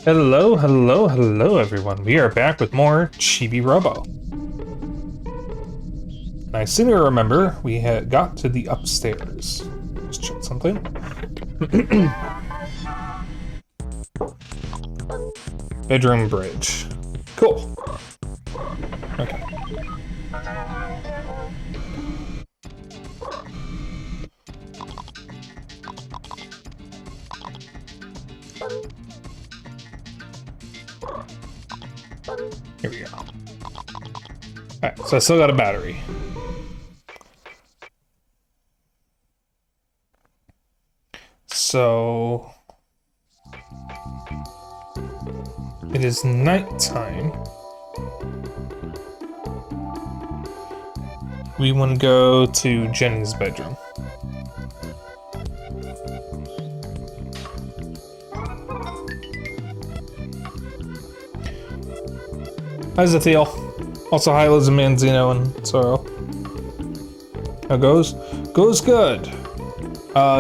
Hello, hello, hello everyone. We are back with more Chibi-Robo. And I seem to remember we had got to the upstairs. Let's check something. Bedroom bridge. Cool. Okay. Here we go. Alright, so I still got a battery. So it is nighttime. We want to go to Jenny's bedroom. Hi Zathiel. Also hi Liz and Manzino and Sorrow. How goes? Goes good.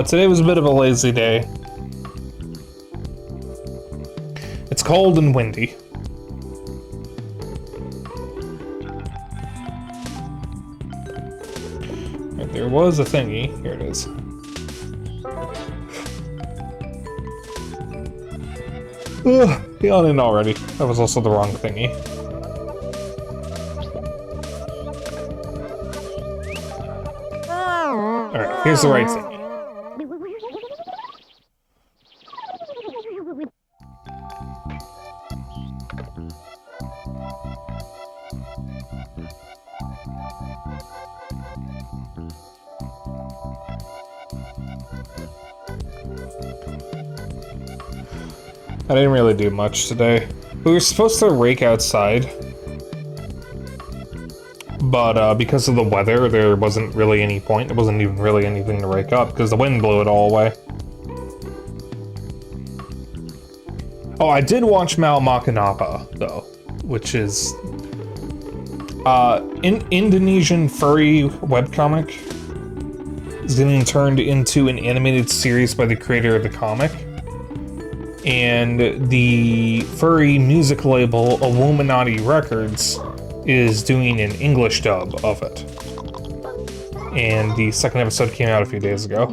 Today was a bit of a lazy day. It's cold and windy. Right, there was a thingy. Here it is. Ugh, yawning already. That was also the wrong thingy. Alright, here's the right thingy. I didn't really do much today. We were supposed to rake outside, but because of the weather, there wasn't really any point. There wasn't even really anything to rake up, because the wind blew it all away. Oh, I did watch Mal Makanapa, though, which is Indonesian furry webcomic. Is getting turned into an animated series by the creator of the comic. And the furry music label Illuminati Records is doing an English dub of it. And the second episode came out a few days ago.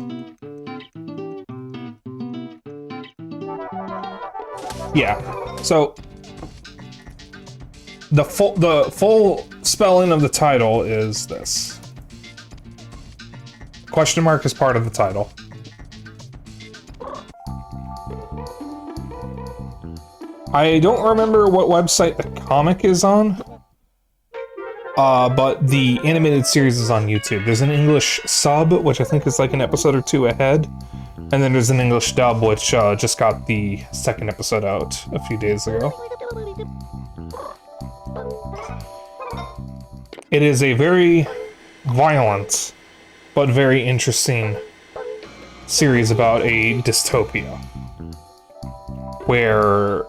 Yeah, so the full spelling of the title is this. Question mark is part of the title. I don't remember what website the comic is on, but the animated series is on YouTube. There's an English sub, which I think is like an episode or two ahead, and then there's an English dub, which just got the second episode out a few days ago. It is a very violent, but very interesting series about a dystopia, where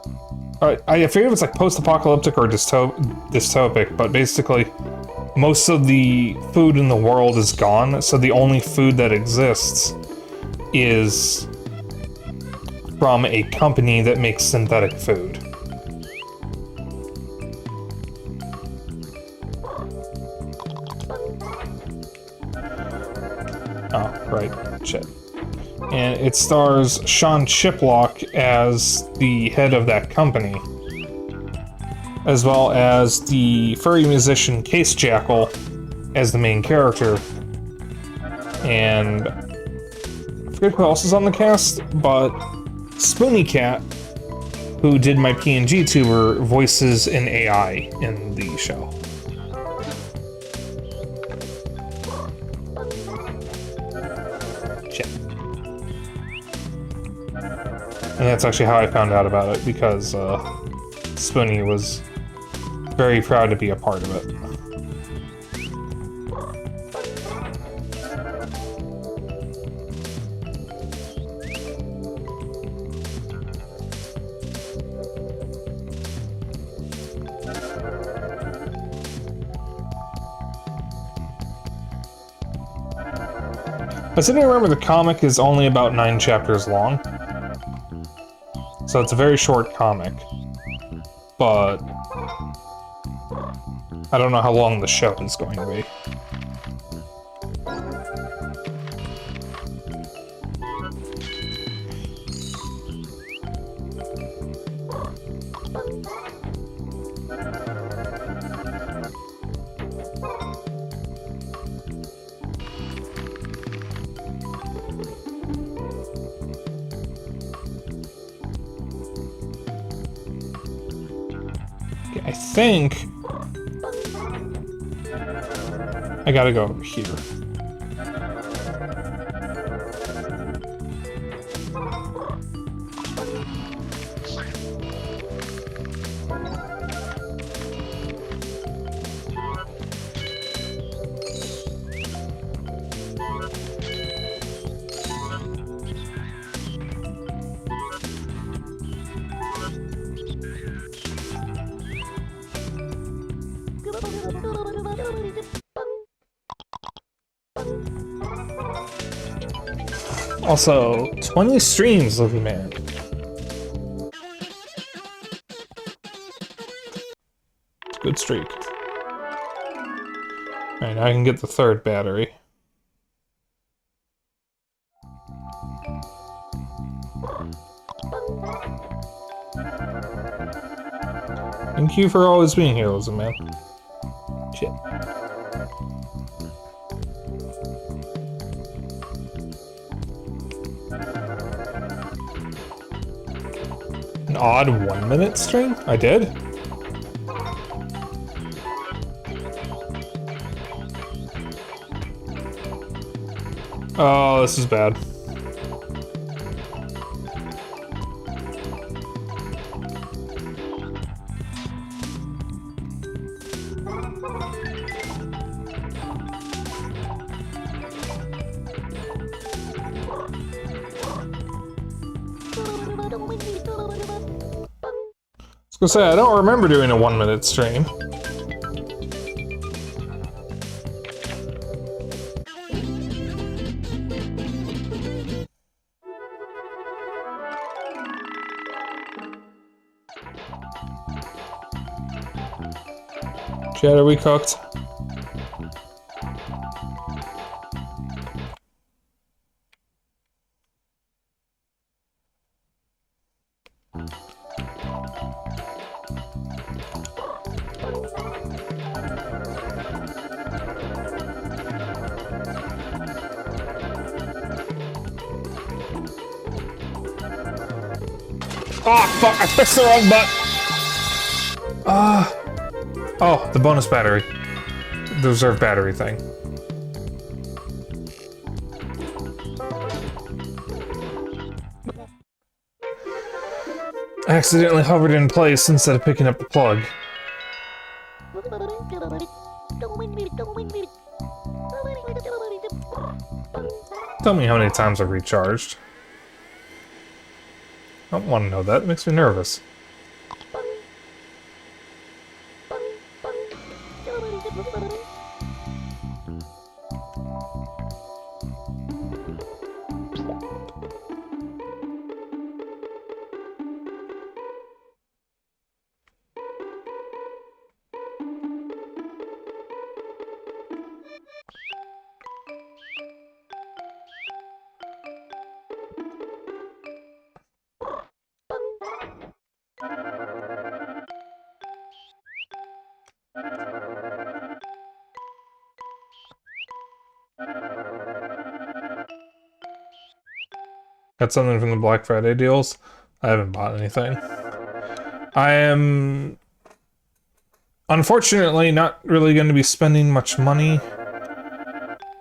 I forget if it's like post-apocalyptic or dystopic, but basically most of the food in the world is gone, so the only food that exists is from a company that makes synthetic food. Oh, right, shit. And it stars Sean Chiplock as the head of that company, as well as the furry musician Case Jackal as the main character. And I forget who else is on the cast, but Spoony Cat, who did my PNG tuber, voices an AI in the show. And that's actually how I found out about it, because Spoony was very proud to be a part of it. I seem to remember the comic is only about 9 chapters long. So it's a very short comic, but I don't know how long the show is going to be. I think I gotta go over here. Also, 20 streams, Livy Man. Good streak. Alright, now I can get the third battery. Thank you for always being here, Livy Man. Shit. An odd 1-minute stream? I did? Oh, this is bad. gonna say, I don't remember doing a 1-minute stream. Chad, are we cooked? Oh, fuck, I pressed the wrong button! Oh, the bonus battery. The reserve battery thing. I accidentally hovered in place instead of picking up the plug. Tell me how many times I've recharged. I don't want to know that. It makes me nervous. Got something from the Black Friday deals? I haven't bought anything. I am unfortunately not really going to be spending much money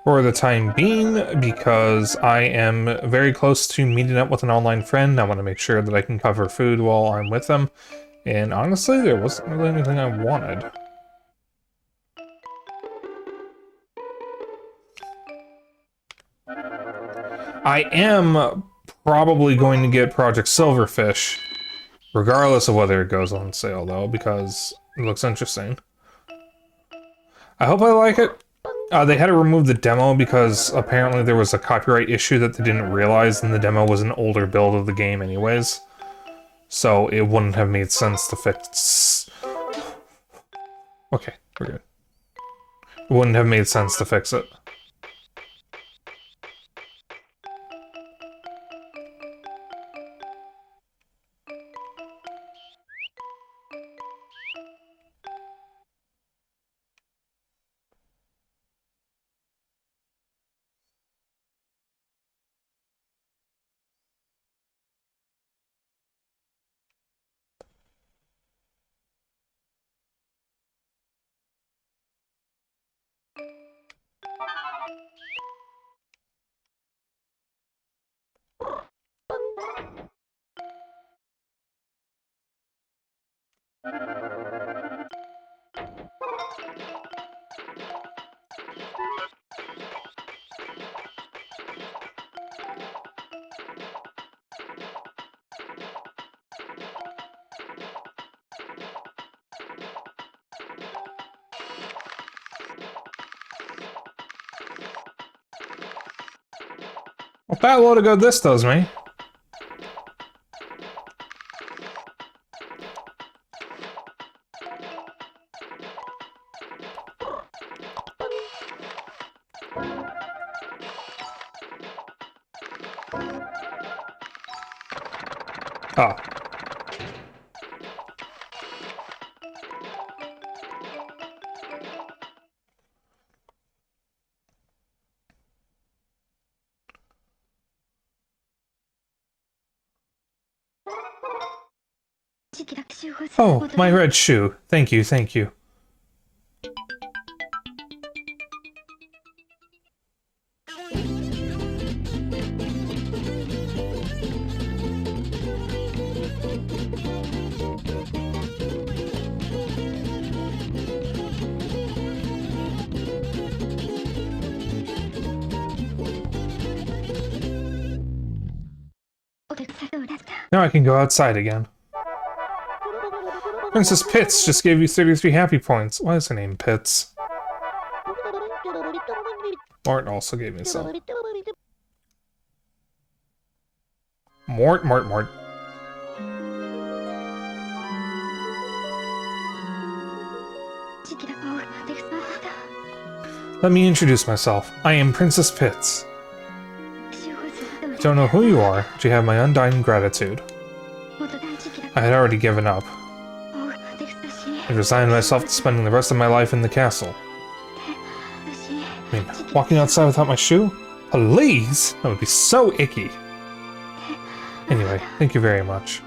for the time being because I am very close to meeting up with an online friend. I want to make sure that I can cover food while I'm with them. And honestly, there wasn't really anything I wanted. I am probably going to get Project Silverfish, regardless of whether it goes on sale, though, because it looks interesting. I hope I like it. They had to remove the demo because apparently there was a copyright issue that they didn't realize, and the demo was an older build of the game anyways. So it wouldn't have made sense to fix... Okay, we're good. It wouldn't have made sense to fix it. Well, fat load of good this does me. Ah. Oh, my red shoe. Thank you, thank you. Now I can go outside again. Princess Pitts just gave you 33 happy points. Why is her name Pitts? Mort also gave me some. Mort. Let me introduce myself. I am Princess Pitts. I don't know who you are, but you have my undying gratitude. I had already given up. I resigned myself to spending the rest of my life in the castle. I mean, walking outside without my shoe? Please! That would be so icky. Anyway, thank you very much.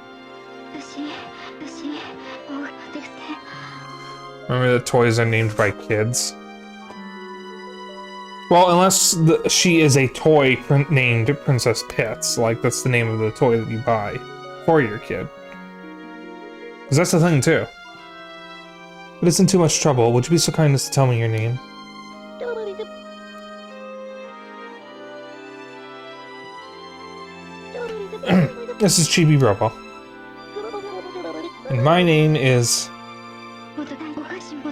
Remember that toys are named by kids? Well, unless she is a toy named Princess Pitts. Like, that's the name of the toy that you buy for your kid. Because that's the thing, too. If it isn't too much trouble, would you be so kind as to tell me your name? This is Chibi-Robo. And my name is...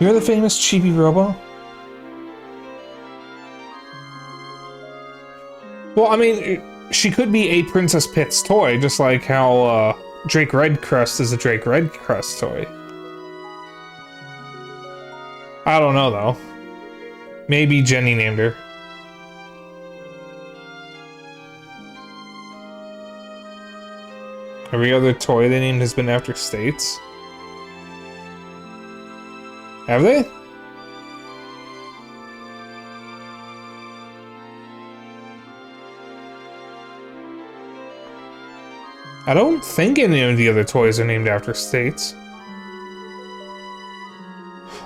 You're the famous Chibi-Robo? Well, I mean, she could be a Princess Pitts toy, just like how Drake Redcrest is a Drake Redcrest toy. I don't know, though. Maybe Jenny named her. Every other toy they named has been after states. Have they? I don't think any of the other toys are named after states.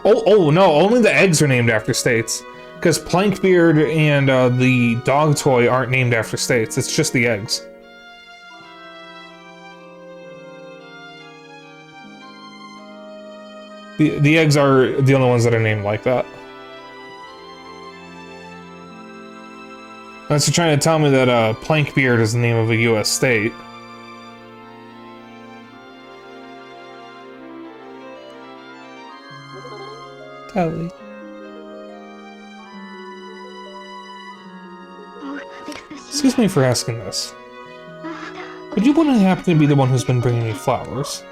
Oh no, only the eggs are named after states. Because Plankbeard and the dog toy aren't named after states, it's just the eggs. The eggs are the only ones that are named like that. Unless you're trying to tell me that Plankbeard is the name of a US state. Telly. Excuse me for asking this. Would you wouldn't happen to be the one who's been bringing me flowers?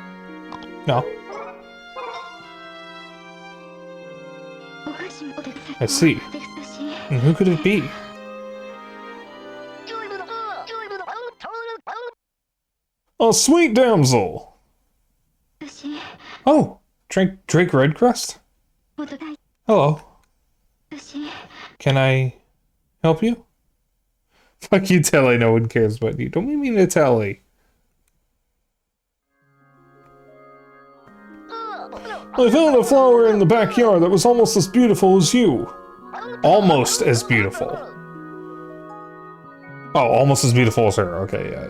No. I see. And who could it be? A sweet damsel! Oh! Drake Redcrest? Hello. Can I help you? Fuck you, Telly. No one cares about you. Don't mean to Telly. I found a flower in the backyard that was almost as beautiful as you. Almost as beautiful. Oh, almost as beautiful as her. Okay, yeah.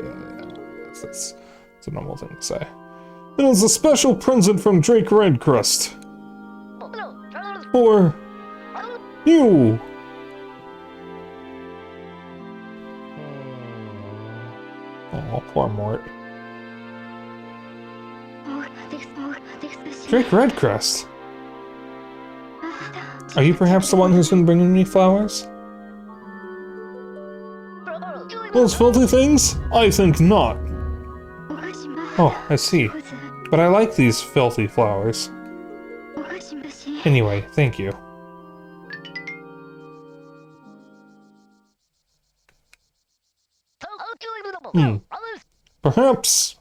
That's a normal thing to say. It was a special present from Drake Redcrest. For you. Oh, poor Mort. Drake Redcrest. Are you perhaps the one who's been bringing me flowers? Those filthy things? I think not. Oh, I see. But I like these filthy flowers. Anyway, thank you. Perhaps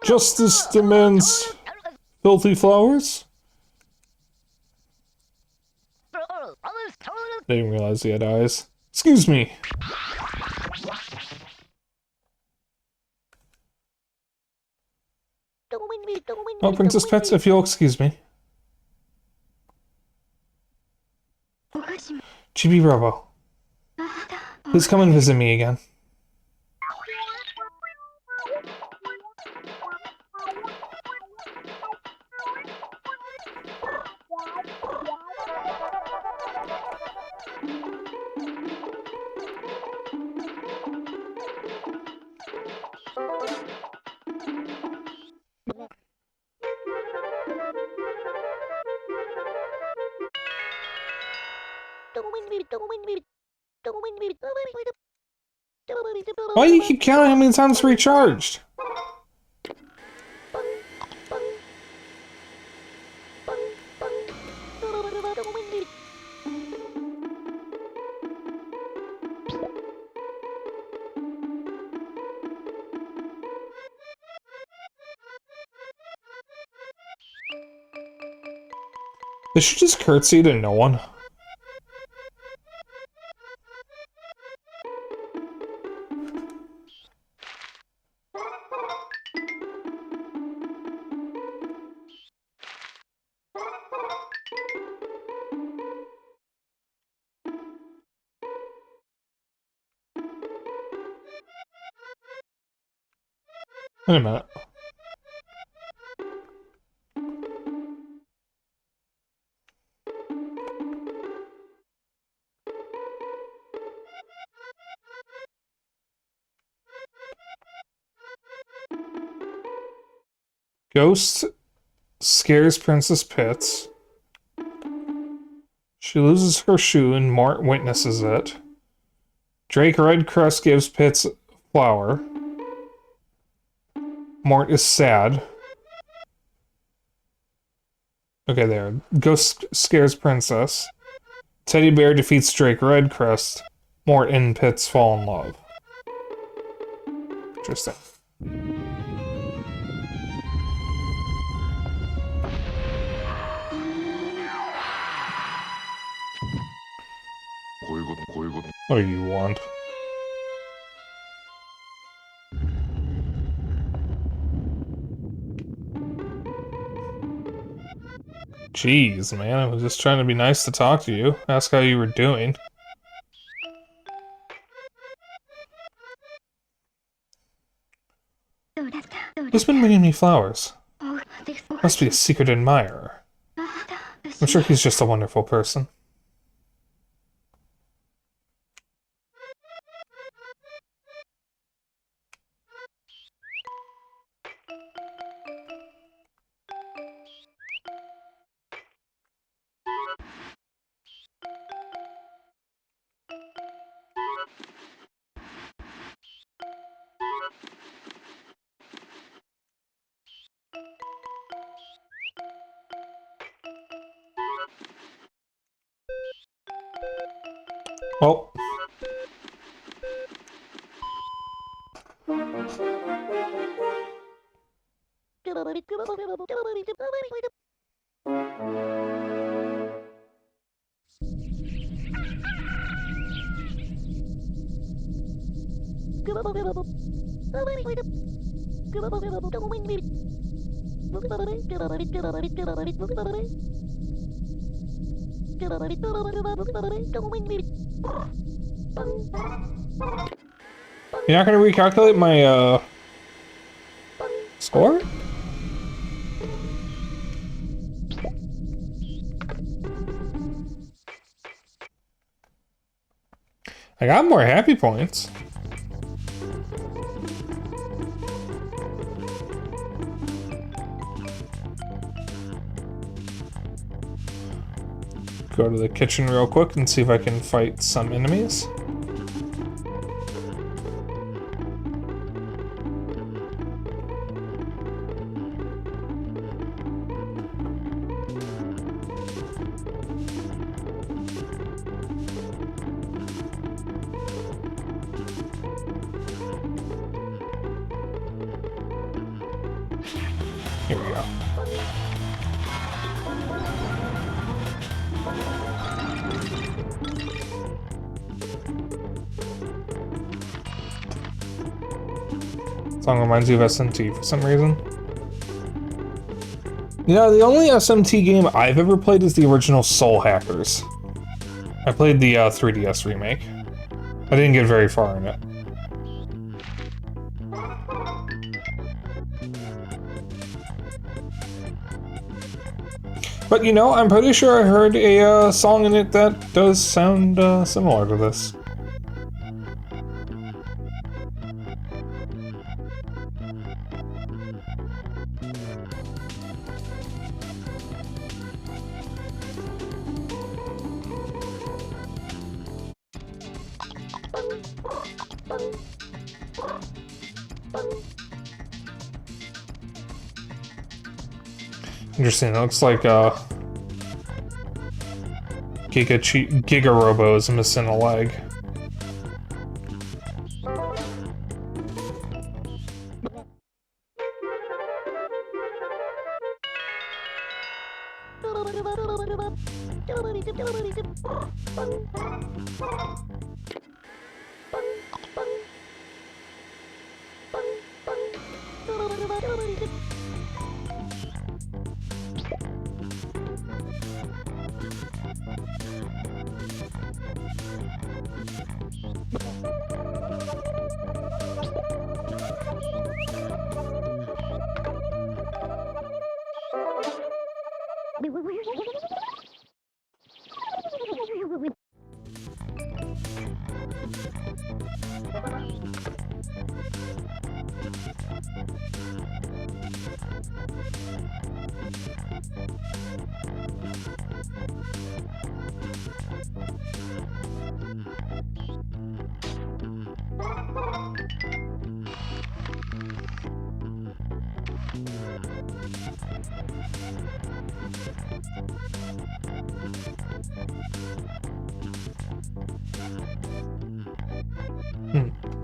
justice demands filthy flowers? I didn't realize he had eyes. Excuse me. Oh, Princess Pets, if you'll excuse me. Chibi-Robo. Please come and visit me again. Why do you keep counting how many times it's recharged? They should just curtsy to no one. Wait a minute. Ghost scares Princess Pitts. She loses her shoe and Mort witnesses it. Drake Redcrest gives Pitts a flower. Mort is sad. Okay, there. Ghost scares Princess. Teddy Bear defeats Drake Redcrest. Mort and Pitts fall in love. Interesting. What do you want? Jeez, man, I was just trying to be nice to talk to you. Ask how you were doing. Who's been bringing me flowers? Must be a secret admirer. I'm sure he's just a wonderful person. Well. You're not gonna recalculate my, score? I got more happy points. Go to the kitchen real quick and see if I can fight some enemies. Here we go. Song reminds you of SMT for some reason. You know, the only SMT game I've ever played is the original Soul Hackers. I played the 3DS remake. I didn't get very far in it. But you know, I'm pretty sure I heard a song in it that does sound similar to this. Interesting. It looks like Giga-Robo is missing a leg.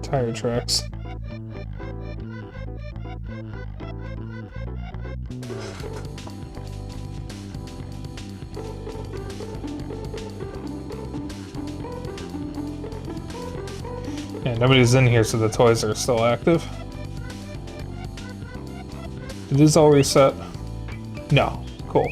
Tire tracks. Yeah, nobody's in here, so the toys are still active. Did these all reset? No. Cool.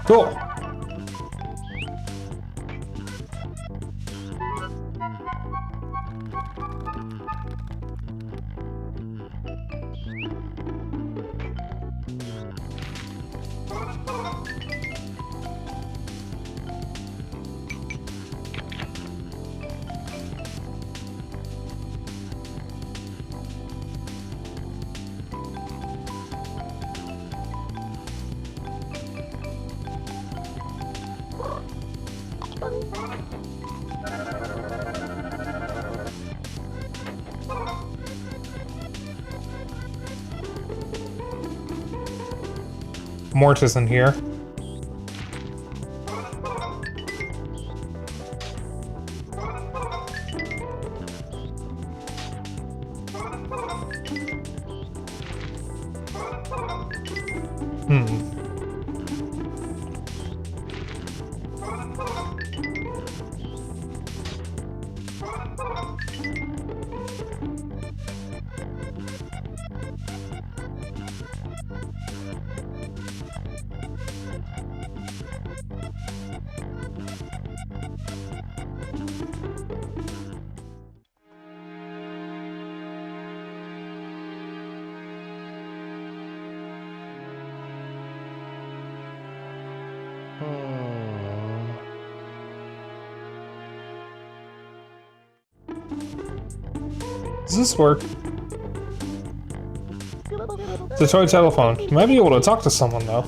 Cool. Mortis in here. Does this work? It's a toy telephone. You might be able to talk to someone though.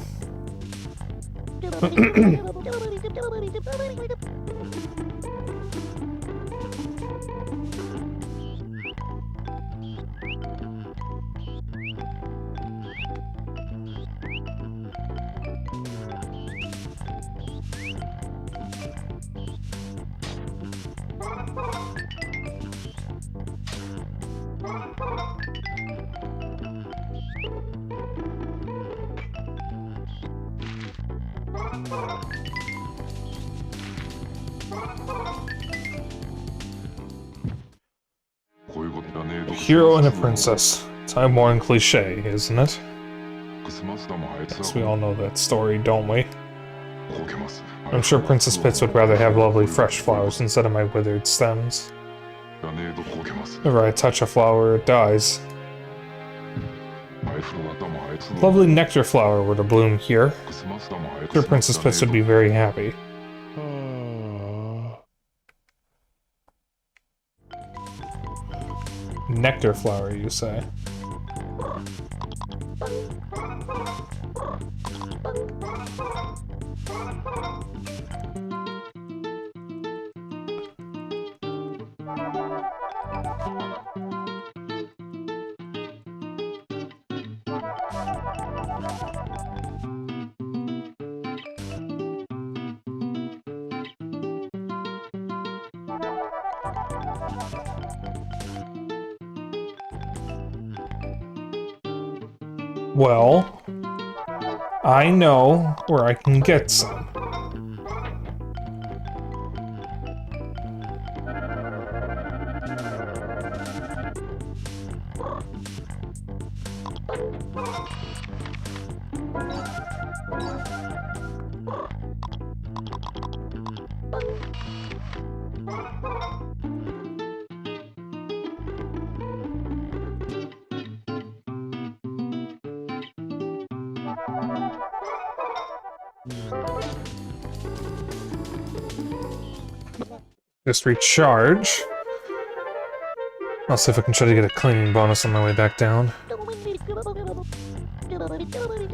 A hero and a princess. Time worn cliche, isn't it? Yes, we all know that story, don't we? I'm sure Princess Pitts would rather have lovely fresh flowers instead of my withered stems. Whenever I touch a flower, it dies. If a lovely nectar flower were to bloom here, I'm sure Princess Pitts would be very happy. Nectar flower, you say? Well, I know where I can get some. Just recharge. I'll see if I can try to get a cleaning bonus on my way back down.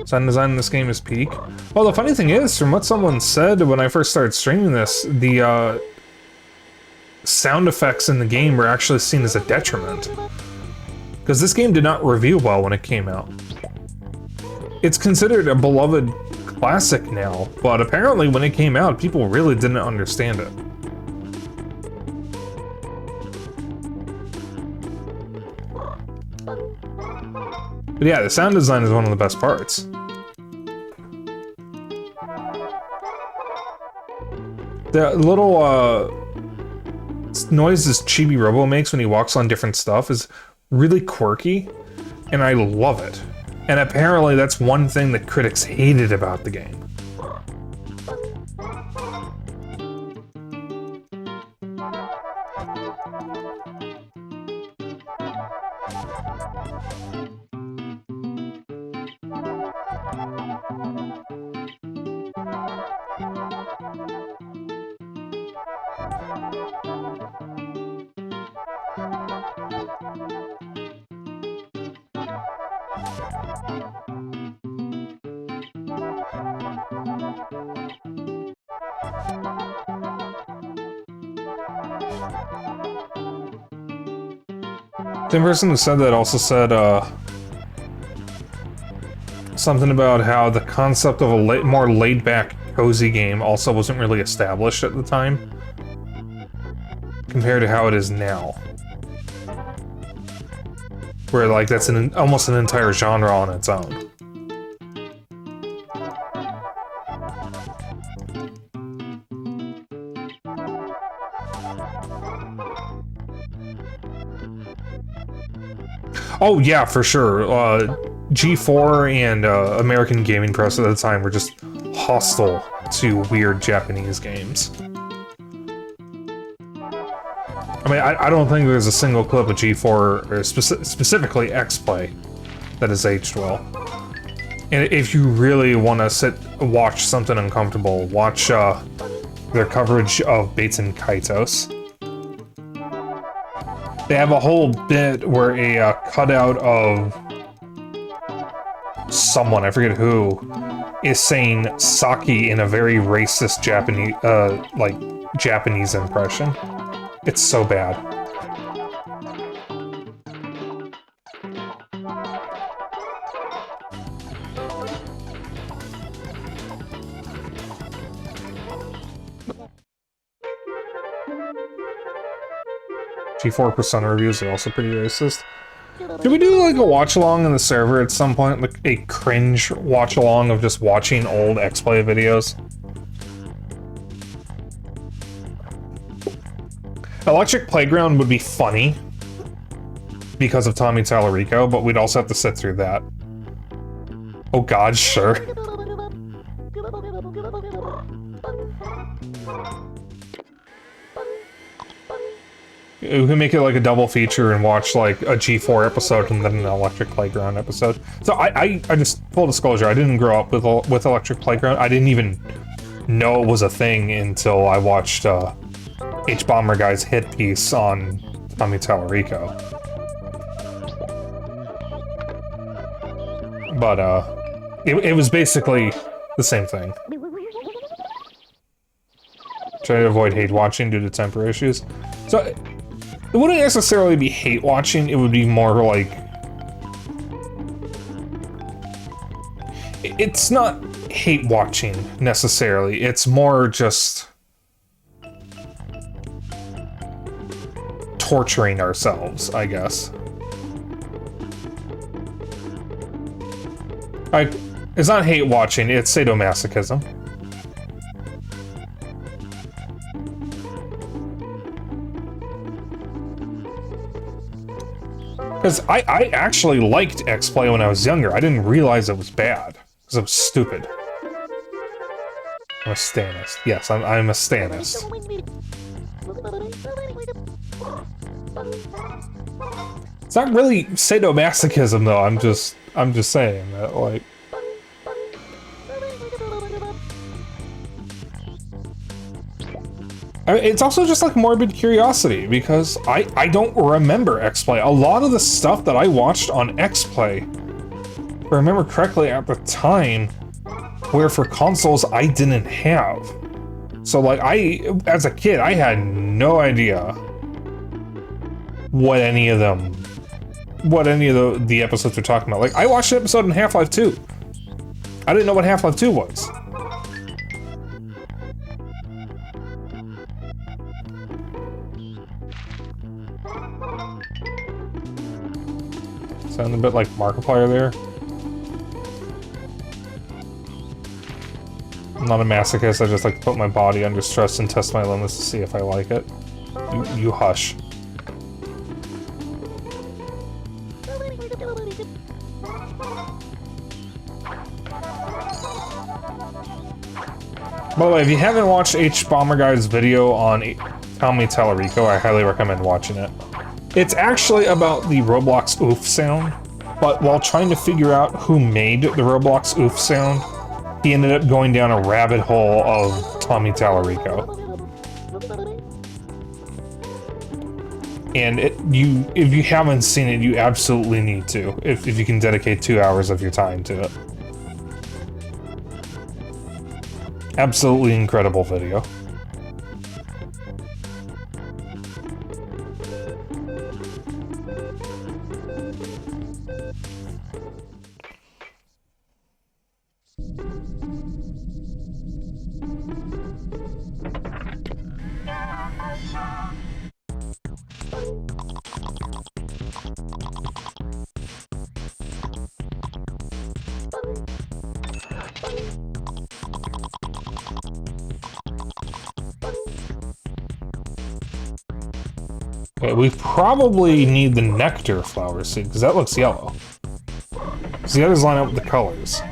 Sound design in this game is peak. Well, the funny thing is, from what someone said when I first started streaming this, the sound effects in the game were actually seen as a detriment. Because this game did not review well when it came out. It's considered a beloved classic now, but apparently when it came out, people really didn't understand it. But yeah, the sound design is one of the best parts. The little noises Chibi-Robo makes when he walks on different stuff is really quirky, and I love it. And apparently that's one thing that critics hated about the game. The person who said that also said something about how the concept of a more laid-back, cozy game also wasn't really established at the time, compared to how it is now. Where, like, that's almost an entire genre on its own. Oh yeah, for sure. G4 and American gaming press at the time were just hostile to weird Japanese games. I mean, I don't think there's a single clip of G4, or specifically X-Play, that has aged well. And if you really want to watch something uncomfortable, watch their coverage of Bates and Kaitos. They have a whole bit where a cutout of someone, I forget who, is saying "sake" in a very racist Japanese, like, Japanese impression. It's so bad. G4% reviews are also pretty racist. Should we do like a watch along in the server at some point? Like a cringe watch along of just watching old X-Play videos? Electric Playground would be funny because of Tommy Tallarico, but we'd also have to sit through that. Oh god, sure. We can make it like a double feature and watch like a G4 episode and then an Electric Playground episode. So I just, full disclosure, I didn't grow up with Electric Playground. I didn't even know it was a thing until I watched H-Bomber Guy's hit piece on Tommy Tallarico. But it was basically the same thing. Try to avoid hate watching due to temper issues. So it wouldn't necessarily be hate watching, it would be more like... It's not hate watching necessarily, it's more just torturing ourselves, I guess. Like, it's not hate watching, it's sadomasochism. Because I actually liked X-Play when I was younger. I didn't realize it was bad. Because I was stupid. I'm a Stanist. Yes, I'm a Stanist. It's not really sadomasochism though, I'm just saying that, like... It's also just like morbid curiosity, because I don't remember X-Play. A lot of the stuff that I watched on X-Play, if I remember correctly at the time, were for consoles I didn't have. So like, as a kid, I had no idea what any of the episodes were talking about. Like, I watched an episode in Half-Life 2. I didn't know what Half-Life 2 was. Sound a bit like Markiplier there. I'm not a masochist, I just like to put my body under stress and test my limits to see if I like it. You hush. By the way, if you haven't watched H-Bomber Guy's video on Tommy Tallarico, I highly recommend watching it. It's actually about the Roblox oof sound, but while trying to figure out who made the Roblox oof sound, he ended up going down a rabbit hole of Tommy Tallarico. And if you haven't seen it, you absolutely need to, if you can dedicate 2 hours of your time to it. Absolutely incredible video. Okay, we probably need the nectar flower seed, because that looks yellow. So the others line up with the colors.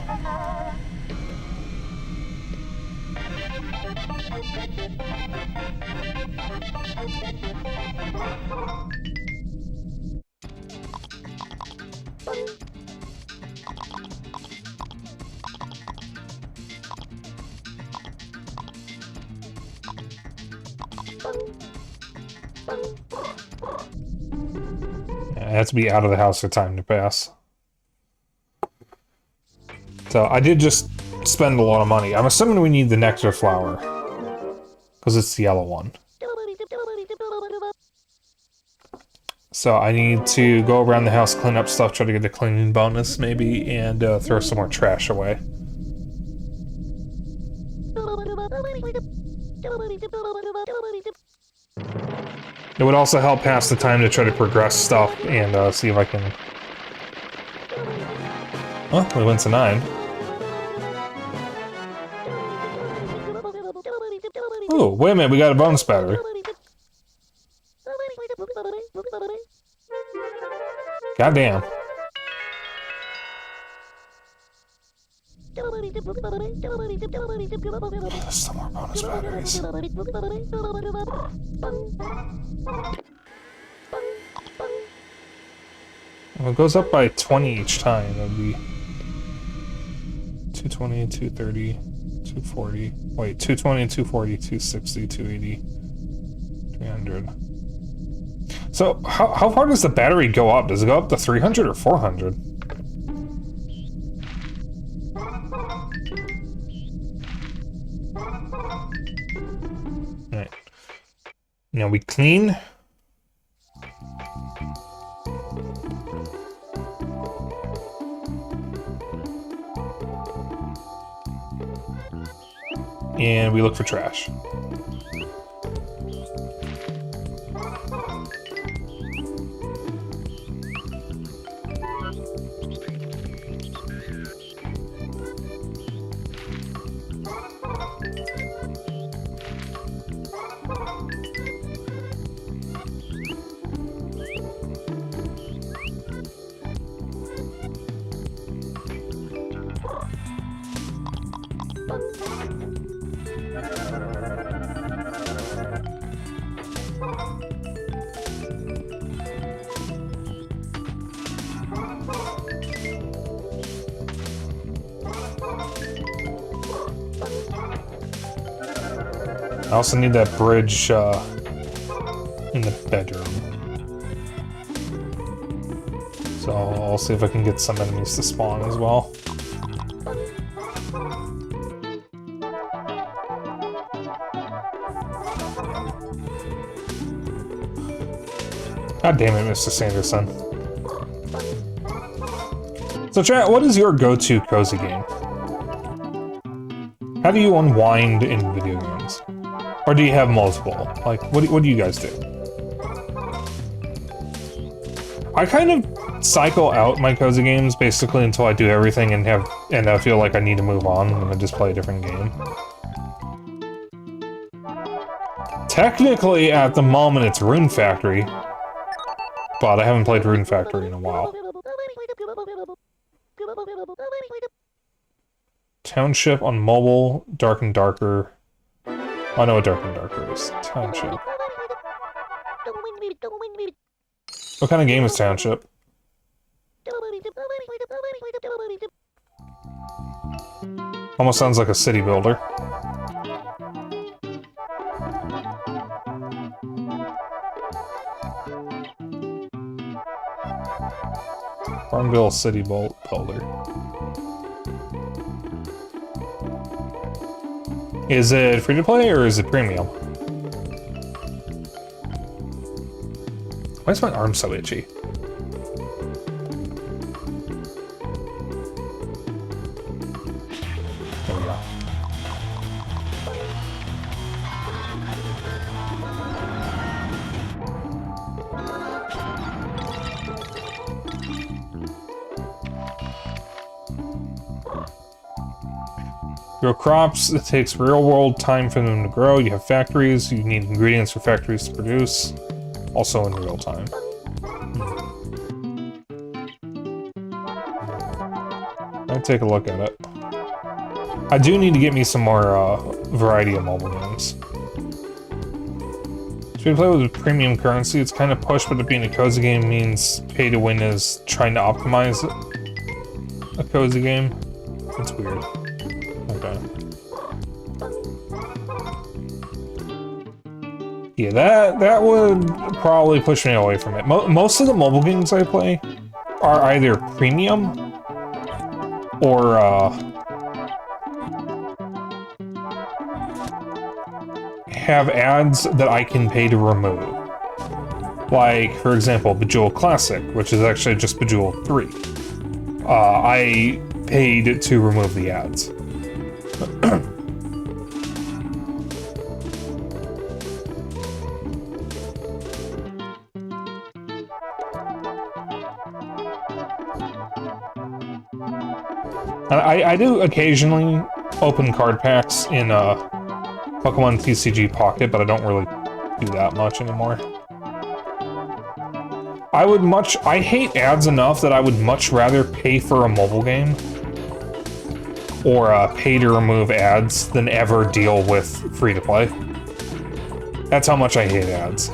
It has to be out of the house for time to pass. So I did just spend a lot of money. I'm assuming we need the nectar flower, because it's the yellow one. So I need to go around the house, clean up stuff, try to get a cleaning bonus maybe, and throw some more trash away. It would also help pass the time to try to progress stuff and see if I can... Oh, we went to 9. Ooh, wait a minute, we got a bonus battery. Goddamn. Still more bonus batteries. Well, it goes up by 20 each time. It would be 220, 230, 240. Wait, 220, 240, 260, 280, 300. So, how far does the battery go up? Does it go up to 300 or 400? Alright. Now we clean. And we look for trash. I also need that bridge in the bedroom. So I'll see if I can get some enemies to spawn as well. God damn it, Mr. Sanderson. So chat, what is your go-to cozy game? How do you unwind in video games? Or do you have multiple? Like, what do you guys do? I kind of cycle out my cozy games basically until I do everything and I feel like I need to move on and then just play a different game. Technically, at the moment, it's Rune Factory, but I haven't played Rune Factory in a while. Township on mobile, Dark and Darker. I know what Dark and Darker is. Township. What kind of game is Township? Almost sounds like a city builder. Farmville City Builder. Is it free to play or is it premium? Why is my arm so itchy? There we go. Grow crops, it takes real-world time for them to grow. You have factories, you need ingredients for factories to produce. Also in real time. I'll take a look at it. I do need to get me some more variety of mobile games. So we play with premium currency, it's kind of pushed, but it being a cozy game means pay to win is trying to optimize a cozy game. It's weird. Okay. Yeah, that would probably push me away from it. Most of the mobile games I play are either premium or have ads that I can pay to remove. Like, for example, Bejeweled Classic, which is actually just Bejeweled 3. I paid to remove the ads. And I do occasionally open card packs in Pokemon TCG Pocket, but I don't really do that much anymore. I hate ads enough that I would much rather pay for a mobile game or pay to remove ads than ever deal with free-to-play. That's how much I hate ads.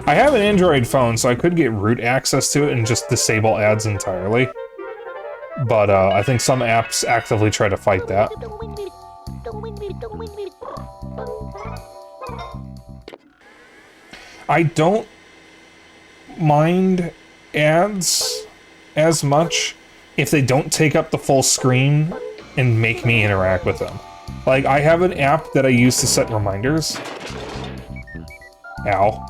I have an Android phone, so I could get root access to it and just disable ads entirely. But I think some apps actively try to fight that. I don't mind ads as much if they don't take up the full screen and make me interact with them. Like, I have an app that I use to set reminders. Ow.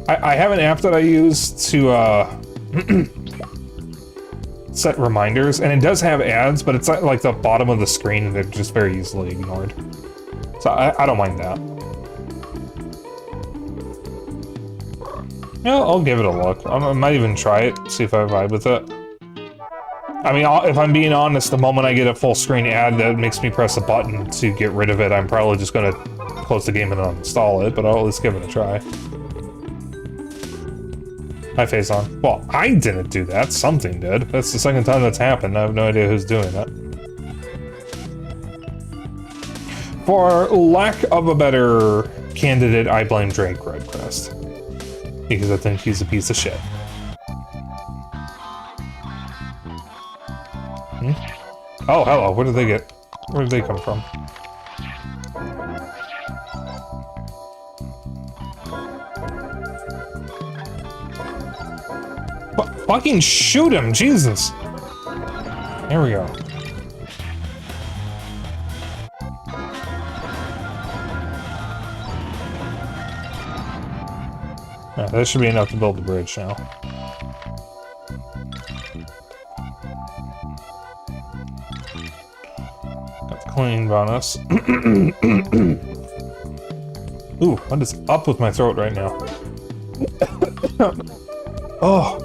I have an app that I use to set reminders, and it does have ads, but it's at, like, the bottom of the screen, and they're just very easily ignored. So I don't mind that. Yeah, I'll give it a look. I might even try it, see if I vibe with it. I mean, if I'm being honest, the moment I get a full screen ad that makes me press a button to get rid of it, I'm probably just gonna close the game and uninstall it, but I'll at least give it a try. Hi, Face On. Well, I didn't do that. Something did. That's the second time that's happened. I have no idea who's doing it. For lack of a better candidate, I blame Drake Redcrest. Because I think he's a piece of shit. Hmm? Oh, hello. Where did they get... Where did they come from? Fucking shoot him, Jesus! There we go. Yeah, that should be enough to build the bridge now. Got the clean bonus. Ooh, what is up with my throat right now? Oh!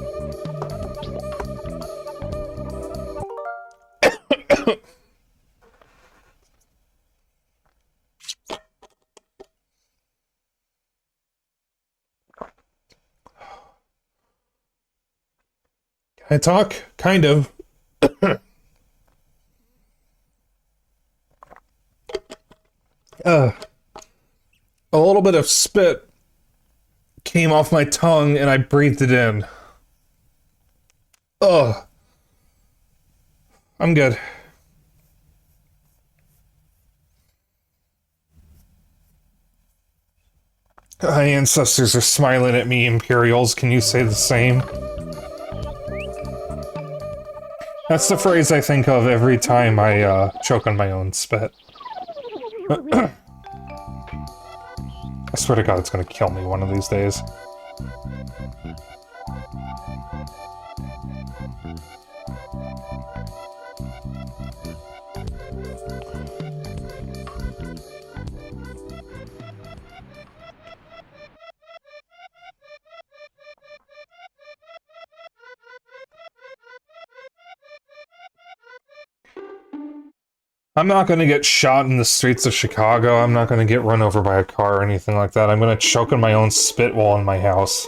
I talk? Kind of. A little bit of spit came off my tongue and I breathed it in. Ugh. I'm good. My ancestors are smiling at me, Imperials. Can you say the same? That's the phrase I think of every time I choke on my own spit. I swear to God, it's gonna kill me one of these days. I'm not gonna get shot in the streets of Chicago. I'm not gonna get run over by a car or anything like that. I'm gonna choke on my own spit while in my house,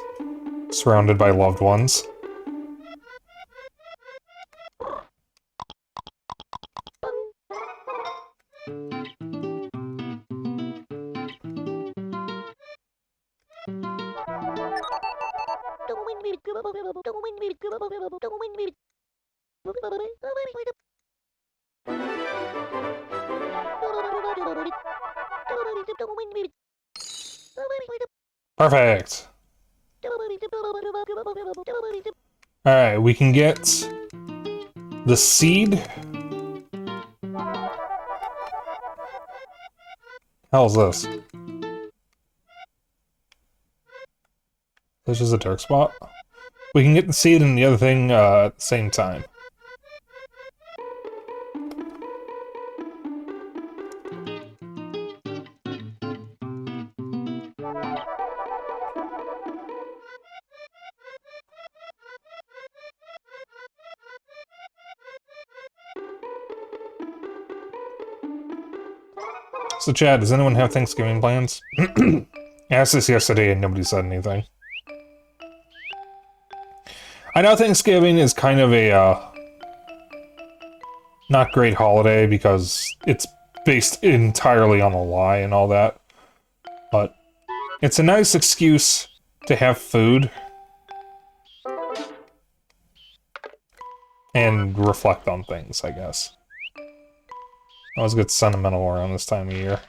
surrounded by loved ones. Perfect. Alright, we can get the seed. How's this? This is a dark spot. We can get the seed and the other thing at the same time. So, Chad, does anyone have Thanksgiving plans? I asked this yesterday and nobody said anything. I know Thanksgiving is kind of a, not great holiday because it's based entirely on a lie and all that. But it's a nice excuse to have food and reflect on things, I guess. I always get sentimental around this time of year.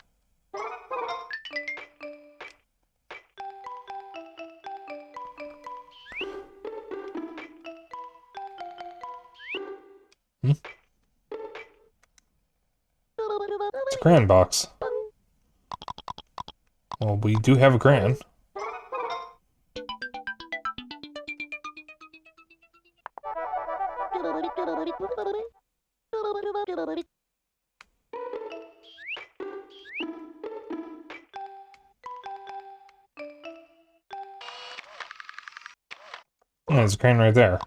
It's a crayon box. Well, we do have a crayon. Yeah, there's a crayon right there.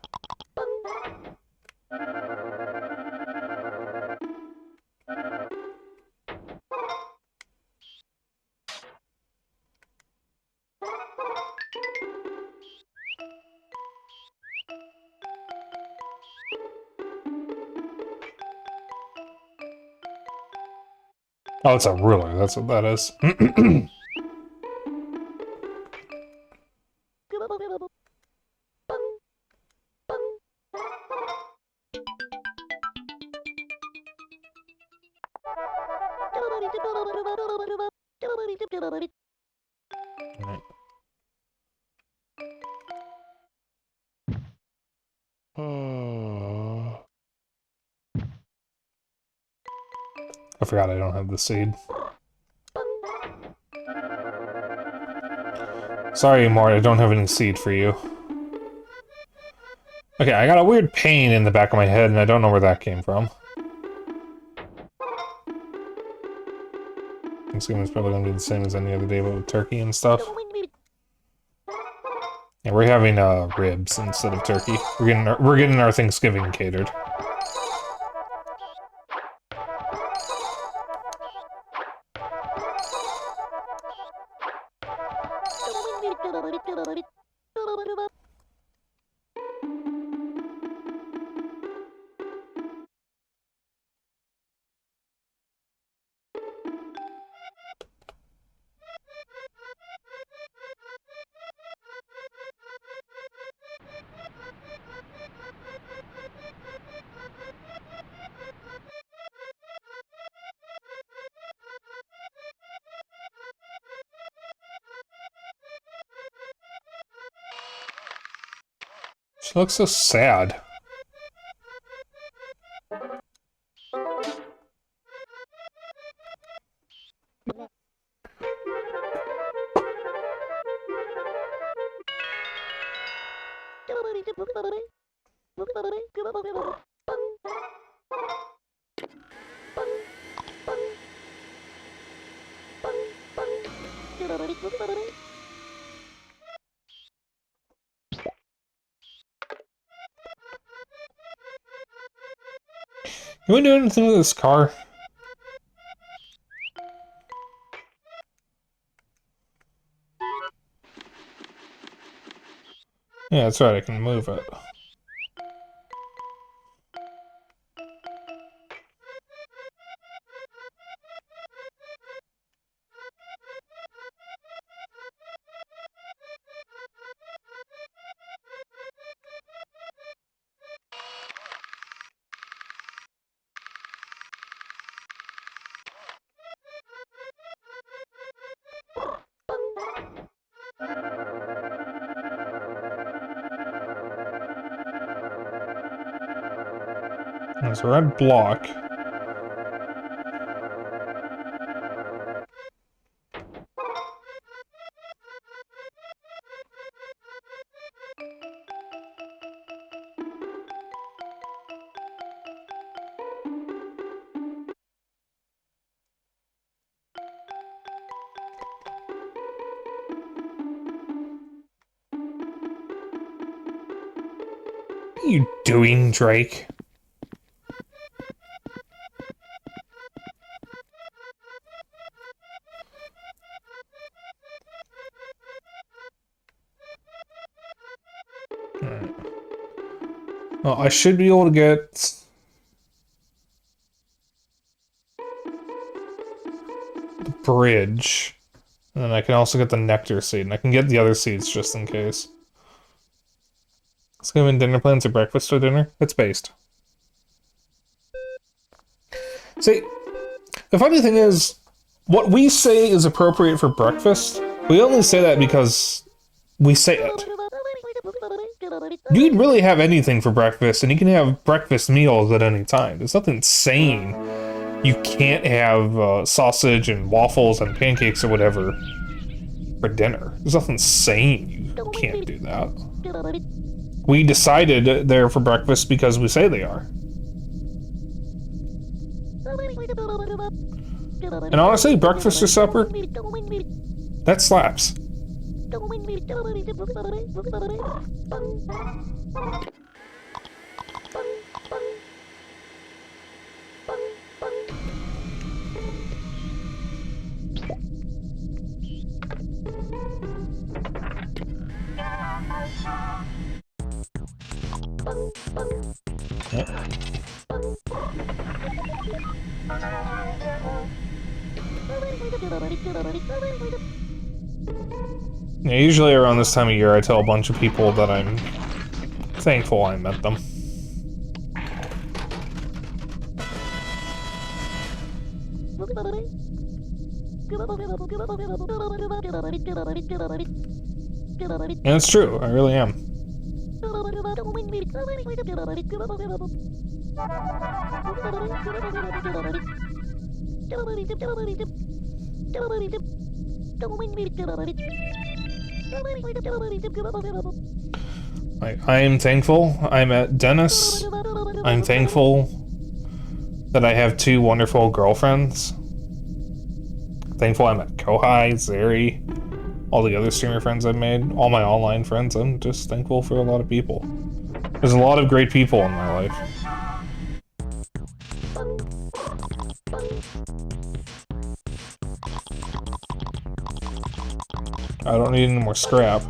Oh, it's a ruler, that's what that is. Right. I forgot I don't have the seed. Sorry, Mort, I don't have any seed for you. Okay, I got a weird pain in the back of my head, and I don't know where that came from. Thanksgiving's probably gonna be the same as any other day, but with turkey and stuff. Yeah, we're having ribs instead of turkey. We're getting our Thanksgiving catered. She looks so sad. Can we do anything with this car? Yeah, that's right, I can move it. There's a red block. What are you doing, Drake? I should be able to get... the bridge. And then I can also get the nectar seed, and I can get the other seeds just in case. Let's go in dinner plans or breakfast or dinner. It's based. See, the funny thing is, what we say is appropriate for breakfast, we only say that because we say it. You can really have anything for breakfast, and you can have breakfast meals at any time. There's nothing saying you can't have sausage and waffles and pancakes or whatever for dinner. There's nothing saying you can't do that. We decided they're for breakfast because we say they are. And honestly, breakfast or supper, that slaps. Yeah, usually around this time of year I tell a bunch of people that I'm thankful I met them. And it's true, I really am. I am thankful I met Dennis. I'm thankful that I have 2 wonderful girlfriends. Thankful I met Kohai, Zeri, all the other streamer friends I've made, all my online friends. I'm just thankful for a lot of people. There's a lot of great people in my life. I don't need any more scrap.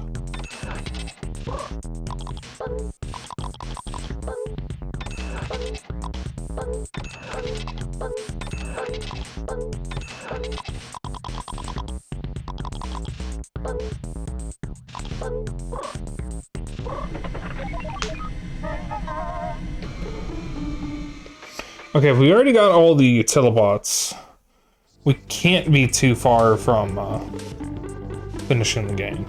Okay, we already got all the Utilibots. We can't be too far from finishing the game.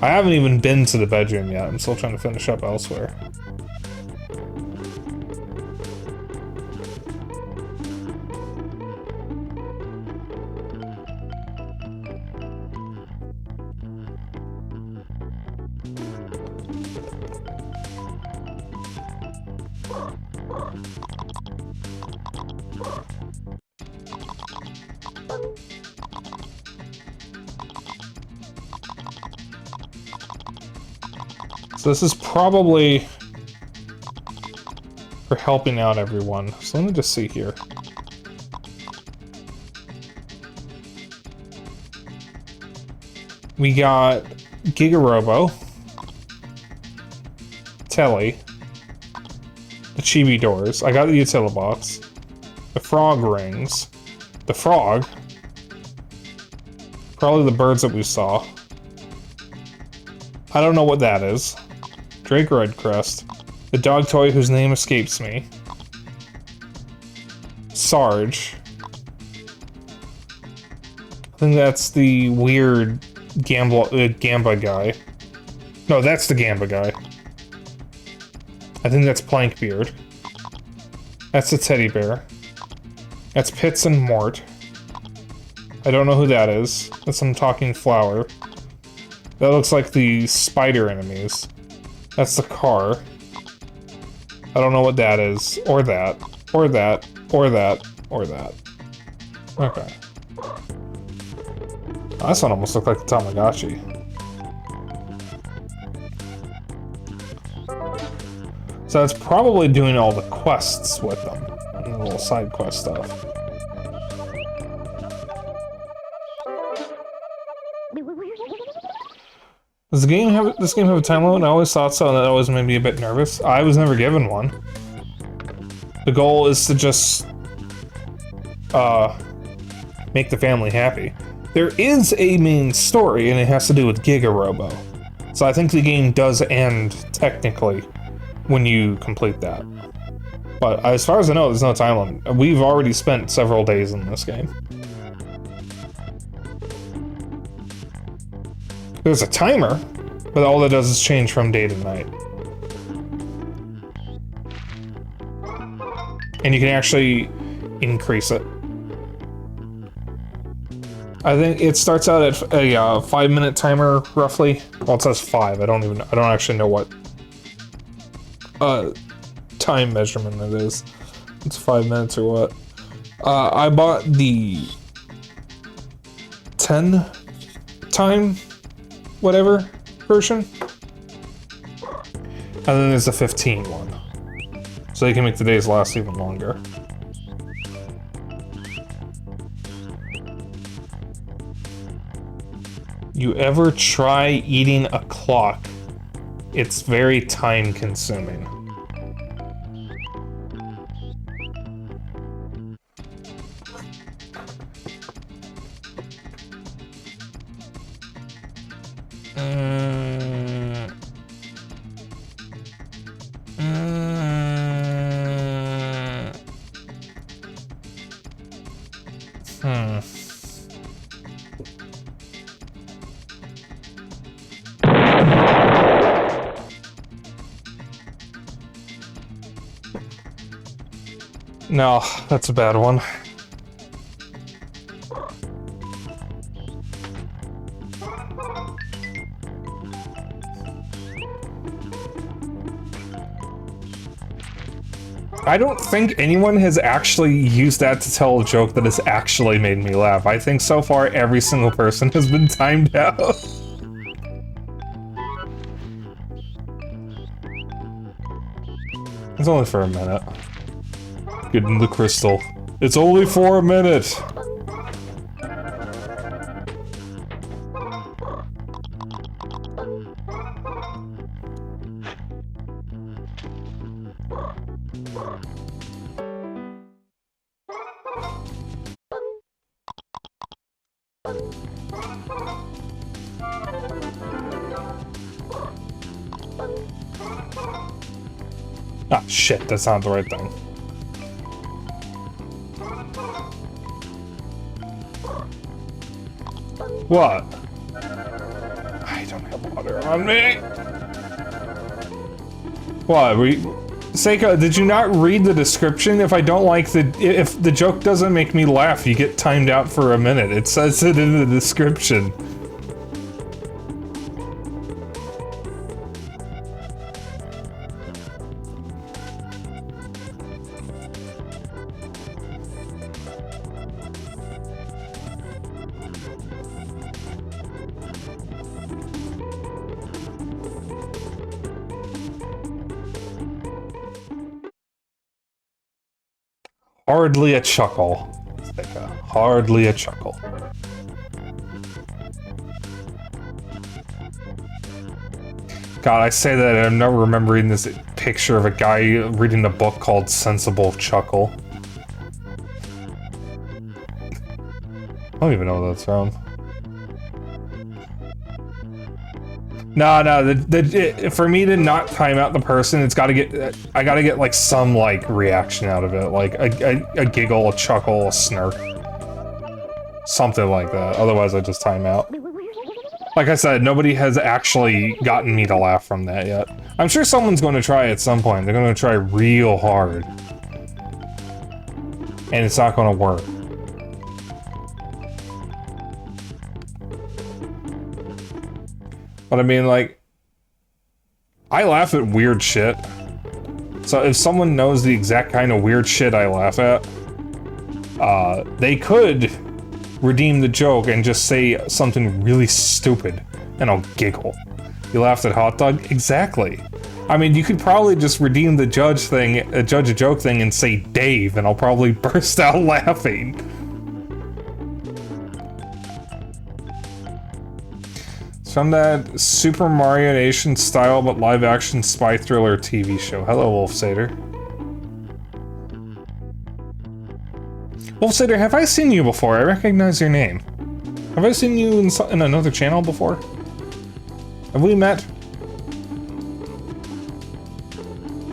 I haven't even been to the bedroom yet. I'm still trying to finish up elsewhere. So this is probably for helping out everyone. So let me just see here. We got Giga-Robo, Telly, the Chibi doors. I got the Utilibots, the frog rings, the frog, probably the birds that we saw. I don't know what that is. Drake Redcrest, the dog toy whose name escapes me, Sarge. I think that's the weird Gamba guy. No, that's the Gamba guy. I think that's Plankbeard. That's the teddy bear. That's Pitts and Mort. I don't know who that is. That's some talking flower. That looks like the spider enemies. That's the car. I don't know what that is. Or that. Or that. Or that. Or that. Okay. Oh, this one almost looked like the Tamagotchi. So that's probably doing all the quests with them. And the little side quest stuff. Does this game have a time limit? I always thought so, and that always made me a bit nervous. I was never given one. The goal is to just make the family happy. There is a main story, and it has to do with Giga-Robo. So I think the game does end, technically, when you complete that. But as far as I know, there's no time limit. We've already spent several days in this game. There's a timer, but all that does is change from day to night. And you can actually increase it. I think it starts out at a 5-minute timer, roughly. Well, it says 5. I don't actually know what time measurement it is. It's 5 minutes or what. I bought the 10 time whatever version. And then there's the 15 one. So you can make the days last even longer. You ever try eating a clock? It's very time consuming. No, that's a bad one. I don't think anyone has actually used that to tell a joke that has actually made me laugh. I think so far every single person has been timed out. It's only for a minute. Get in the crystal. It's only for a minute! Ah, shit, that's not the right thing. What? I don't have water on me. What? Seika, did you not read the description? If the joke doesn't make me laugh, you get timed out for a minute. It says it in the description. Hardly a chuckle. Hardly a chuckle. God, I say that and I'm not remembering this picture of a guy reading a book called Sensible Chuckle. I don't even know what that's from. No, for me to not time out the person, I gotta get like some like reaction out of it, like a giggle, a chuckle, a snark, something like that. Otherwise, I just time out. Like I said, nobody has actually gotten me to laugh from that yet. I'm sure someone's going to try at some point. They're going to try real hard, and it's not going to work. But I mean, like, I laugh at weird shit. So if someone knows the exact kind of weird shit I laugh at, they could redeem the joke and just say something really stupid, and I'll giggle. You laughed at hot dog? Exactly. I mean, you could probably just redeem the judge a joke thing and say Dave, and I'll probably burst out laughing. It's from that Super Mario Nation style but live action spy thriller TV show. Hello, Wolfsader. Wolfsader, have I seen you before? I recognize your name. Have I seen you in another channel before? Have we met?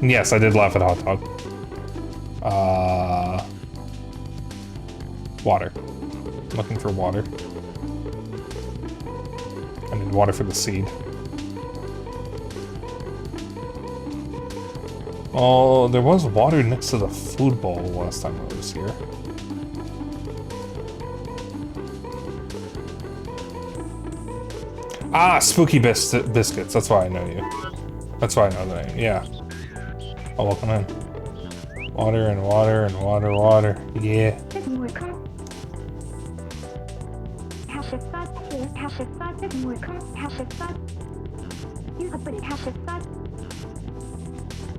Yes, I did laugh at Hot Dog. Water. I'm looking for water. I need water for the seed. Oh, there was water next to the food bowl last time I was here. Ah, Spooky Biscuits. That's why I know you. That's why I know the name. Yeah. Oh, welcome in. Water and water and water. Yeah.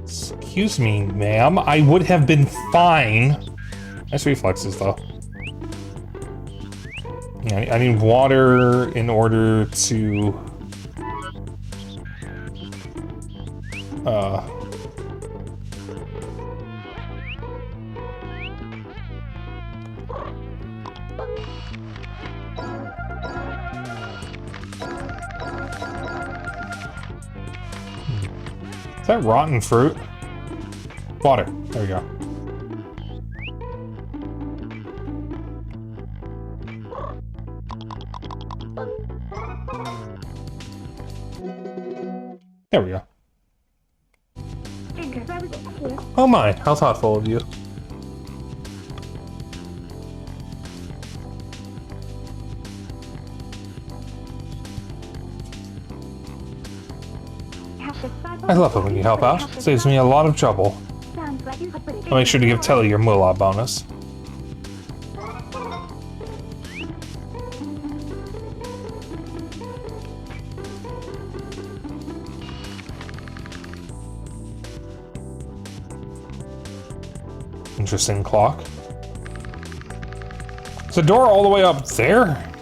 Excuse me, ma'am. I would have been fine. Nice reflexes, though. Yeah, I need water in order to... Is that rotten fruit? Water. There we go. There we go. Oh my, how thoughtful of you. I love it when you help out. Saves me a lot of trouble. I'll make sure to give Telly your moolah bonus. Interesting clock. Is the door all the way up there?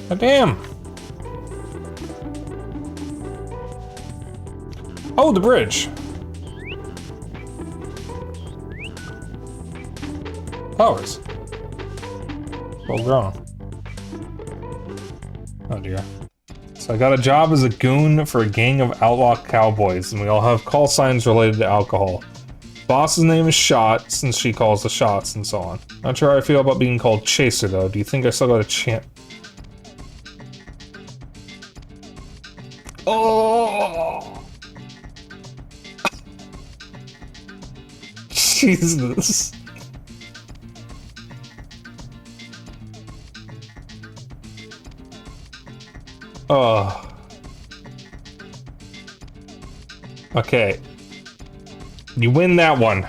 Oh, damn. Oh, the bridge. Flowers. Well grown. Oh dear. So I got a job as a goon for a gang of outlaw cowboys, and we all have call signs related to alcohol. Boss's name is Shot, since she calls the shots, and so on. Not sure how I feel about being called Chaser, though. Do you think I still got a chance? Oh! Jesus. Oh. Okay. You win that one.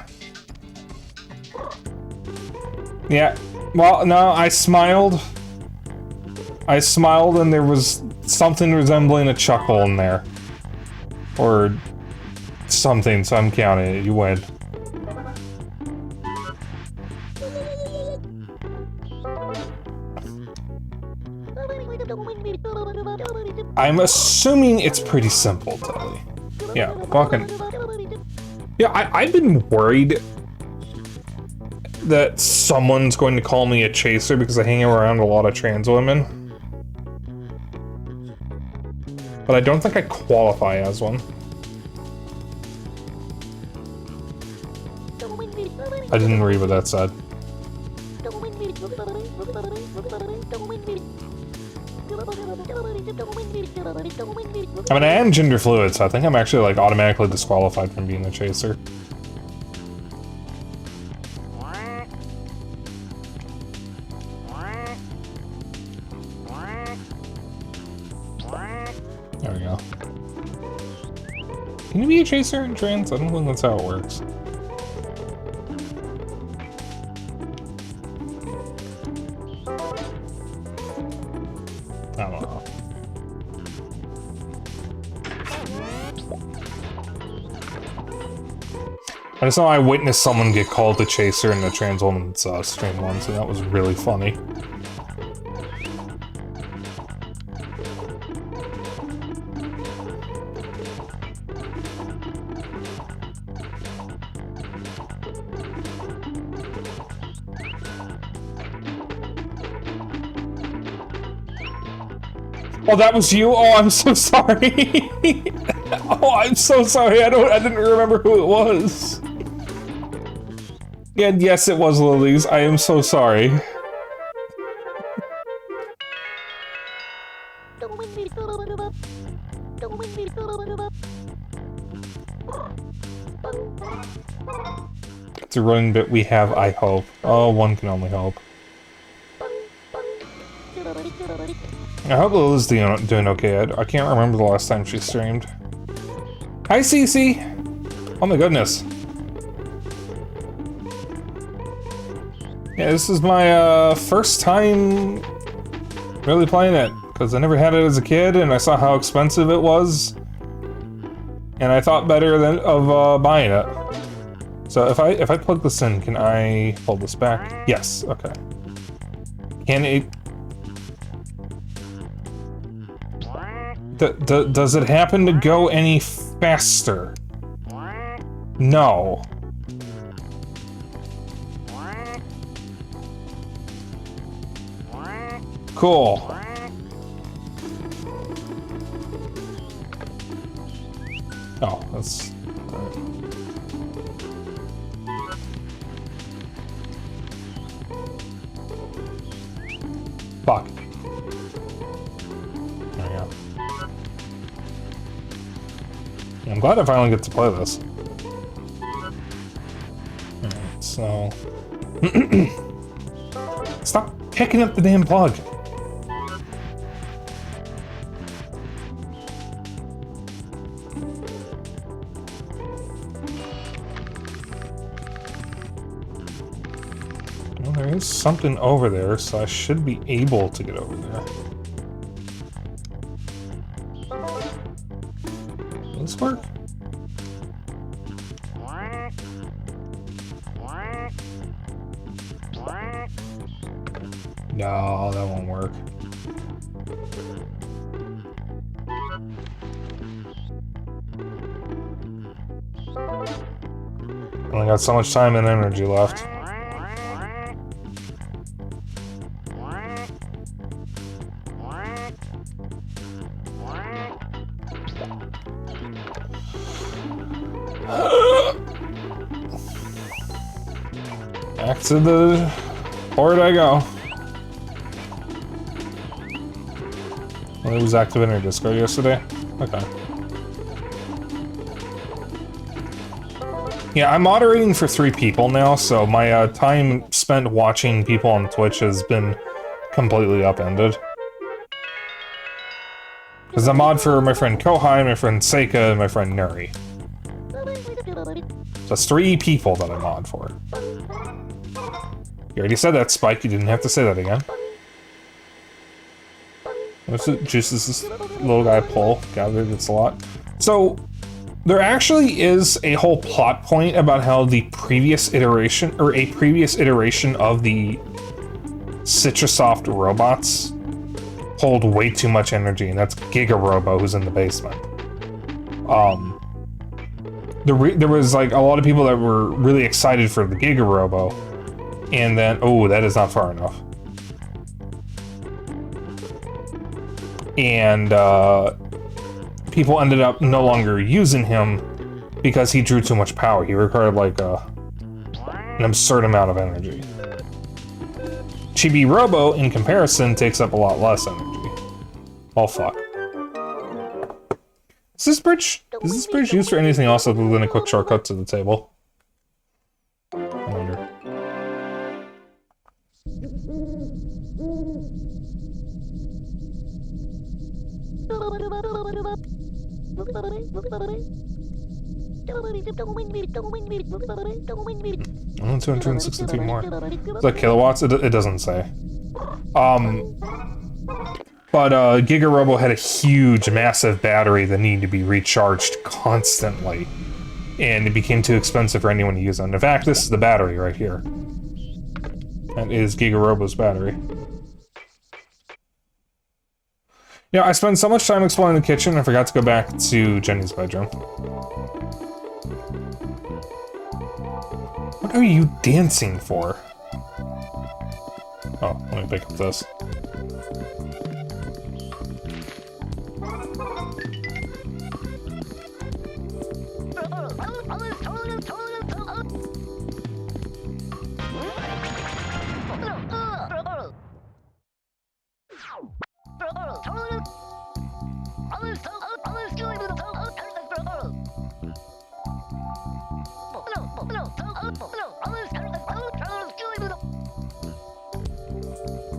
Yeah. Well, no, I smiled. I smiled and there was something resembling a chuckle in there. Or something, so I'm counting it. You win. I'm assuming it's pretty simple, Telly. Yeah, fucking... Yeah, I've been worried that someone's going to call me a chaser because I hang around a lot of trans women. But I don't think I qualify as one. I didn't read what that said. I mean, I am gender fluid, so I think I'm actually, like, automatically disqualified from being a chaser. There we go. Can you be a chaser in trans? I don't think that's how it works. I don't know. I just know I witnessed someone get called a chaser in the trans woman's stream once, and that was really funny. Oh, that was you? Oh, I'm so sorry. Oh, I'm so sorry. I didn't remember who it was. And yes, it was Lily's. I am so sorry. It's a running bit we have, I hope. Oh, one can only hope. I hope Lily's doing okay. I can't remember the last time she streamed. Hi, Cece! Oh my goodness. Yeah, this is my first time really playing it, because I never had it as a kid, and I saw how expensive it was, and I thought better of buying it. So if I plug this in, can I hold this back? Yes. Okay. Can it? Does it happen to go any faster? No. Cool. Oh, that's... Fuck. There we go. I'm glad I finally get to play this. Alright, so... Stop picking up the damn plug! Well, there is something over there, so I should be able to get over there. Will this work? No, that won't work. Only got so much time and energy left. Back to the port I go. Well, it was active in our Discord yesterday? Okay. Yeah, I'm moderating for 3 people now, so my time spent watching people on Twitch has been completely upended. Because I'm mod for my friend Kohai, my friend Seika, and my friend Nuri. So that's 3 people that I'm mod for. You already said that, Spike. You didn't have to say that again. What's it? Juices this little guy pull. Gathered it's a lot. So, there actually is a whole plot point about how the previous iteration, or a previous iteration of the Citrasoft robots hold way too much energy, and that's Chibi-Robo, who's in the basement. There was like a lot of people that were really excited for the Chibi-Robo, and then, oh, that is not far enough. And people ended up no longer using him because he drew too much power. He required like an absurd amount of energy. Chibi-Robo, in comparison, takes up a lot less energy. Oh fuck. Is this bridge used for anything else other than a quick shortcut to the table? I wonder. Oh, 263 more. Is that kilowatts? It doesn't say. But Chibi-Robo had a huge, massive battery that needed to be recharged constantly. And it became too expensive for anyone to use it. In fact, this is the battery right here. That is Chibi-Robo's battery. Yeah, I spent so much time exploring the kitchen, I forgot to go back to Jenny's bedroom. What are you dancing for? Oh, let me pick up this.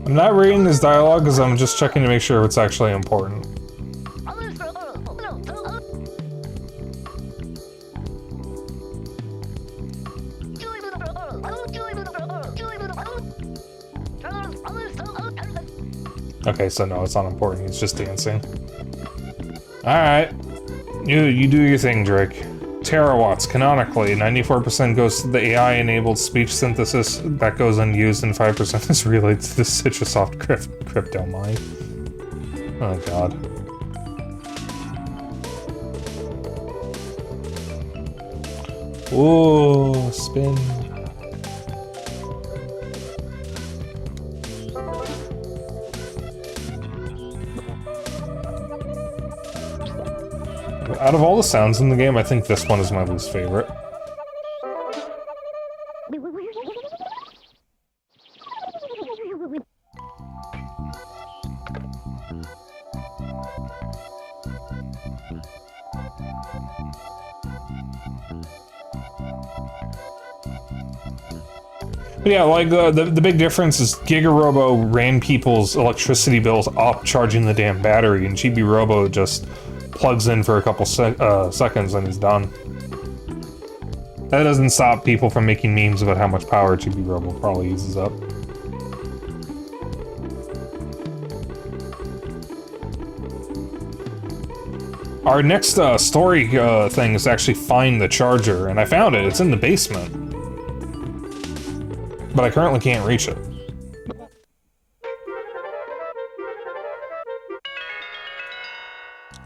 I'm not reading his dialogue because I'm just checking to make sure it's actually important. Okay, so no, it's not important. He's just dancing. Alright. You do your thing, Drake. Terawatts, canonically, 94% goes to the AI-enabled speech synthesis that goes unused, and 5% is related to the Citrosoft crypto mine. Oh god. Ooh, spin. Out of all the sounds in the game, I think this one is my least favorite. But yeah, like, the big difference is Giga-Robo ran people's electricity bills up charging the damn battery, and Chibi-Robo just plugs in for a couple seconds and he's done. That doesn't stop people from making memes about how much power Chibi-Robo probably uses up. Our next story thing is to actually find the charger, and I found it. It's in the basement. But I currently can't reach it.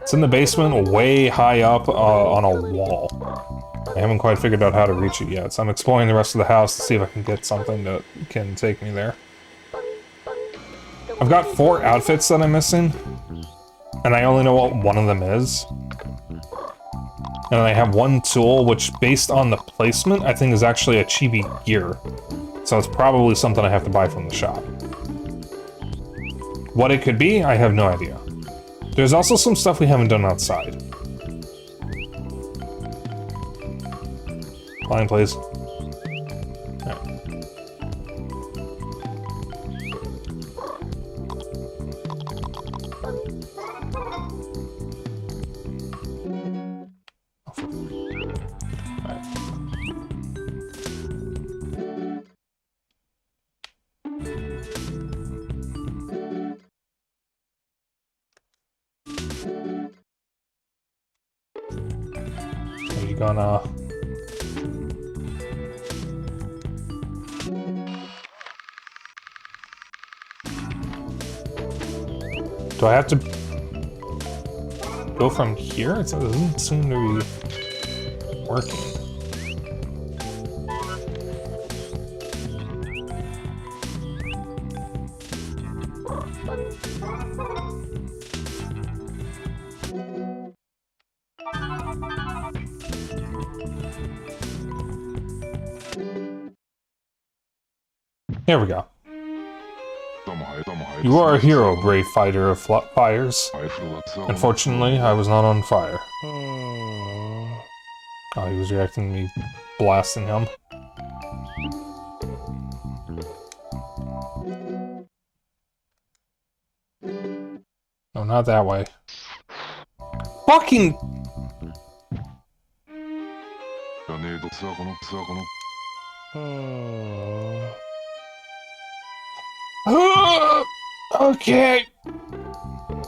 It's in the basement, way high up on a wall. I haven't quite figured out how to reach it yet, so I'm exploring the rest of the house to see if I can get something that can take me there. I've got 4 outfits that I'm missing, and I only know what one of them is. And I have 1 tool, which, based on the placement, I think is actually a chibi gear. So it's probably something I have to buy from the shop. What it could be, I have no idea. There's also some stuff we haven't done outside. Line, please. Right. Are you gonna... Do I have to go from here? It doesn't seem to be working. There we go. You are a hero, brave fighter of fires. Unfortunately, I was not on fire. Oh, he was reacting to me blasting him. No, not that way. Fucking... Okay.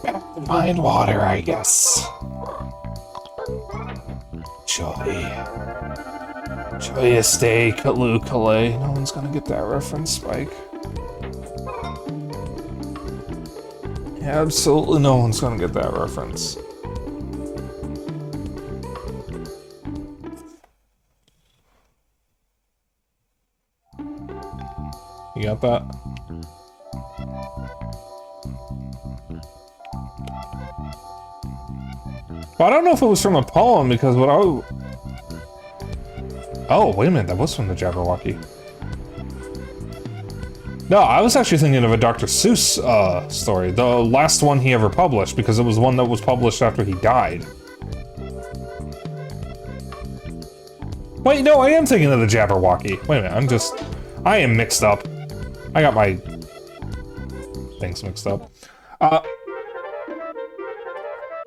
Back to find water, I guess. Joy stay, Kalu Kalay. No one's gonna get that reference, Spike. Absolutely no one's gonna get that reference. You got that? Well, I don't know if it was from a poem, because what I... Oh, wait a minute, that was from the Jabberwocky. No, I was actually thinking of a Dr. Seuss story, the last one he ever published, because it was one that was published after he died. Wait, no, I am thinking of the Jabberwocky. Wait a minute, I am mixed up. I got my things mixed up.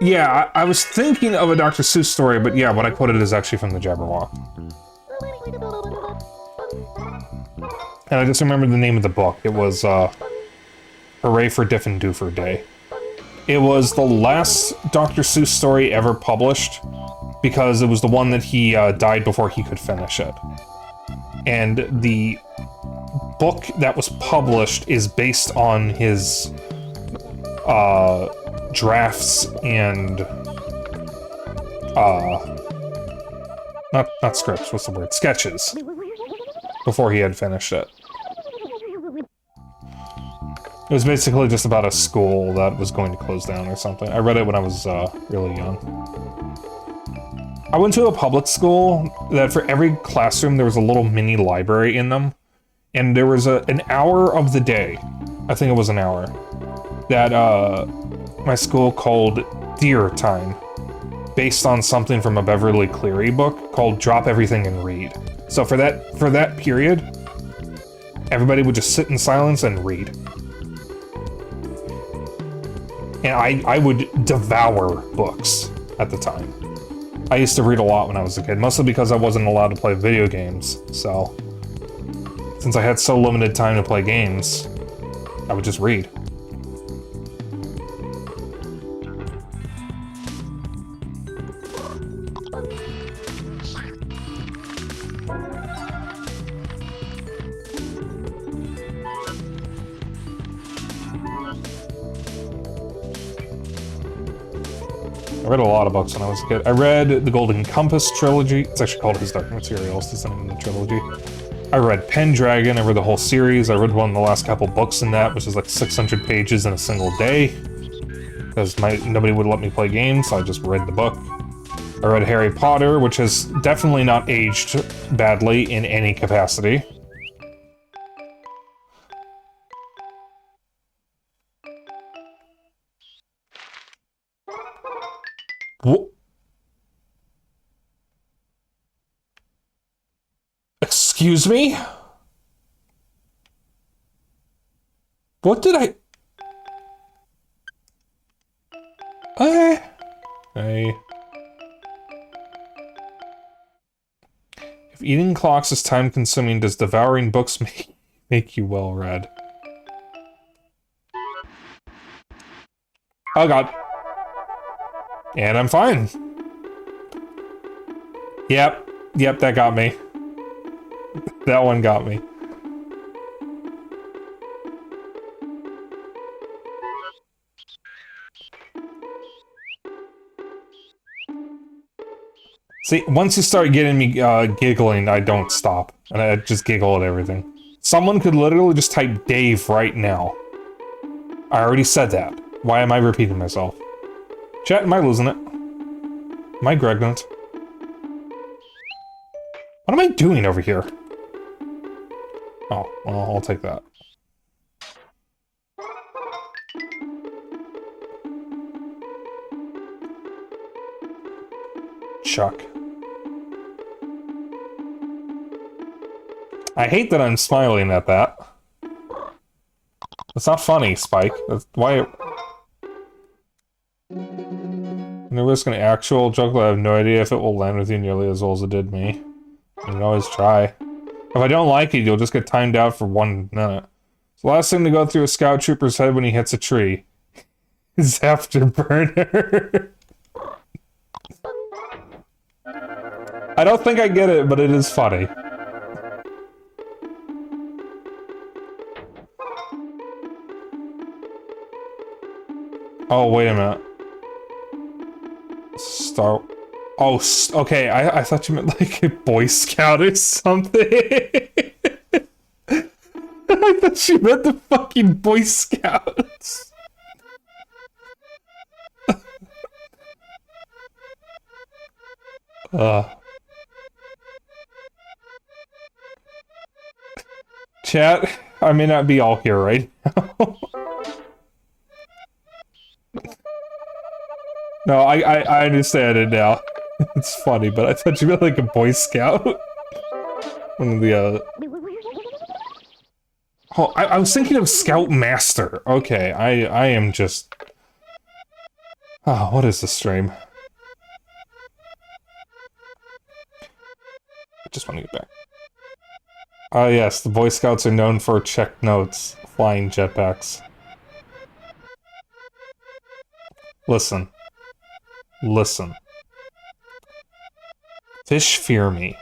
Yeah, I was thinking of a Dr. Seuss story, but yeah, what I quoted is actually from the Jabberwock. And I just remembered the name of the book. It was, Hooray for Diffin' Doofer Day. It was the last Dr. Seuss story ever published, because it was the one that he died before he could finish it. And the book that was published is based on his drafts and not scripts, what's the word? Sketches before he had finished it. It was basically just about a school that was going to close down or something. I read it when I was really young. I went to a public school that for every classroom there was a little mini library in them. And there was an hour of the day, I think it was an hour, that my school called Deer Time, based on something from a Beverly Cleary book called Drop Everything and Read. So for that period, everybody would just sit in silence and read. And I would devour books at the time. I used to read a lot when I was a kid, mostly because I wasn't allowed to play video games, so since I had so limited time to play games, I would just read. I read a lot of books when I was a kid. I read the Golden Compass trilogy. It's actually called His Dark Materials, it's the name of the trilogy. I read Pendragon, I read the whole series. I read one of the last couple books in that, which is like 600 pages in a single day. Because nobody would let me play games, so I just read the book. I read Harry Potter, which has definitely not aged badly in any capacity. What? Excuse me? What did I... Hey. If eating clocks is time-consuming, does devouring books make you well-read? Oh god. And I'm fine. Yep, that got me. That one got me. See, once you start getting me giggling, I don't stop. And I just giggle at everything. Someone could literally just type Dave right now. I already said that. Why am I repeating myself? Chat, am I losing it? Am I pregnant? What am I doing over here? Oh, well, I'll take that. Chuck. I hate that I'm smiling at that. It's not funny, Spike. That's why... I'm risking an actual joke, but I have no idea if it will land with you nearly as well as it did me. You can always try. If I don't like it, you'll just get timed out for 1 minute. It's the last thing to go through a scout trooper's head when he hits a tree. Is Afterburner. I don't think I get it, but it is funny. Oh, wait a minute. Oh, okay, I thought you meant like a Boy Scout or something. I thought you meant the fucking Boy Scouts. Chat, I may not be all here right now. No, I understand it now. It's funny, but I thought you meant like a Boy Scout. One of the, Oh, I was thinking of Scout Master. Okay, I am just... Oh, what is this stream? I just want to get back. Ah, yes, the Boy Scouts are known for check notes, flying jetpacks. Listen. Listen. Fish fear me.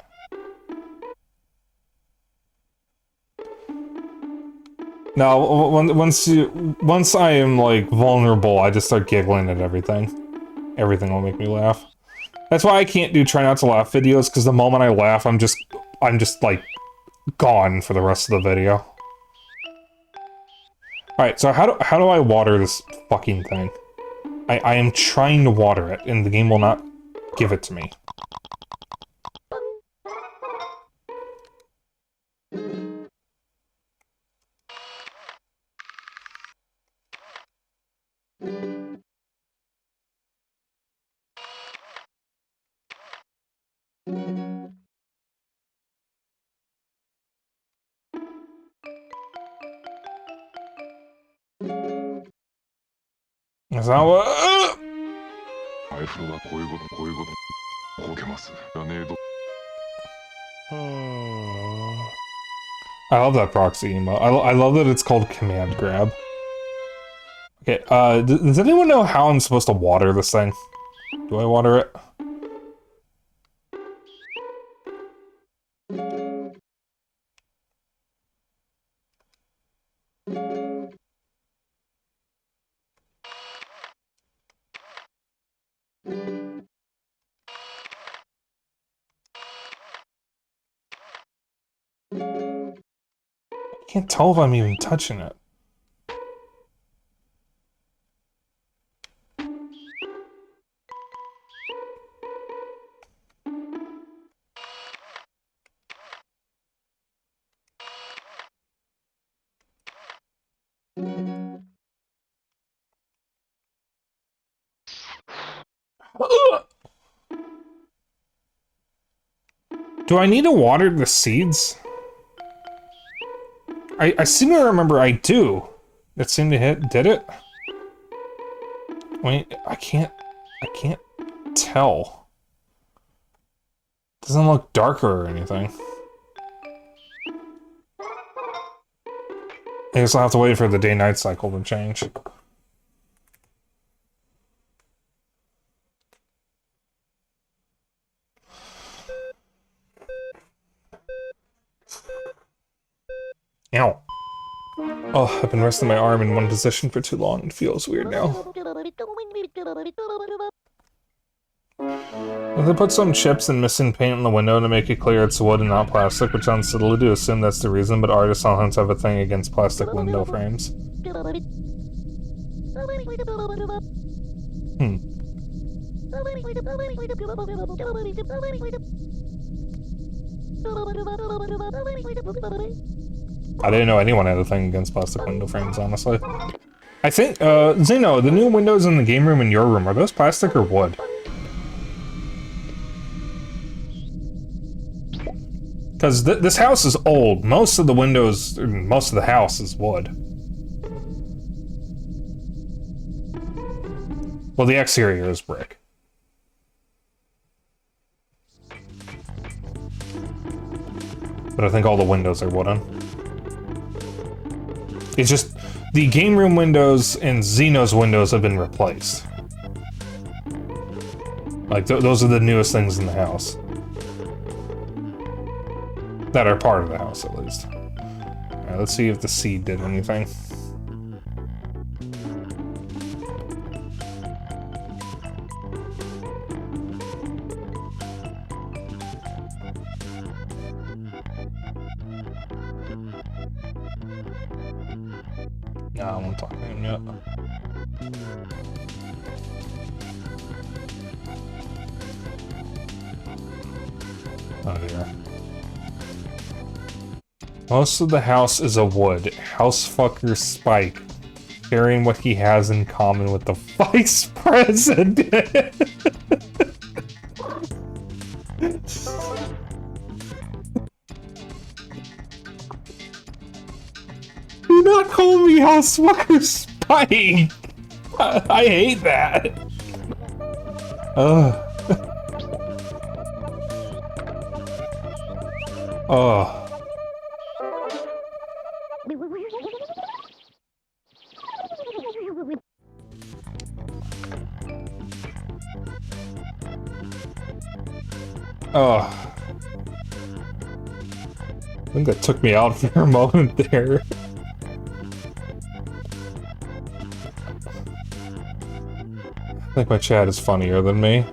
Now, once I am, like, vulnerable, I just start giggling at everything. Everything will make me laugh. That's why I can't do try not to laugh videos, because the moment I laugh, I'm just, like, gone for the rest of the video. Alright, so how do I water this fucking thing? I am trying to water it, and the game will not give it to me. Is that what? I love that proxy emo. I love that it's called command grab. Okay, does anyone know how I'm supposed to water this thing? Do I water it? I can't tell if I'm even touching it. Do I need to water the seeds? I seem to remember I do. It seemed to hit. Did it? Wait, I can't tell. Doesn't look darker or anything. I guess I'll have to wait for the day-night cycle to change. Ow. Oh, I've been resting my arm in one position for too long. It feels weird now. If they put some chips and missing paint in the window to make it clear it's wood and not plastic, which sounds silly to assume that's the reason, but artists sometimes have a thing against plastic window frames. I didn't know anyone had a thing against plastic window frames, honestly. I think, Zeno, the new windows in the game room and your room, are those plastic or wood? Because this house is old. Most of the windows, most of the house is wood. Well, the exterior is brick. But I think all the windows are wooden. It's just, the game room windows and Xeno's windows have been replaced. Like, those are the newest things in the house. That are part of the house, at least. Alright, let's see if the seed did anything. No, I won't talk to him yet. Oh dear. Most of the house is a wood. Housefucker Spike. Sharing what he has in common with the vice president. not call me House RogueSpyke! I hate that. Ugh. Oh. Oh. I think that took me out for a moment there. I think my chat is funnier than me.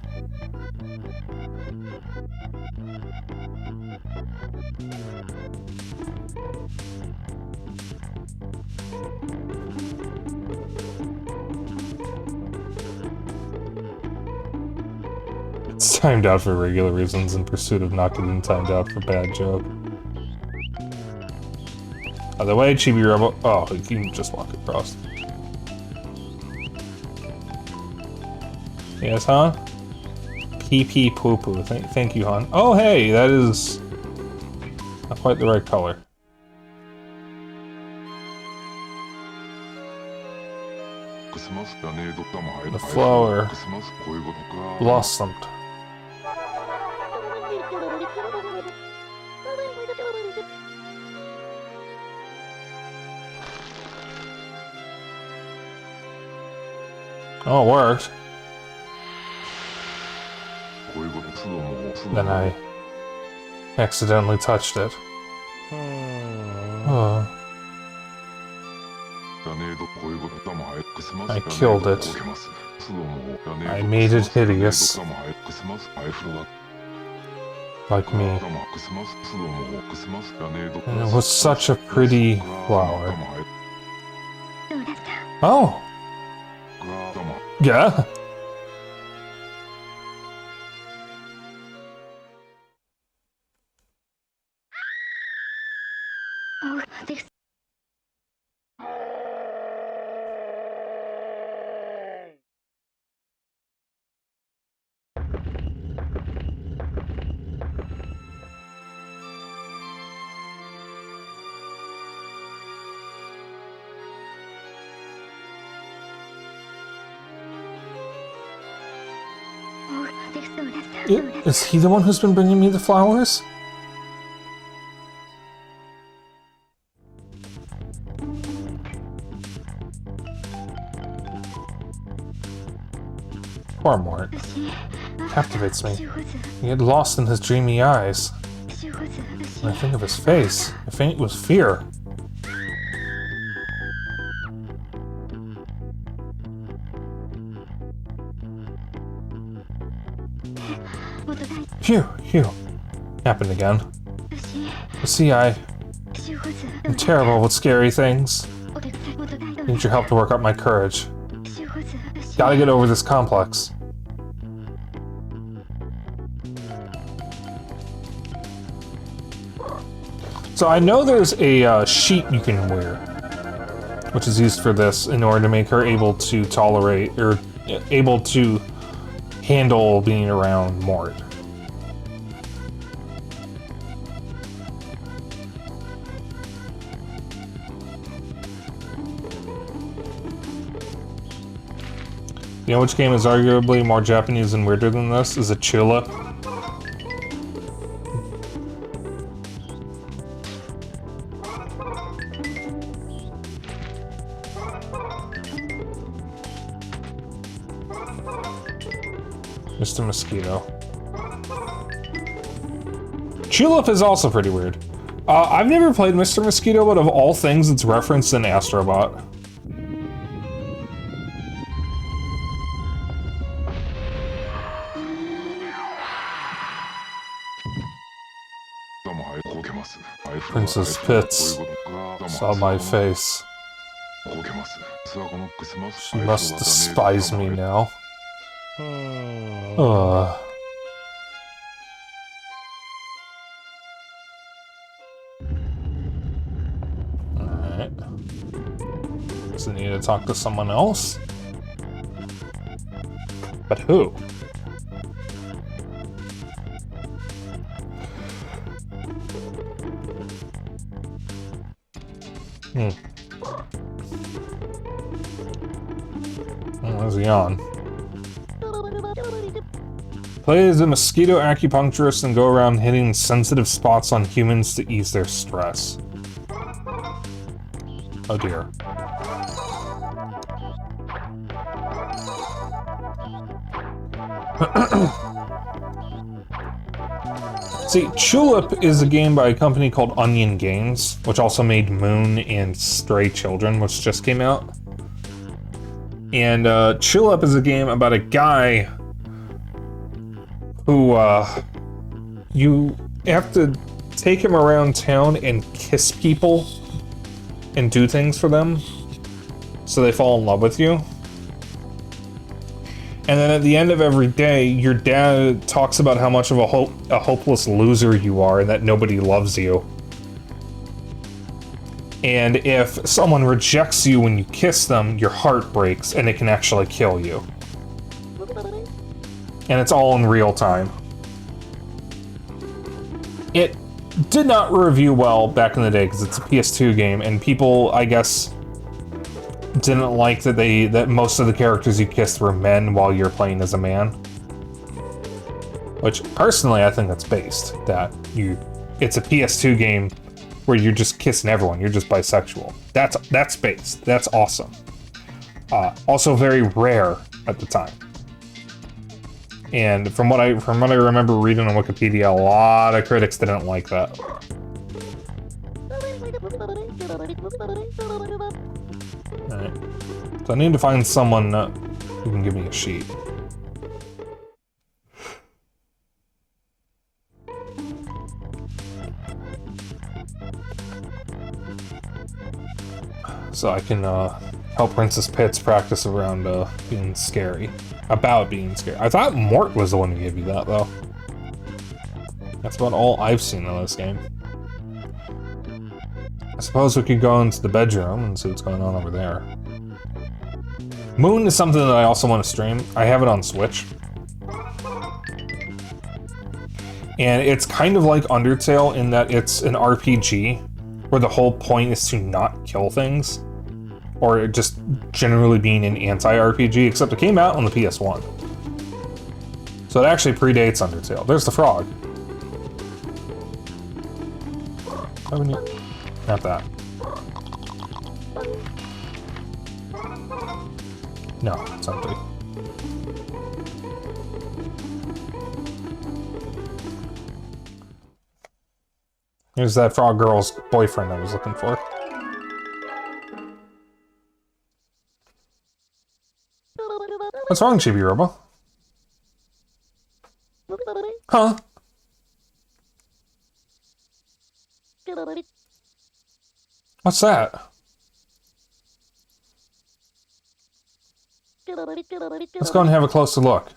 It's timed out for regular reasons in pursuit of not getting timed out for bad joke. By the way, Chibi-Robo. Oh, you can just walk across. Yes, huh? Pee poo poo. Thank you, hon. Oh, hey, that is not quite the right color. The flower blossomed. Oh, it worked. Then I accidentally touched it. Oh. I killed it. I made it hideous. Like me. And it was such a pretty flower. Oh! Yeah? Is he the one who's been bringing me the flowers? Poor Mort. Captivates me. You get lost in his dreamy eyes. When I think of his face, I faint with fear. Phew. Happened again. You see, I'm terrible with scary things. Need your help to work up my courage. Gotta get over this complex. So I know there's a sheet you can wear, which is used for this in order to make her able to tolerate, or able to handle being around Mort. You know which game is arguably more Japanese and weirder than this? Is it Chula? Mr. Mosquito. Tulip is also pretty weird. I've never played Mr. Mosquito, but of all things, it's referenced in Astrobot. Princess Pitts saw my face. She must despise me now. Alright. Does it need to talk to someone else? But who? Where's he on? Play as a mosquito acupuncturist and go around hitting sensitive spots on humans to ease their stress. Oh dear. See, Tulip is a game by a company called Onion Games, which also made Moon and Stray Children, which just came out. And Tulip is a game about a guy who you have to take him around town and kiss people and do things for them so they fall in love with you. And then at the end of every day, your dad talks about how much of a hopeless loser you are and that nobody loves you. And if someone rejects you when you kiss them, your heart breaks and it can actually kill you. And it's all in real time. It did not review well back in the day because it's a PS2 game, and people, I guess, didn't like that most of the characters you kissed were men while you're playing as a man. Which, personally, I think that's based. It's a PS2 game where you're just kissing everyone, you're just bisexual. That's based. That's awesome. Also very rare at the time. And from what I remember reading on Wikipedia, a lot of critics didn't like that. Alright. So I need to find someone who can give me a sheet. So I can help Princess Pitts practice around being scary. About being scary. I thought Mort was the one who gave you that, though. That's about all I've seen in this game. I suppose we could go into the bedroom and see what's going on over there. Moon is something that I also want to stream. I have it on Switch. And it's kind of like Undertale in that it's an RPG, where the whole point is to not kill things. Or just generally being an anti-RPG, except it came out on the PS1. So it actually predates Undertale. There's the frog. Not that. No, it's empty. Here's that frog girl's boyfriend I was looking for. What's wrong, Chibi-Robo? Huh? What's that? Let's go and have a closer look.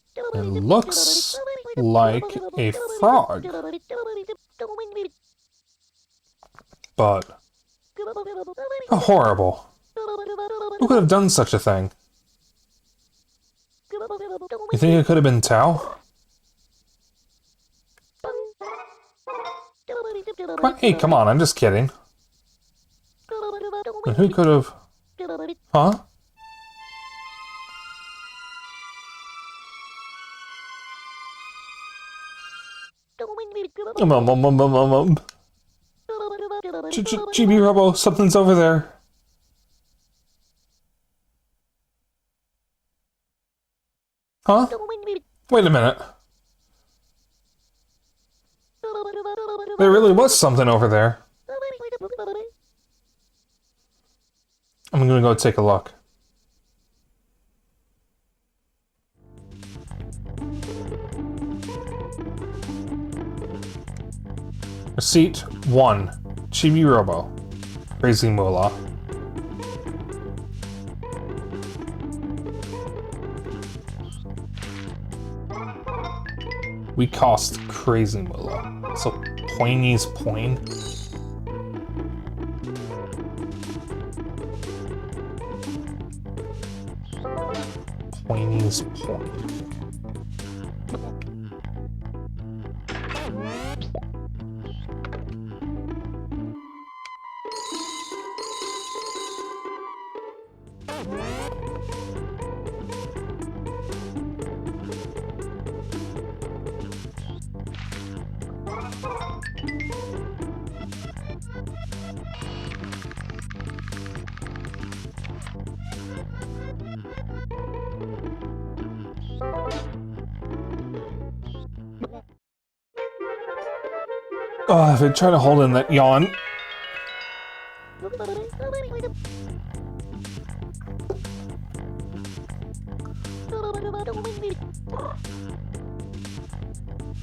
It looks like a frog. But... how horrible. Who could have done such a thing? You think it could have been Tao? Hey, come on, I'm just kidding. And who could have... Huh? Chibi-Robo, something's over there. Huh? Wait a minute. There really was something over there. I'm gonna go take a look. Receipt 1. Chibi-Robo. Crazy Moolah. We cost crazy moolah. So Poiny's Poin. Poiny's Poin. Oh, if I try to hold in that yawn.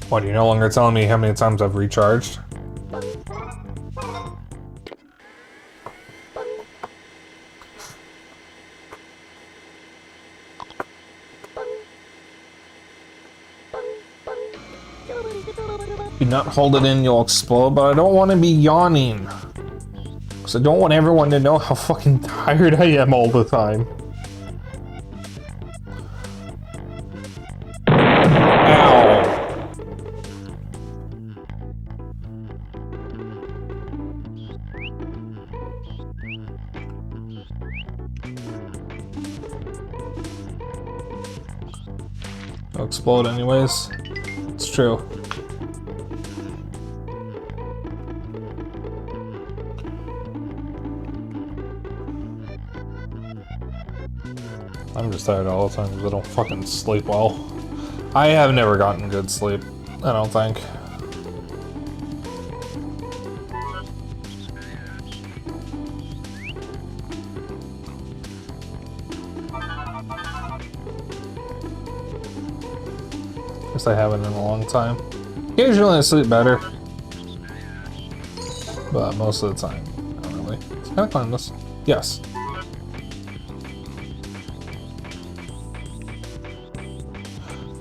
What, you're no longer telling me how many times I've recharged? Do not hold it in, you'll explode, but I don't want to be yawning. Because I don't want everyone to know how fucking tired I am all the time. Ow. I'll explode anyways. It's true. I'm just tired all the time because I don't fucking sleep well. I have never gotten good sleep, I don't think. Guess I haven't in a long time. Occasionally I sleep better, but most of the time, not really. It's kind of climb this. Yes.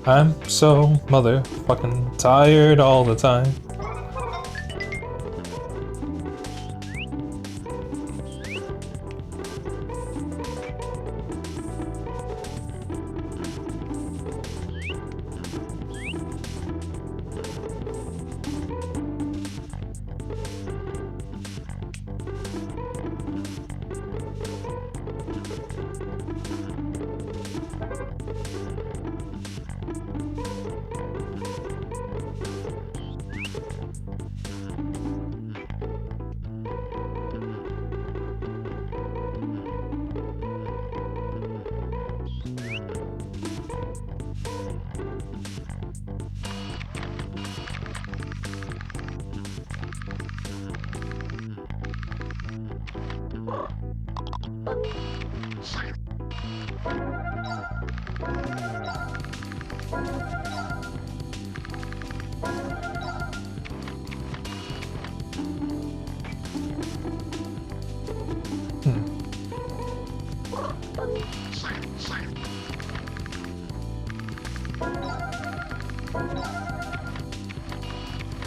I'm so motherfucking tired all the time.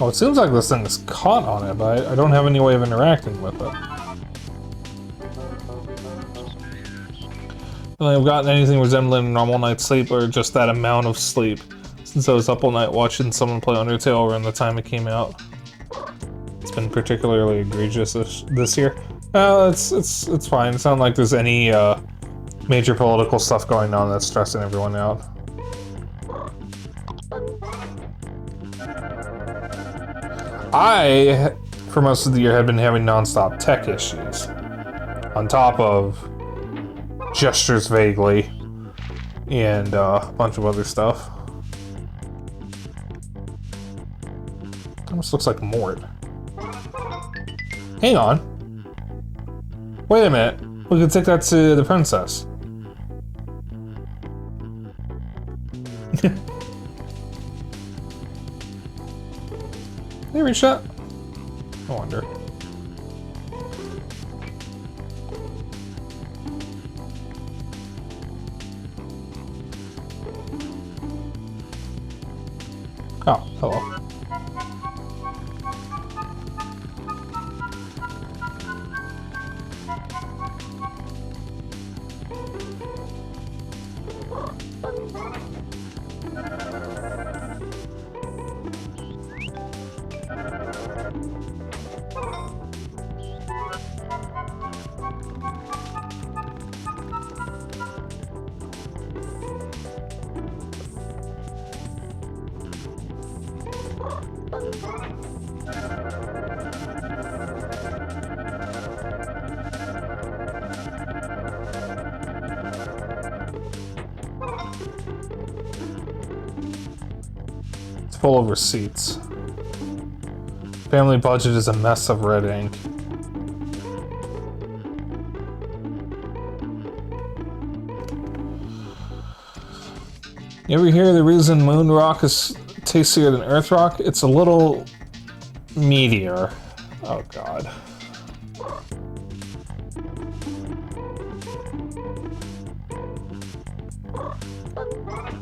Oh, it seems like this thing is caught on it, but I don't have any way of interacting with it. I don't think I've gotten anything resembling a normal night's sleep or just that amount of sleep since I was up all night watching someone play Undertale around the time it came out. It's been particularly egregious this year. It's fine. It's not like there's any major political stuff going on that's stressing everyone out. I, for most of the year, had been having non-stop tech issues. On top of gestures vaguely and a bunch of other stuff. Almost looks like Mort. Hang on. Wait a minute. We could take that to the princess. Did you reach that? I wonder. Oh, hello. Full of receipts. Family budget is a mess of red ink. You ever hear the reason moon rock is tastier than earth rock? It's a little meatier. Oh god.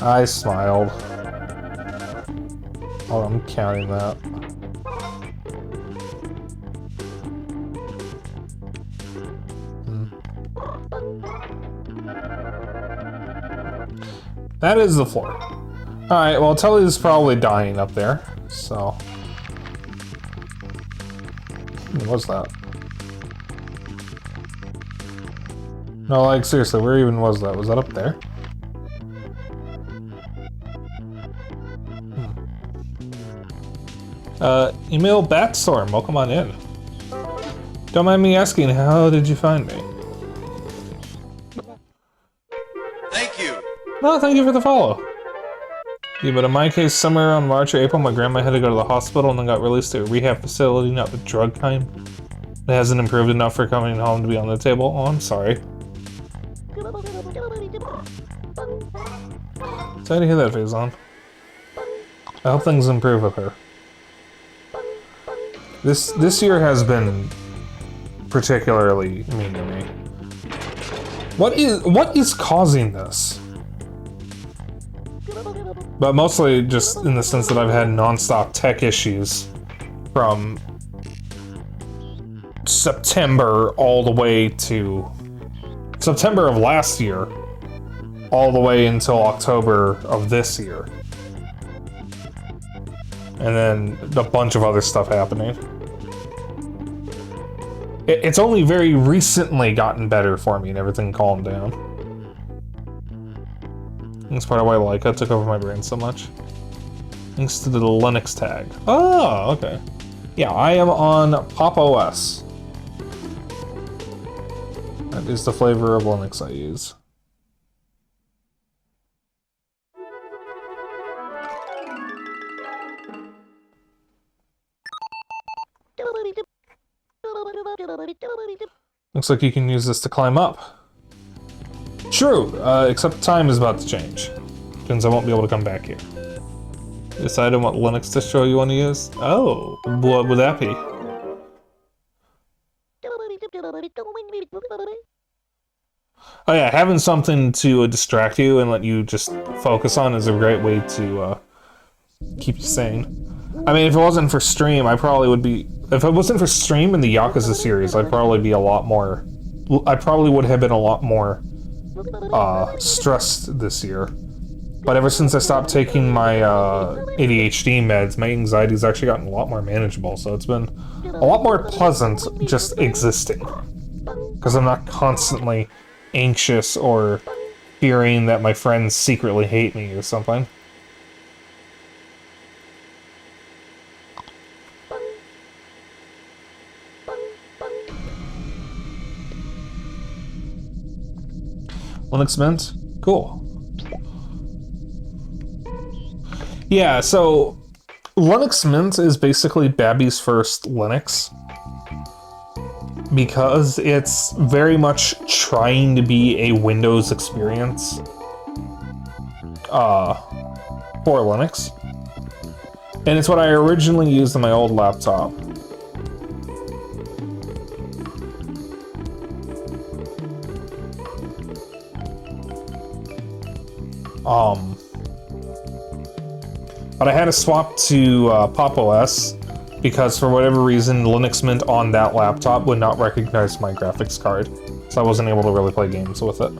I smiled. Oh, I'm counting that. That is the floor. Alright, well, Tully's probably dying up there, so... What's that? No, like, seriously, where even was that? Was that up there? Email Batstorm, welcome on in. Don't mind me asking, how did you find me? Thank you! No, thank you for the follow. Yeah, but in my case, somewhere around March or April, my grandma had to go to the hospital and then got released to a rehab facility, not the drug kind. It hasn't improved enough for coming home to be on the table. Oh, I'm sorry. Sorry to hear that, Faison. I hope things improve with her. This year has been particularly mean to me. What is causing this? But mostly just in the sense that I've had non-stop tech issues from September all the way to September of last year all the way until October of this year. And then a bunch of other stuff happening. It's only very recently gotten better for me and everything calmed down. That's part of why Leica took over my brain so much. Thanks to the Linux tag. Oh, okay. Yeah, I am on Pop OS. That is the flavor of Linux I use. Looks like you can use this to climb up. True, except time is about to change. Since I won't be able to come back here. Decide on what Linux distro you want to use? Oh, what would that be? Oh yeah, having something to distract you and let you just focus on is a great way to keep you sane. I mean, if it wasn't for stream, I probably would be... If it wasn't for stream in the Yakuza series, I'd probably be a lot more... I probably would have been a lot more stressed this year. But ever since I stopped taking my ADHD meds, my anxiety's actually gotten a lot more manageable, so it's been a lot more pleasant just existing. Because I'm not constantly anxious or fearing that my friends secretly hate me or something. Linux Mint? Cool. Yeah, so Linux Mint is basically Babby's first Linux. Because it's very much trying to be a Windows experience for Linux. And it's what I originally used on my old laptop. But I had to swap to Pop OS because for whatever reason Linux Mint on that laptop would not recognize my graphics card, so I wasn't able to really play games with it.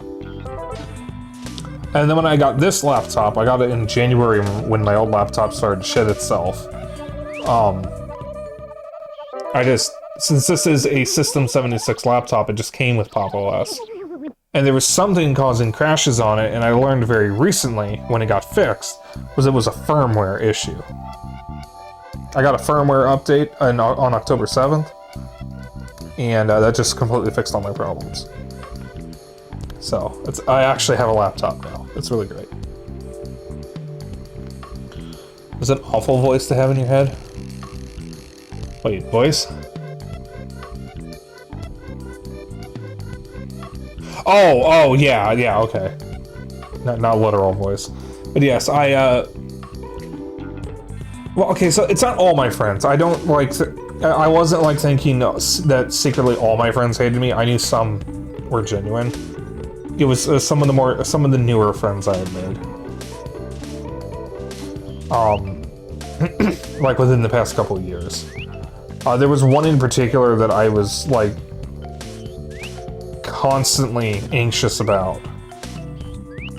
And then when I got this laptop, I got it in January when my old laptop started to shit itself. Since this is a System 76 laptop, it just came with Pop OS. And there was something causing crashes on it, and I learned very recently, when it got fixed, was it was a firmware issue. I got a firmware update on October 7th, and that just completely fixed all my problems. So, I actually have a laptop now. It's really great. Is it an awful voice to have in your head? Wait, voice? Oh, yeah, okay. Not literal voice. But yes, well, okay, so it's not all my friends. I don't, like, I wasn't, like, thinking that secretly all my friends hated me. I knew some were genuine. It was some of the newer friends I had made. Like, within the past couple of years. There was one in particular that I was, like, constantly anxious about.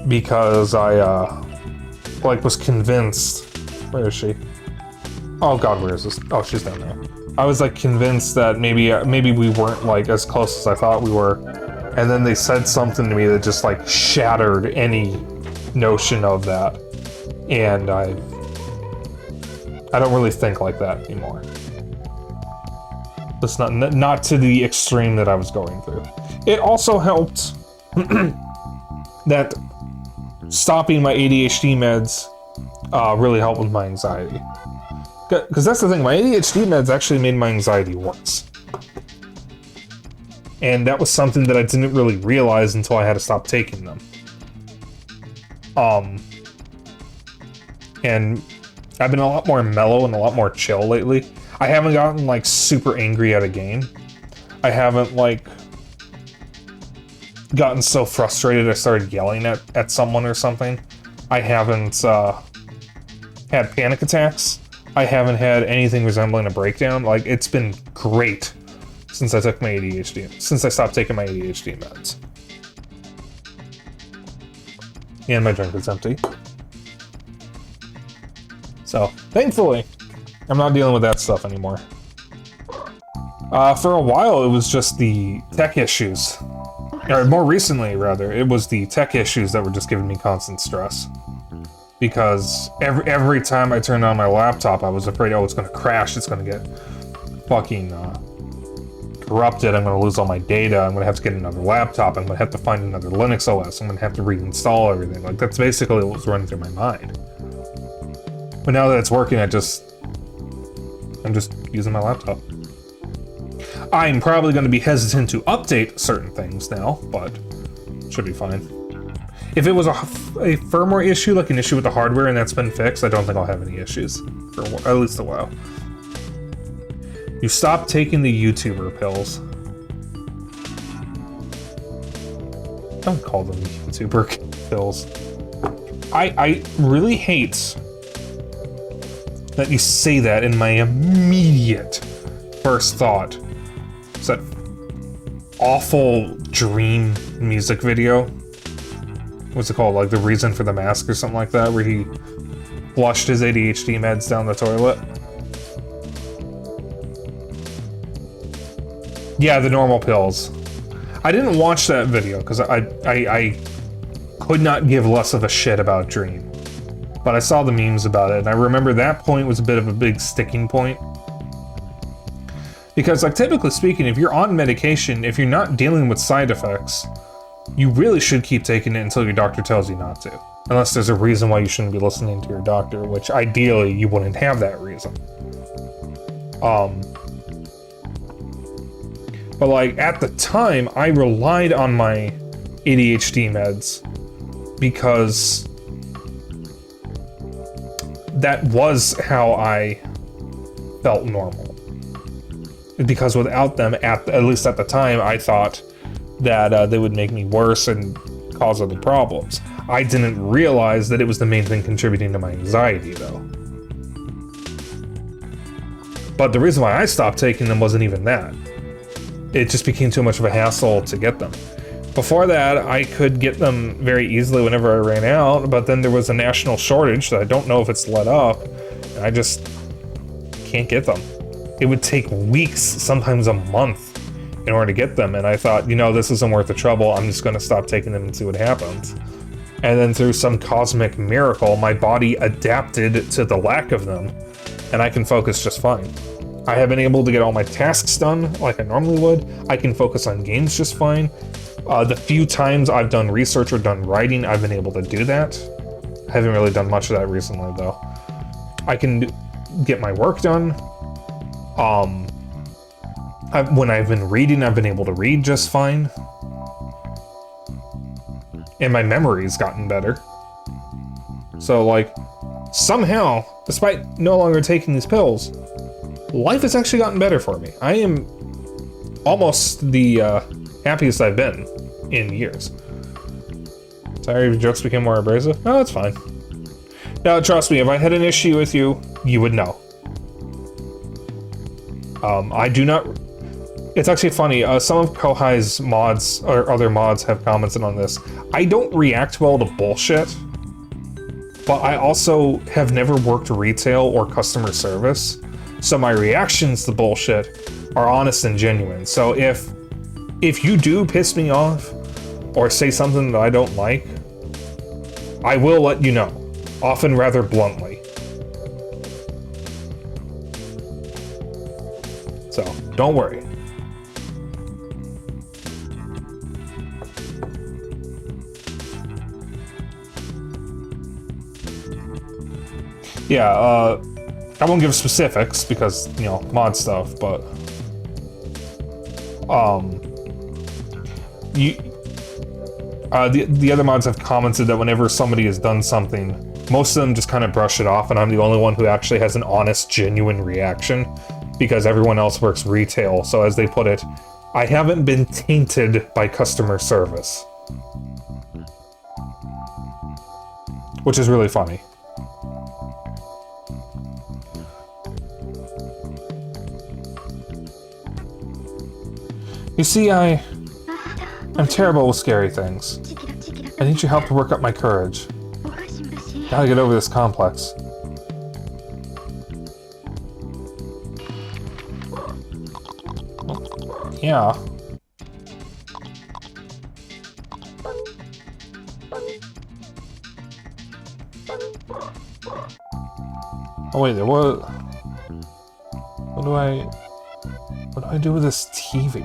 Because I, like, was convinced... Where is she? Oh god, where is this? Oh, she's down there. I was, like, convinced that maybe we weren't, like, as close as I thought we were. And then they said something to me that just, like, shattered any notion of that. And I don't really think like that anymore. It's not to the extreme that I was going through. It also helped that stopping my ADHD meds really helped with my anxiety. Because that's the thing, my ADHD meds actually made my anxiety worse. And that was something that I didn't really realize until I had to stop taking them. And I've been a lot more mellow and a lot more chill lately. I haven't gotten, like, super angry at a game. I haven't, like, gotten so frustrated I started yelling at someone or something. I haven't had panic attacks. I haven't had anything resembling a breakdown. Like, it's been great since I took my ADHD, since I stopped taking my ADHD meds. And my drink is empty. So, thankfully, I'm not dealing with that stuff anymore. For a while, it was just the tech issues. Or more recently, rather, it was the tech issues that were just giving me constant stress. Because every time I turned on my laptop, I was afraid, oh, it's going to crash, it's going to get fucking corrupted, I'm going to lose all my data, I'm going to have to get another laptop, I'm going to have to find another Linux OS, I'm going to have to reinstall everything. Like, that's basically what was running through my mind. But now that it's working, I'm just using my laptop. I'm probably going to be hesitant to update certain things now, but should be fine. If it was a firmware issue, like an issue with the hardware, and that's been fixed, I don't think I'll have any issues for at least a while. You stop taking the YouTuber pills. Don't call them YouTuber pills. I really hate that you say that, in my immediate first thought is that awful Dream music video. What's it called? Like The Reason for the Mask or something like that, where he flushed his ADHD meds down the toilet. Yeah, the normal pills. I didn't watch that video because I could not give less of a shit about Dream. But I saw the memes about it, and I remember that point was a bit of a big sticking point. Because, like, typically speaking, if you're on medication, if you're not dealing with side effects, you really should keep taking it until your doctor tells you not to. Unless there's a reason why you shouldn't be listening to your doctor, which ideally you wouldn't have that reason. But, like, at the time, I relied on my ADHD meds because that was how I felt normal. Because without them, at least at the time, I thought that they would make me worse and cause other problems. I didn't realize that it was the main thing contributing to my anxiety, though. But the reason why I stopped taking them wasn't even that. It just became too much of a hassle to get them. Before that, I could get them very easily whenever I ran out, but then there was a national shortage that I don't know if it's let up, and I just can't get them. It would take weeks, sometimes a month, in order to get them, and I thought, you know, this isn't worth the trouble, I'm just going to stop taking them and see what happens. And then through some cosmic miracle, my body adapted to the lack of them, and I can focus just fine. I have been able to get all my tasks done like I normally would. I can focus on games just fine. The few times I've done research or done writing, I've been able to do that. I haven't really done much of that recently, though. I can get my work done. When I've been reading, I've been able to read just fine. And my memory's gotten better. So, like, somehow, despite no longer taking these pills, life has actually gotten better for me. I am almost the happiest I've been in years. Sorry if your jokes became more abrasive? No, that's fine. Now, trust me, if I had an issue with you, you would know. I do not... It's actually funny, some of Kohai's mods, or other mods, have commented on this. I don't react well to bullshit, but I also have never worked retail or customer service, so my reactions to bullshit are honest and genuine. So if you do piss me off, or say something that I don't like, I will let you know, often rather bluntly. So, don't worry. Yeah, I won't give specifics because, you know, mod stuff, but the other mods have commented that whenever somebody has done something, most of them just kind of brush it off, and I'm the only one who actually has an honest, genuine reaction, because everyone else works retail, so as they put it, I haven't been tainted by customer service. Which is really funny. You see, I'm terrible with scary things. I need your help to work up my courage. Gotta get over this complex. Yeah. Oh wait, what do I do with this TV?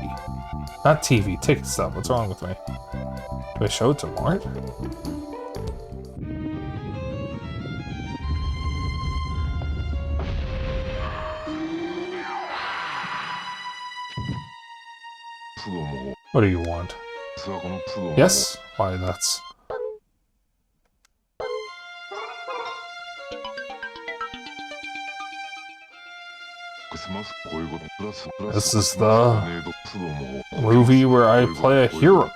Not TV, ticket stub. What's wrong with me? Do I show it to Mart? What do you want? Yes? Why, that's... This is the movie where I play a hero.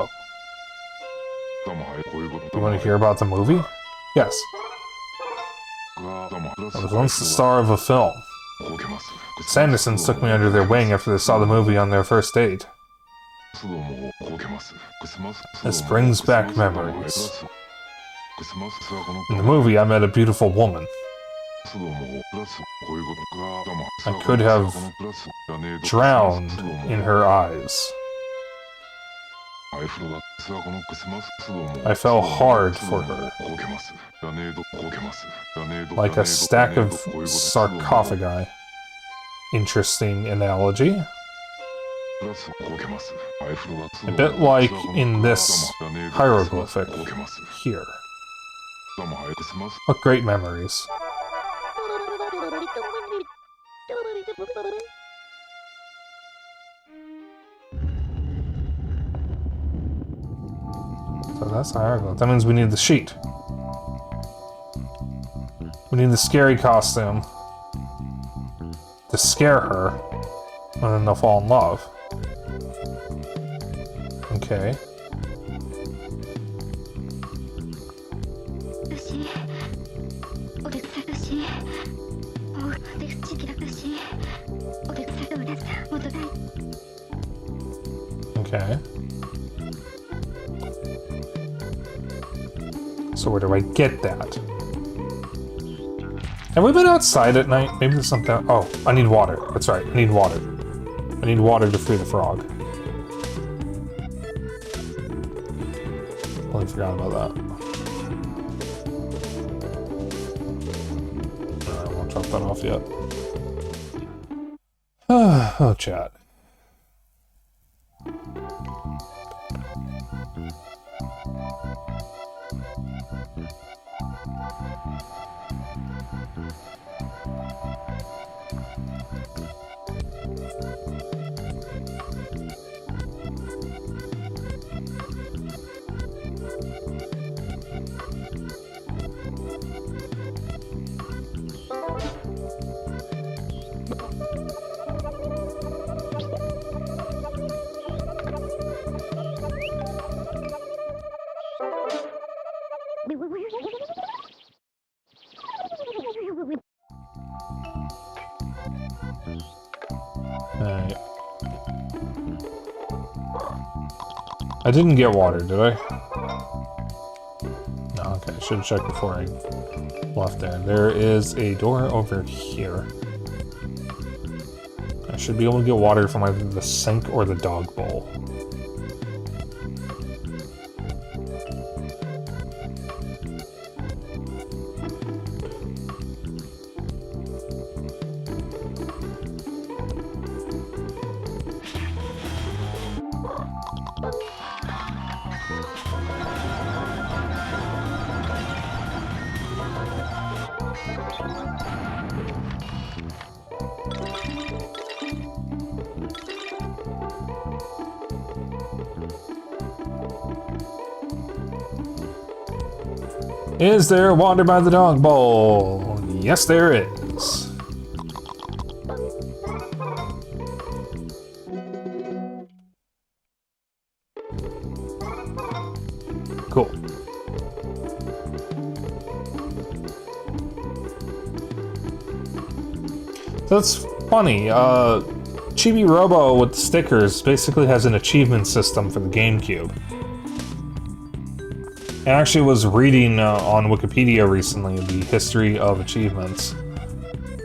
You want to hear about the movie? Yes. I was once the star of a film. Sandersons took me under their wing after they saw the movie on their first date. This brings back memories. In the movie, I met a beautiful woman. I could have drowned in her eyes. I fell hard for her. Like a stack of sarcophagi. Interesting analogy. A bit like in this hieroglyphic here. What great memories. So that's hieroglyph. That means we need the sheet. We need the scary costume to scare her, and then they'll fall in love. Okay. Okay. So where do I get that? Have we been outside at night? Maybe there's something... Oh, I need water. That's right, I need water. I need water to free the frog. Totally forgot about that. I won't drop that off yet. Oh, chat. Alright. I didn't get water, did I? No, okay. I should have checked before I left there. There is a door over here. I should be able to get water from either the sink or the dog bowl. Is there water by the dog bowl? Yes, there is. Cool. So that's funny. Chibi-Robo with stickers basically has an achievement system for the GameCube. I actually was reading on Wikipedia recently the history of achievements.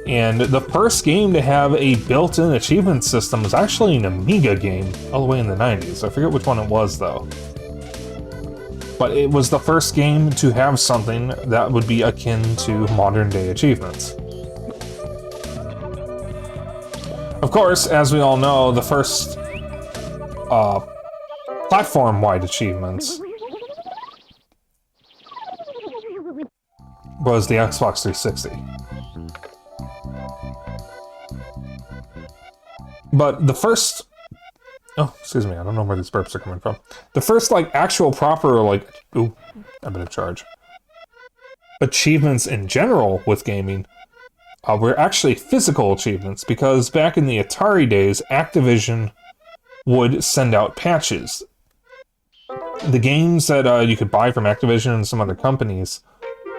And the first game to have a built-in achievement system was actually an Amiga game all the way in the 90s. I forget which one it was, though. But it was the first game to have something that would be akin to modern-day achievements. Of course, as we all know, the first platform-wide achievements was the Xbox 360. But the first... Oh, excuse me, I don't know where these burps are coming from. The first, like, actual proper, like... Ooh, I'm in a charge. Achievements in general with gaming were actually physical achievements, because back in the Atari days, Activision would send out patches. The games that you could buy from Activision and some other companies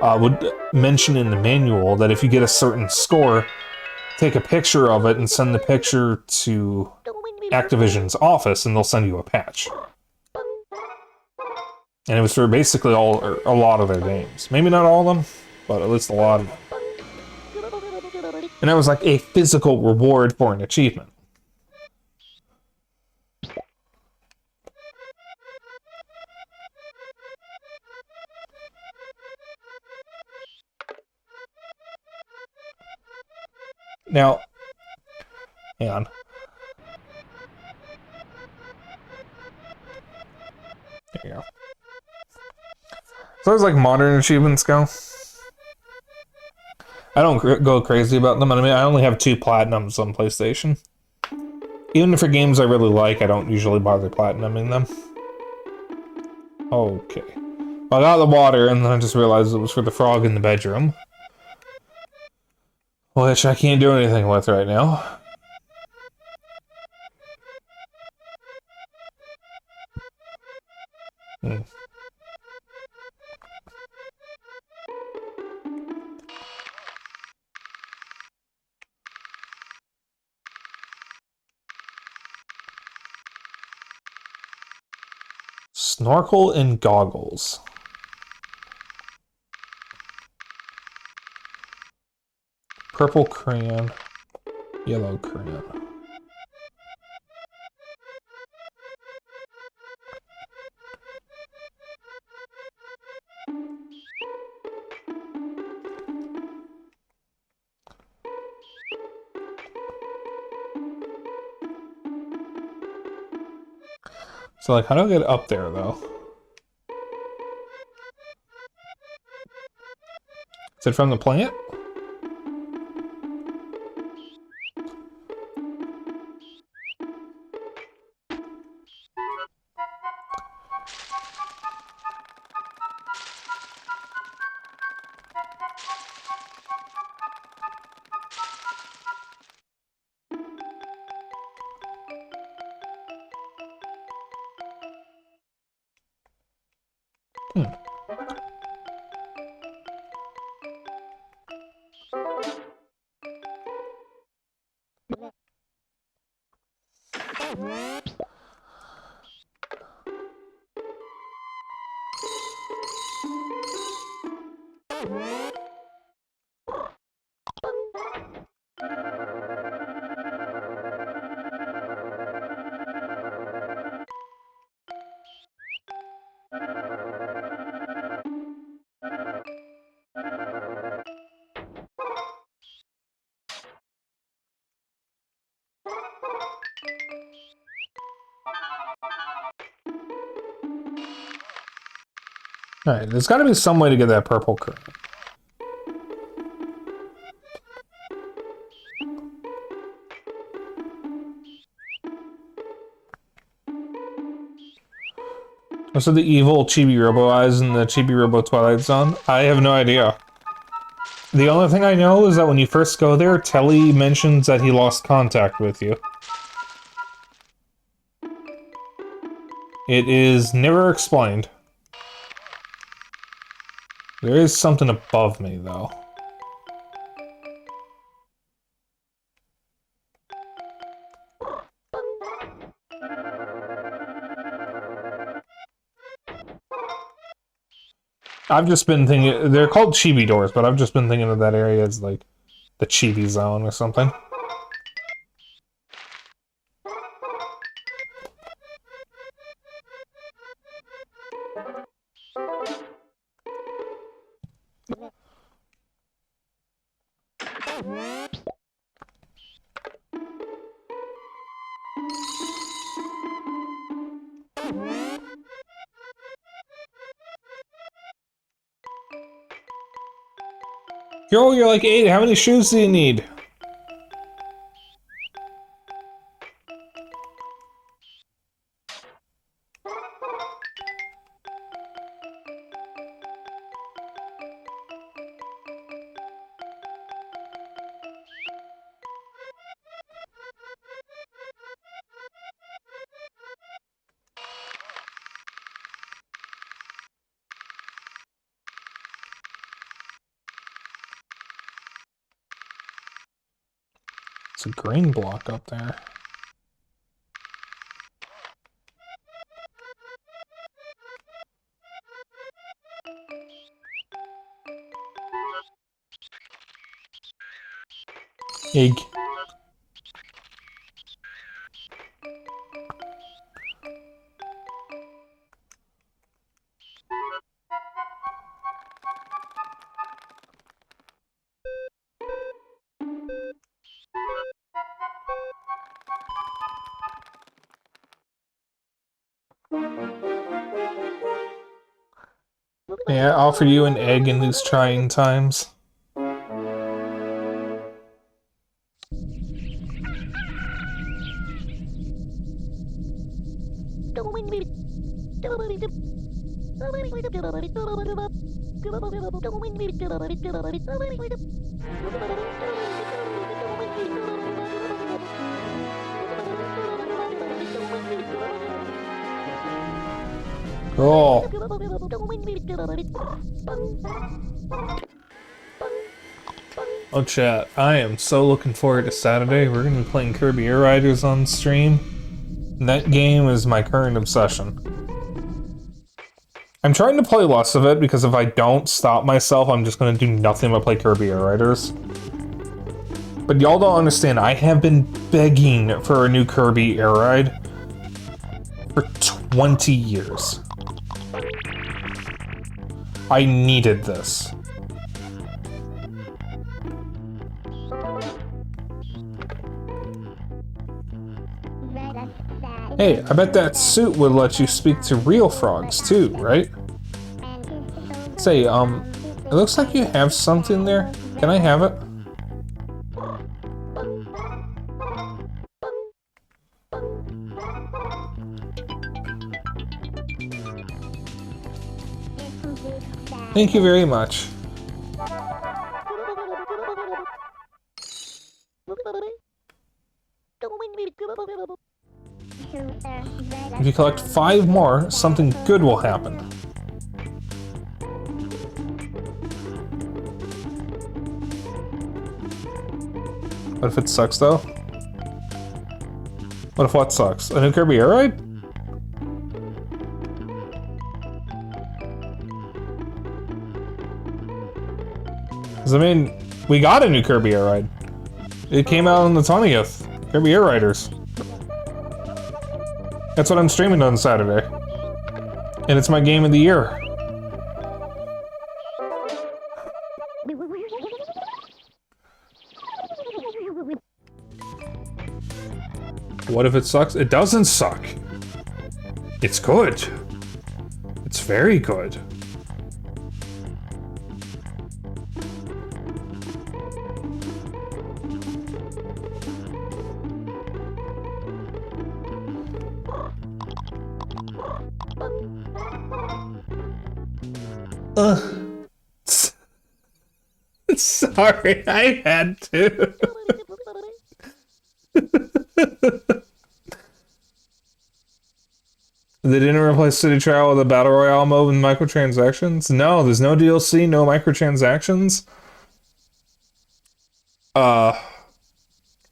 would mention in the manual that if you get a certain score, take a picture of it and send the picture to Activision's office, and they'll send you a patch. And it was for basically a lot of their games. Maybe not all of them, but at least a lot of them. And that was like a physical reward for an achievement. Now, hang on. There you go. So as like modern achievements go, I don't go crazy about them. I mean, I only have 2 platinums on PlayStation. Even for games I really like, I don't usually bother platinuming them. Okay. I got the water, and then I just realized it was for the frog in the bedroom. Which I can't do anything with right now. Snorkel and goggles. Purple crayon. Yellow crayon. So, like, how do I get up there, though? Is it from the plant? Alright, there's gotta be some way to get that purple current. Also, the evil Chibi-Robo eyes in the Chibi-Robo Twilight Zone? I have no idea. The only thing I know is that when you first go there, Telly mentions that he lost contact with you. It is never explained. There is something above me, though. I've just been thinking, they're called Chibi doors, but I've just been thinking of that area as like the Chibi zone or something. Yo, you're like 8, how many shoes do you need? It's a green block up there. Egg. May I offer you an egg in these trying times? Cool. Oh chat, I am so looking forward to Saturday. We're gonna be playing Kirby Air Riders on stream. And that game is my current obsession. I'm trying to play less of it because if I don't stop myself, I'm just gonna do nothing but play Kirby Air Riders. But y'all don't understand, I have been begging for a new Kirby Air Ride for 20 years. I needed this. Hey, I bet that suit would let you speak to real frogs too, right? Say, it looks like you have something there. Can I have it? Thank you very much. If you collect 5 more, something good will happen. What if it sucks though? What if what sucks? A new Kirby Air Ride? I mean, we got a new Kirby Air Ride. It came out on the 20th. Kirby Air Riders. That's what I'm streaming on Saturday. And it's my game of the year. What if it sucks? It doesn't suck. It's good. It's very good. Sorry, I had to. They didn't replace City Trial with a Battle Royale mode with microtransactions? No, there's no DLC, no microtransactions.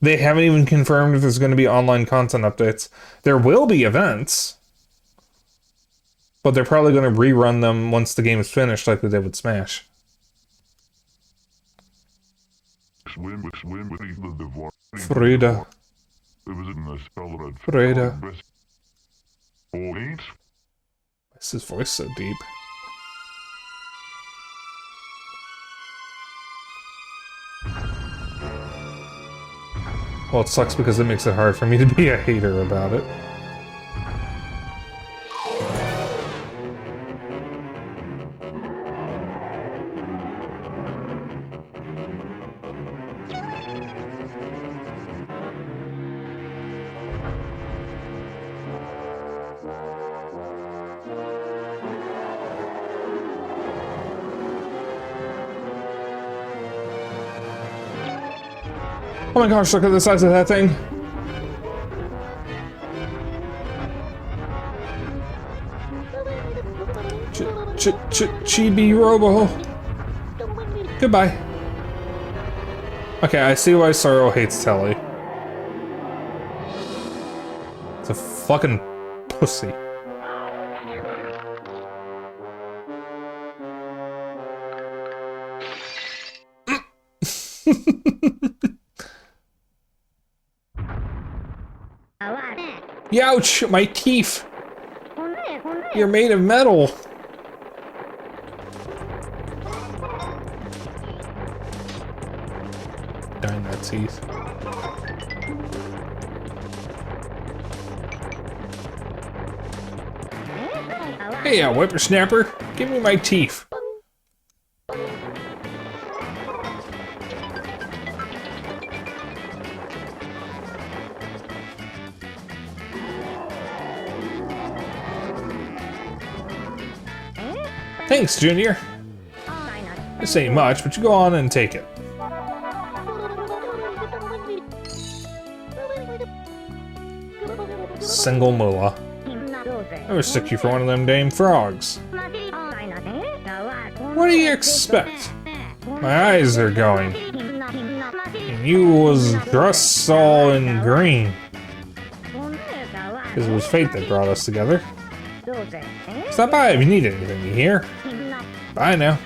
They haven't even confirmed if there's going to be online content updates. There will be events, but they're probably going to rerun them once the game is finished, like they did with Smash. Frida. Frida. Why is his voice so deep? Well, it sucks because it makes it hard for me to be a hater about it. Oh my gosh, look at the size of that thing. Chibi-Robo. Goodbye. Okay, I see why Sorrow hates Telly. It's a fucking pussy. Youch! My teeth! You're made of metal! Dino teeth. Hey, whippersnapper! Give me my teeth! Thanks, Junior. This ain't much, but you go on and take it. Single mullah. I would stick you for one of them dame frogs. What do you expect? My eyes are going. And you was dressed all in green. Because it was fate that brought us together. Stop by if you need anything, you hear? Bye now.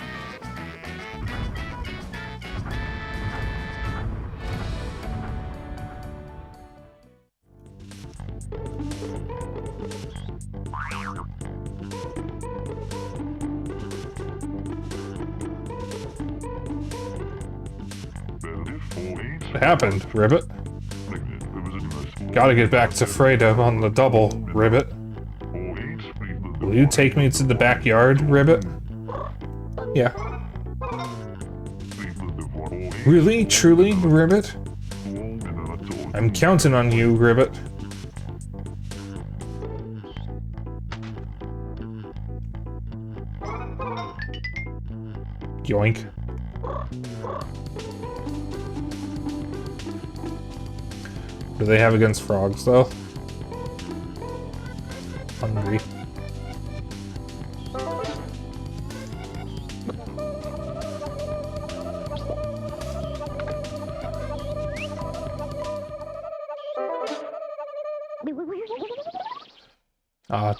What happened, Ribbit? Gotta get back to Fredo on the double, Ribbit. Will you take me to the backyard, Ribbit? Yeah. Really? Truly, Ribbit? I'm counting on you, Ribbit. Yoink. What do they have against frogs, though? Hungry.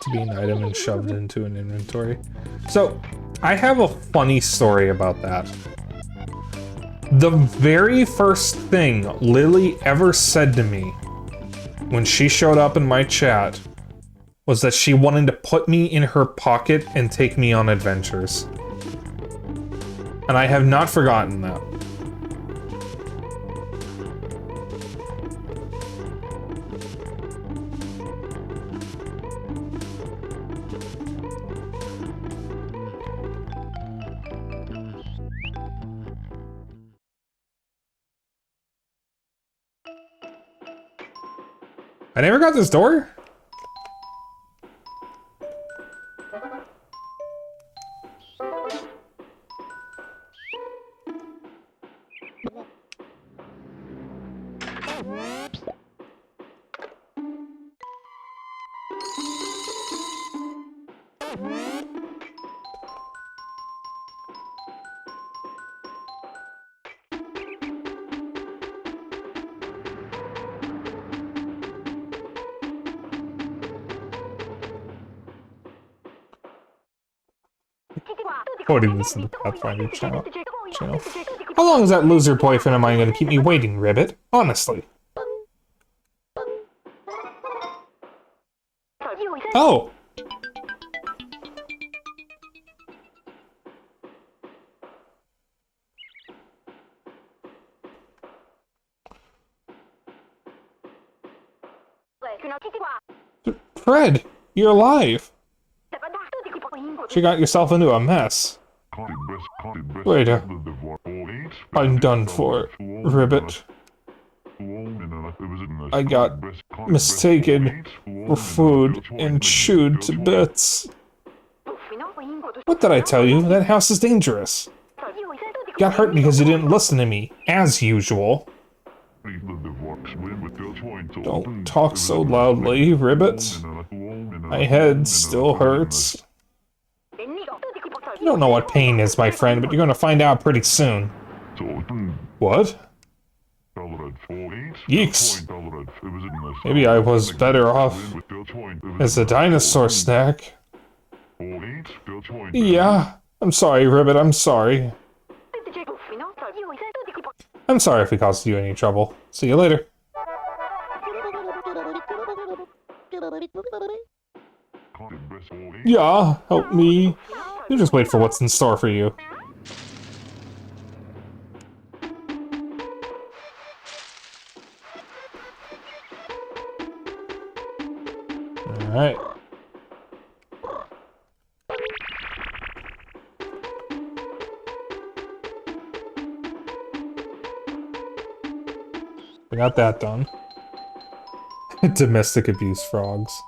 To be an item and shoved into an inventory. So, I have a funny story about that. The very first thing Lily ever said to me when she showed up in my chat was that she wanted to put me in her pocket and take me on adventures. And I have not forgotten that. I never got this door? Quoting this in the Pathfinder channel. How long is that loser boyfriend of mine gonna keep me waiting, Ribbit? Honestly. Oh! Fred, you're alive! She got yourself into a mess. Wait, I'm done for, Ribbit. I got mistaken for food and chewed to bits. What did I tell you? That house is dangerous. Got hurt because you didn't listen to me, as usual. Don't talk so loudly, Ribbit. My head still hurts. You don't know what pain is, my friend, but you're gonna find out pretty soon. What? Yeeks. Maybe I was better off as a dinosaur snack. Yeah, I'm sorry, Ribbit, I'm sorry. I'm sorry if we caused you any trouble. See you later. Yeah, help me. You just wait for what's in store for you. Alright. We got that done. Domestic abuse frogs.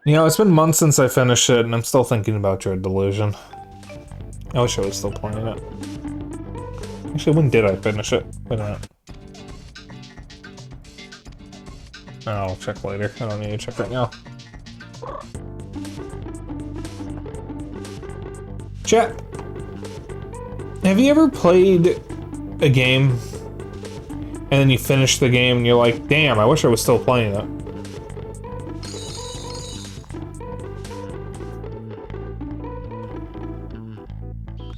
You know, it's been months since I finished it, and I'm still thinking about Dread Delusion. I wish I was still playing it. Actually, when did I finish it? Wait a minute. I'll check later. I don't need to check right now. Chat. Have you ever played a game, and then you finish the game, and you're like, damn, I wish I was still playing it?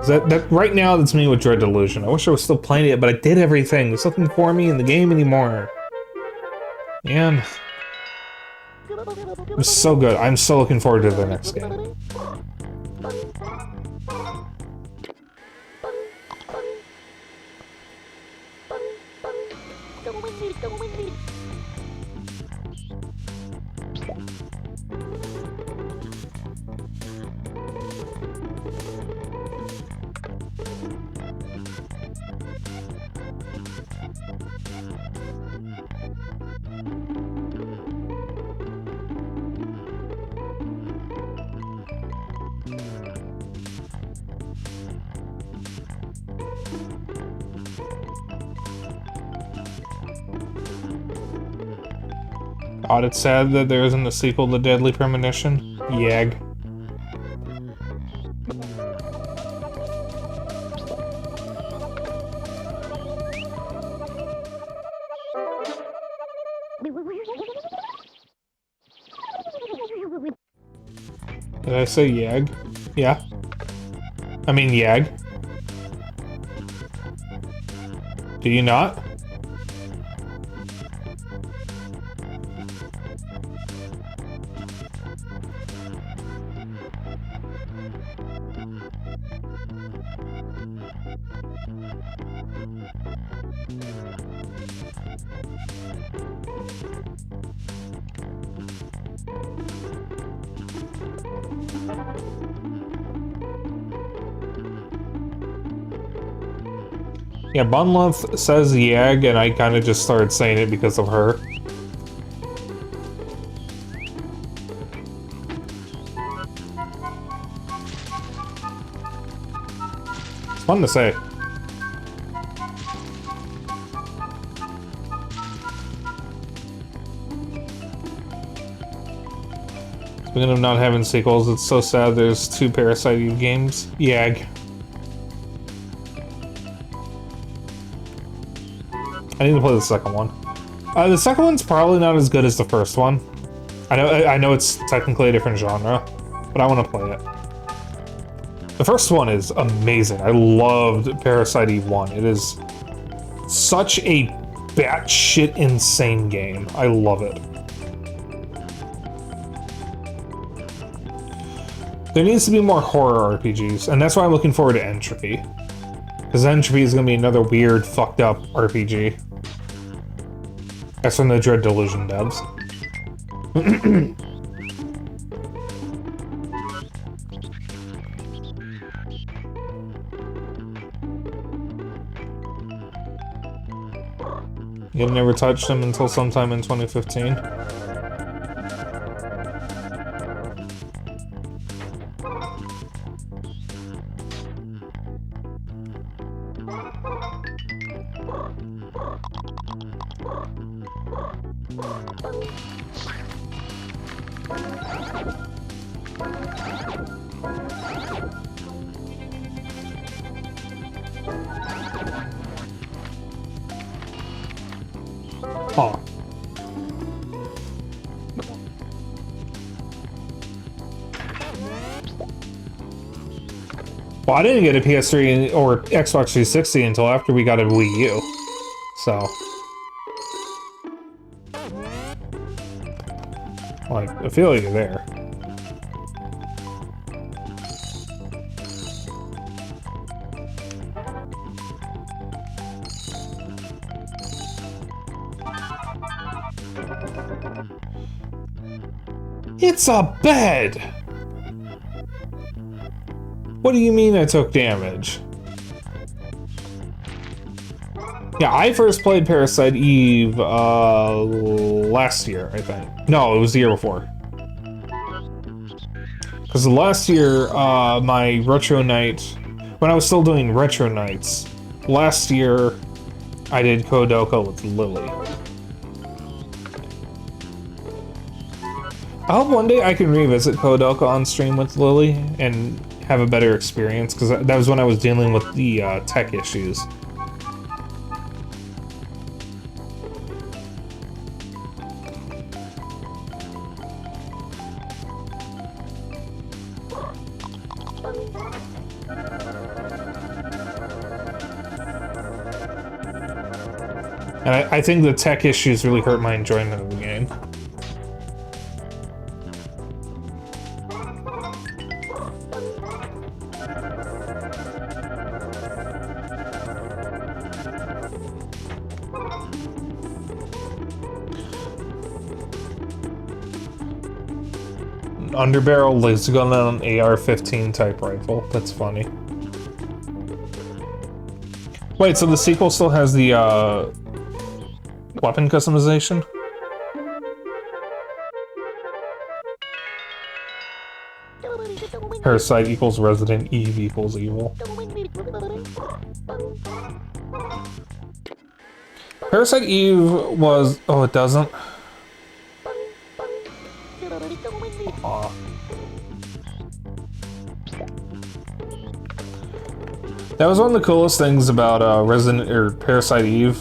That right now, that's me with Dread Delusion. I wish I was still playing it, but I did everything. There's nothing for me in the game anymore. Man. It was so good. I'm so looking forward to the next game. God, it's sad that there isn't a sequel to Deadly Premonition. Yag. Did I say Yag? Yeah. I mean Yag. Do you not? Yeah, Bunlove says Yag, and I kind of just started saying it because of her. fun to say. Speaking of not having sequels, it's so sad there's 2 Parasite Eve games. Yag. I need to play the second one. The second one's probably not as good as the first one. I know it's technically a different genre, but I want to play it. The first one is amazing. I loved Parasite Eve 1. It is such a batshit insane game. I love it. There needs to be more horror RPGs, and that's why I'm looking forward to Entropy. Because Entropy is going to be another weird, fucked up RPG. That's from the Dread Delusion devs. You never touched them until sometime in 2015. Huh. Well, I didn't get a PS3 or Xbox 360 until after we got a Wii U, so... Like, I feel like you're there. It's a bed! What do you mean I took damage? Yeah, I first played Parasite Eve last year, I think. No, it was the year before. Because last year, my retro night, when I was still doing retro nights, last year I did Kodoko with Lily. I hope one day I can revisit Kodoko on stream with Lily and have a better experience, because that was when I was dealing with the tech issues. And I think the tech issues really hurt my enjoyment of the game. Underbarrel laser gun on an AR-15 type rifle. That's funny. Wait, so the sequel still has the weapon customization? Parasite equals Resident Eve equals evil. Parasite Eve was... Oh, it doesn't? Aw. That was one of the coolest things about Parasite Eve,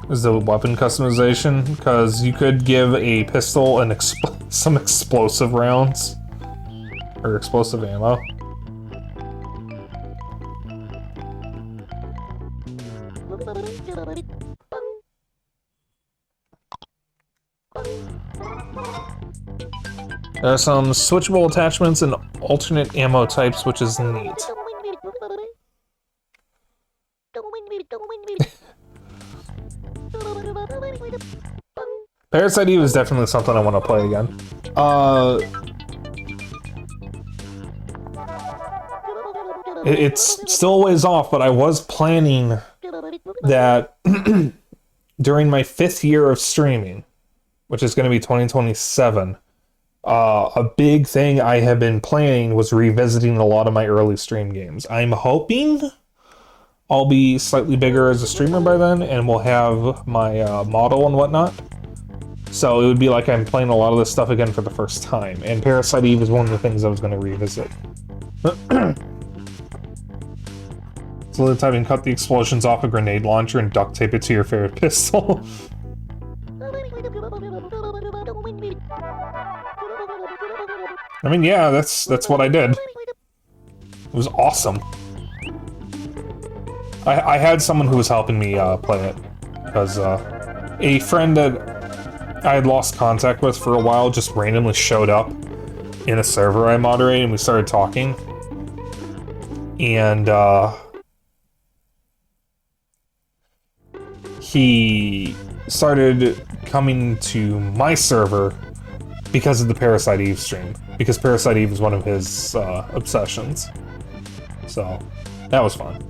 is the weapon customization, because you could give a pistol and some explosive rounds, or explosive ammo. There are some switchable attachments and alternate ammo types, which is neat. Parasite Eve is definitely something I want to play again. It's still a ways off, but I was planning that during my 5th year of streaming, which is going to be 2027, a big thing I have been planning was revisiting a lot of my early stream games. I'm hoping I'll be slightly bigger as a streamer by then, and we'll have my model and whatnot. So it would be like I'm playing a lot of this stuff again for the first time, and Parasite Eve is one of the things I was going to revisit. So the time you can cut the explosions off a grenade launcher and duct tape it to your favorite pistol. I mean, yeah, that's what I did. It was awesome. I had someone who was helping me play it, because a friend that I had lost contact with for a while just randomly showed up in a server I moderated, and we started talking. And he started coming to my server because of the Parasite Eve stream, because Parasite Eve is one of his obsessions. So that was fun.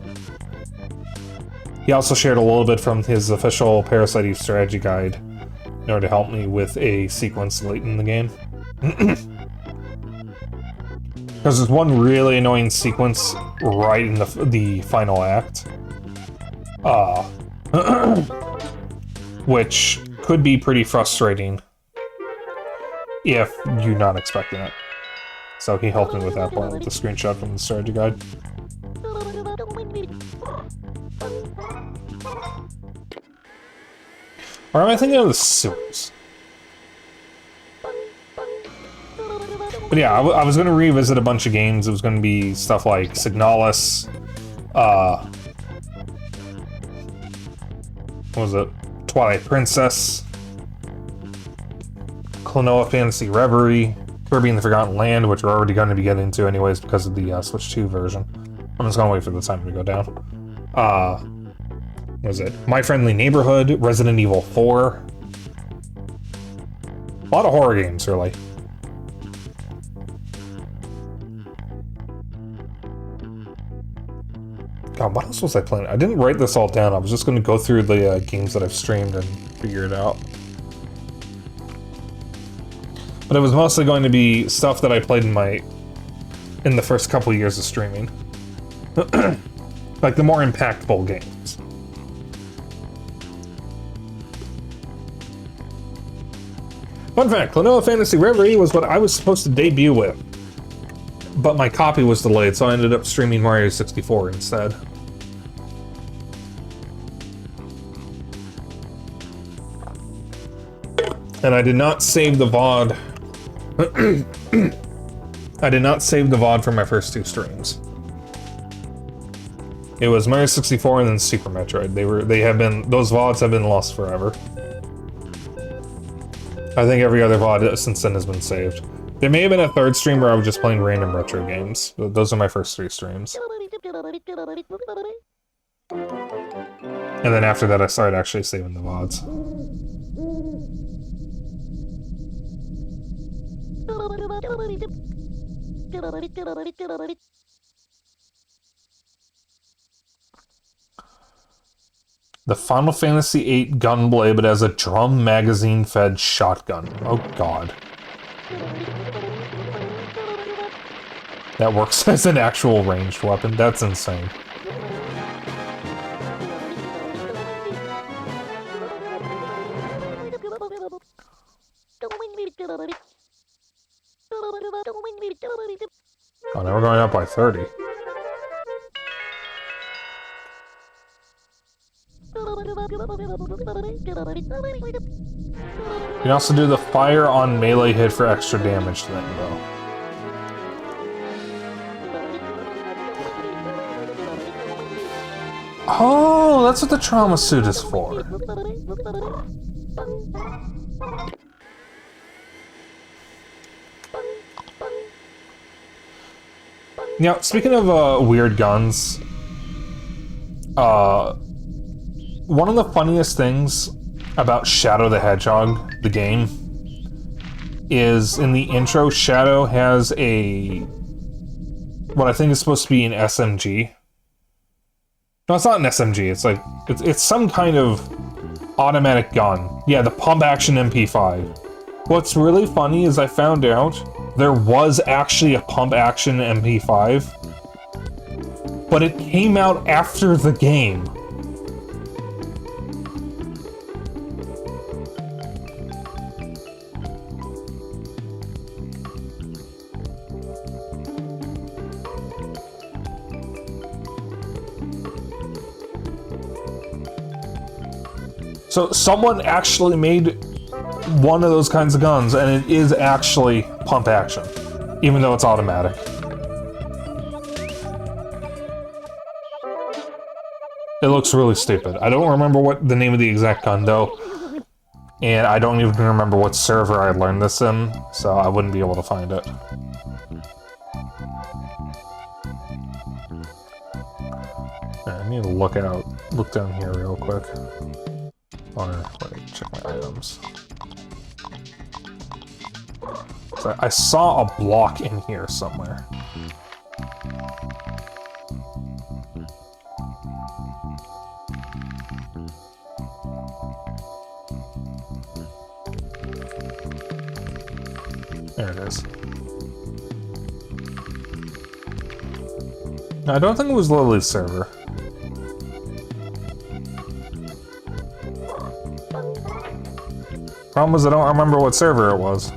He also shared a little bit from his official Parasite Eve strategy guide in order to help me with a sequence late in the game. Because there's one really annoying sequence right in the final act. Which could be pretty frustrating if you're not expecting it. So he helped me with that part with the screenshot from the strategy guide. Or am I thinking of the sewers? But yeah, I was going to revisit a bunch of games. It was going to be stuff like Signalis, what was it? Twilight Princess, Klonoa Fantasy Reverie, Kirby and the Forgotten Land, which we're already going to be getting into anyways because of the Switch 2 version. I'm just going to wait for the time to go down. What was it? My Friendly Neighborhood, Resident Evil 4. A lot of horror games, really. God, what else was I playing? I didn't write this all down. I was just going to go through the games that I've streamed and figure it out. But it was mostly going to be stuff that I played in the first couple of years of streaming. Like the more impactful games. Fun fact, Klonoa Fantasy Reverie was what I was supposed to debut with. But my copy was delayed, so I ended up streaming Mario 64 instead. And I did not save the VOD. I did not save the VOD for my first two streams. It was Mario 64 and then Super Metroid. Those VODs have been lost forever. I think every other VOD since then has been saved. There may have been a third stream where I was just playing random retro games. Those are my first three streams. And then after that I started actually saving the VODs. The Final Fantasy VIII Gunblade, but as a drum magazine-fed shotgun. Oh god. That works as an actual ranged weapon. That's insane. Oh, now we're going up by 30. You can also do the fire on melee hit for extra damage to that though. Oh, that's what the trauma suit is for. Now, speaking of weird guns, one of the funniest things about Shadow the Hedgehog, the game, is in the intro, Shadow has what I think is supposed to be an SMG. No, it's not an SMG. It's like it's some kind of automatic gun. Yeah, the pump action MP5. What's really funny is I found out there was actually a pump action MP5. but it came out after the game. So someone actually made one of those kinds of guns, and it is actually pump action, even though it's automatic. It looks really stupid. I don't remember what the name of the exact gun, though, and I don't even remember what server I learned this in, so I wouldn't be able to find it. Alright, I need to look down here real quick. Or, wait, check my items. So I saw a block in here somewhere. There it is. No, I don't think it was Lily's server. Problem is, I don't remember what server it was.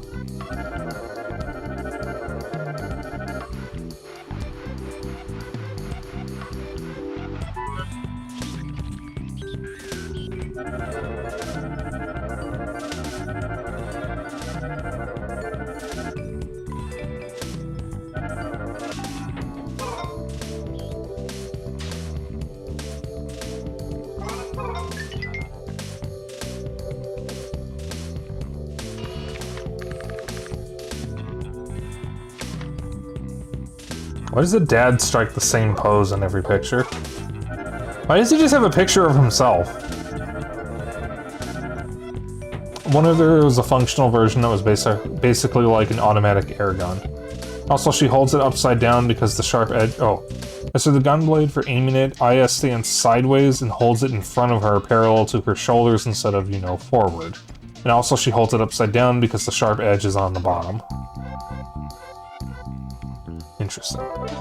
Why does the dad strike the same pose in every picture? Why does he just have a picture of himself? I wonder if there was a functional version that was basically like an automatic air gun. Also, she holds it upside down because the sharp edge... Oh. So the gun blade for aiming it, Aya stands sideways and holds it in front of her parallel to her shoulders instead of, you know, forward. And also she holds it upside down because the sharp edge is on the bottom. Interesting. Alright.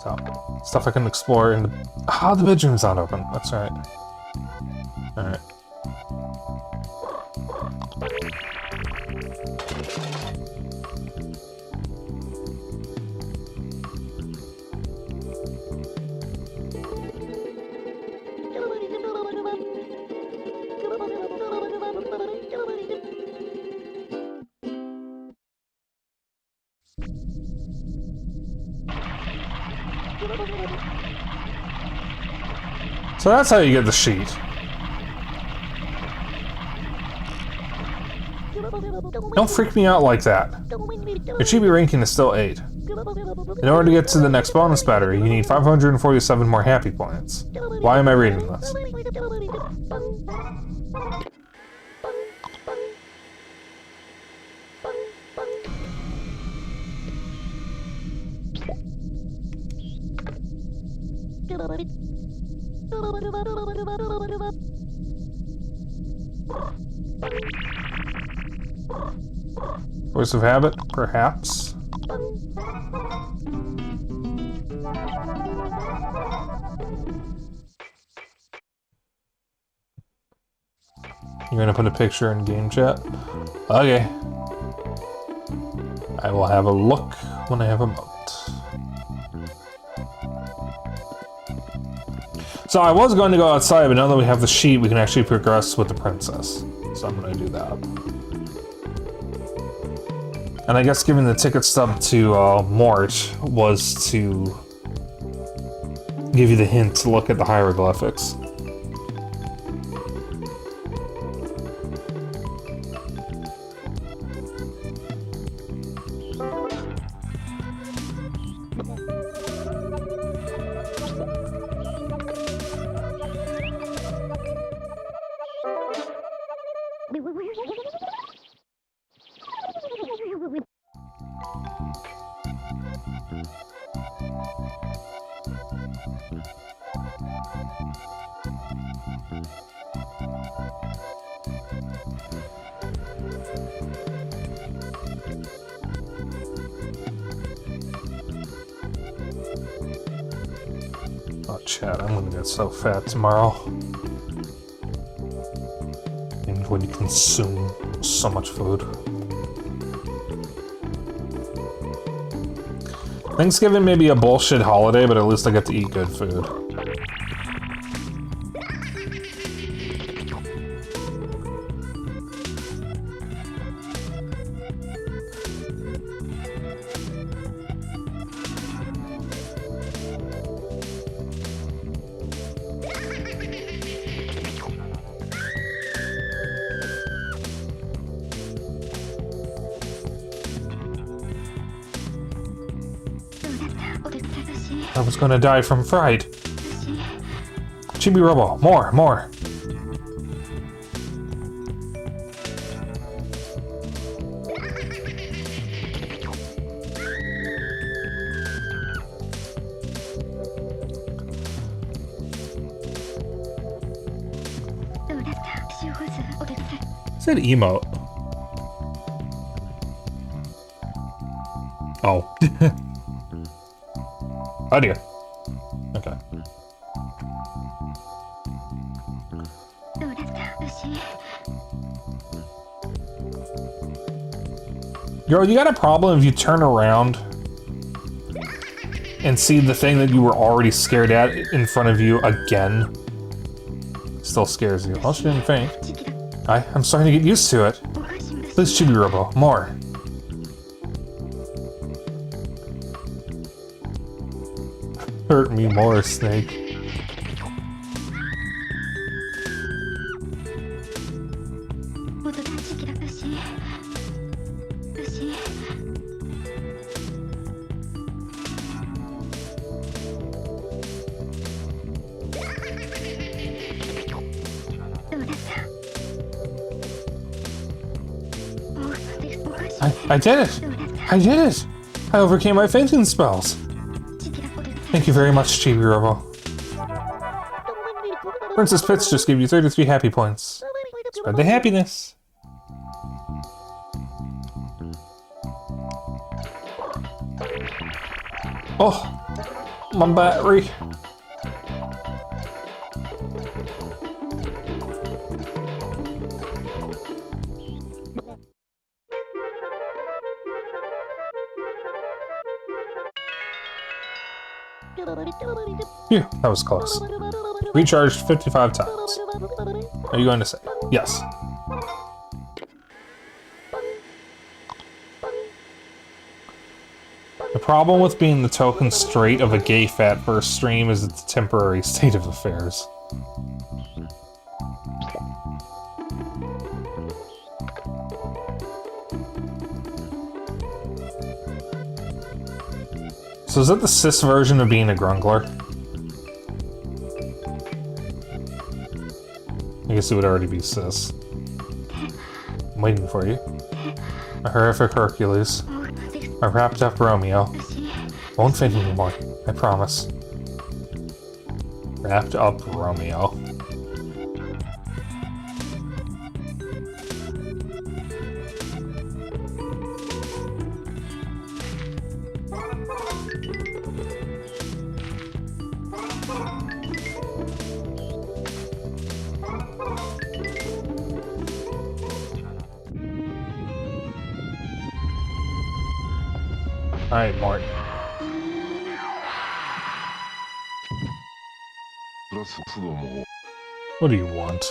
So, stuff I can explore in the... Ah, the bedroom's not open. That's right. Alright. So that's how you get the sheet. Don't freak me out like that. Your Chibi ranking is still 8. In order to get to the next bonus battery, you need 547 more happy points. Why am I reading this? Force of habit, perhaps. You're gonna put a picture in game chat? Okay. I will have a look when I have a moment. So I was going to go outside, but now that we have the sheet, we can actually progress with the princess. So I'm going to do that. And I guess giving the ticket stub to Mort was to give you the hint to look at the hieroglyphics. Chat, I'm gonna get so fat tomorrow. I'm going to consume so much food. Thanksgiving may be a bullshit holiday, but at least I get to eat good food. I was gonna die from fright. Chibi-Robo, more. Is that emote? Oh. Oh dear. Okay. Yo, you got a problem if you turn around and see the thing that you were already scared at in front of you again? Still scares you. Well, she didn't faint. I'm starting to get used to it. Please, Chibi-Robo, more. Hurt me more, Snake. I did it! I did it! I overcame my fainting spells! Thank you very much, Chibi-Robo. Princess Pitts just gave you 33 happy points. Spread the happiness! Oh! My battery! Phew, that was close. Recharged 55 times. Are you going to say? Yes. The problem with being the token straight of a gay fat first stream is its temporary state of affairs. So is that the cis version of being a grunkler? I guess it would already be cis. I'm waiting for you. A horrific Hercules. A wrapped up Romeo. Won't faint anymore, I promise. Wrapped up Romeo. Alright, Mort. What do you want?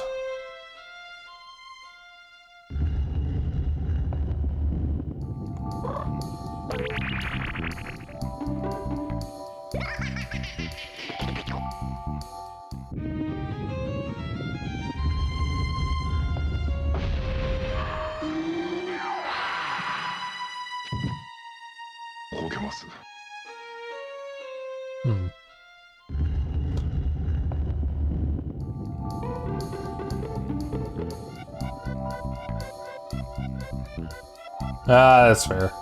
Ah, that's fair.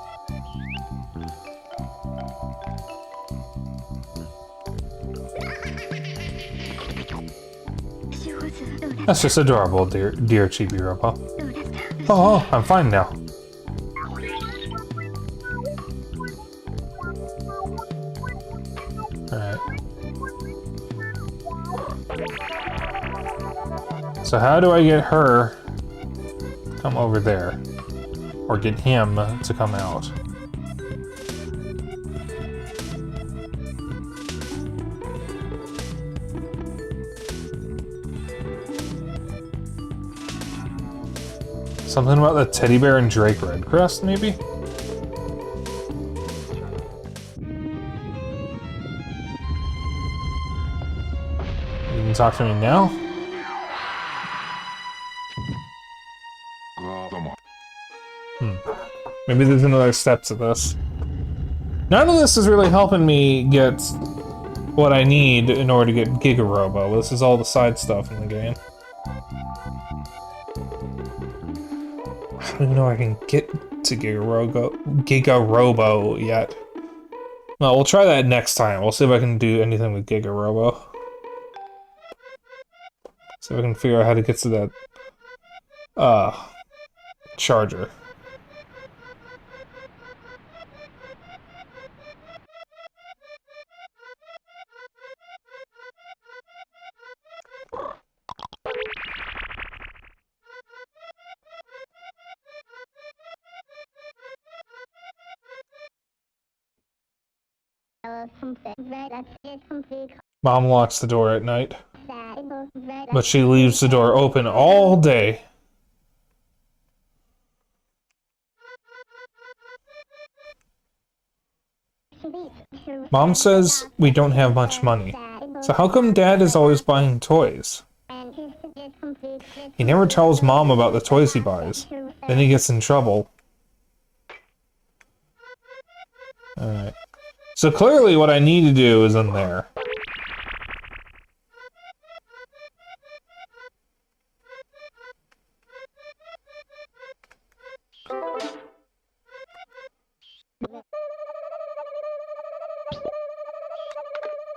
That's just adorable, dear Chibi-Robo. Oh, I'm fine now. Alright. So how do I get her to come over there? Or get him to come out? Something about the teddy bear and Drake Redcrest, maybe? You can talk to me now? Maybe there's another step to this. None of this is really helping me get what I need in order to get Giga-Robo. This is all the side stuff in the game. I don't even know I can get to Giga-Robo yet. No, we'll try that next time. We'll see if I can do anything with Giga-Robo. See if I can figure out how to get to that, charger. Mom locks the door at night, but she leaves the door open all day. Mom says we don't have much money, so how come Dad is always buying toys? He never tells Mom about the toys he buys, then he gets in trouble. Alright. So clearly what I need to do is in there.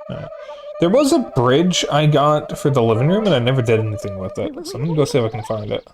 Alright. There was a bridge I got for the living room and I never did anything with it, so I'm gonna go see if I can find it.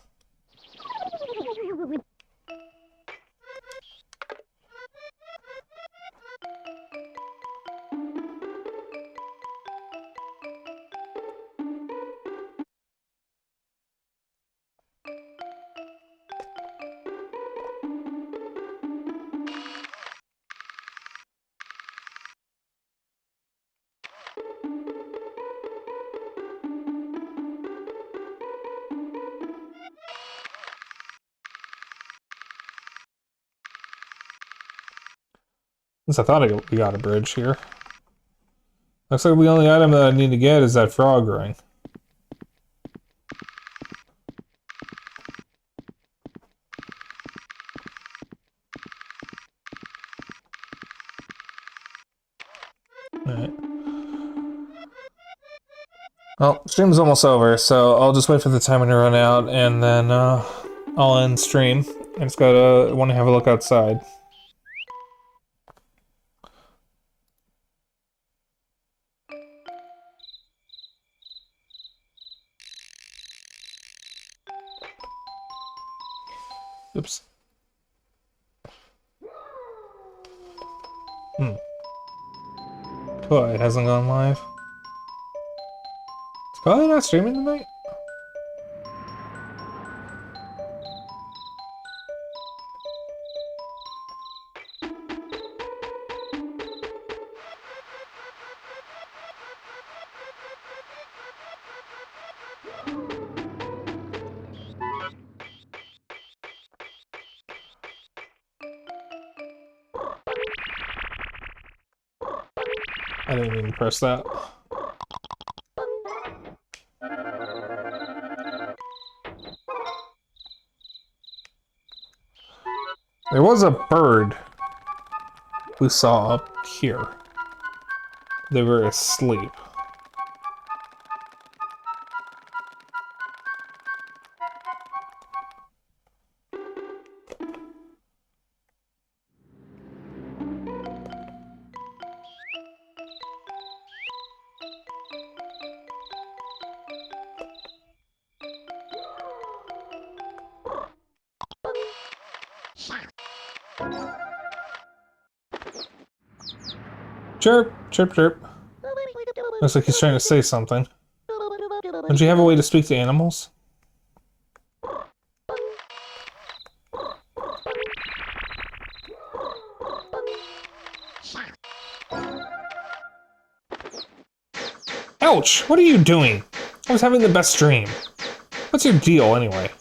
At least I thought we got a bridge here. Looks like the only item that I need to get is that frog ring. Alright. Well, stream's almost over, so I'll just wait for the timer to run out, and then I'll end stream. I just want to have a look outside. Oops. Cool, it hasn't gone live. It's probably not streaming tonight. I didn't mean to press that. There was a bird we saw up here. They were asleep. Chirp, chirp, chirp. Looks like he's trying to say something. Don't you have a way to speak to animals? Ouch! What are you doing? I was having the best dream. What's your deal, anyway?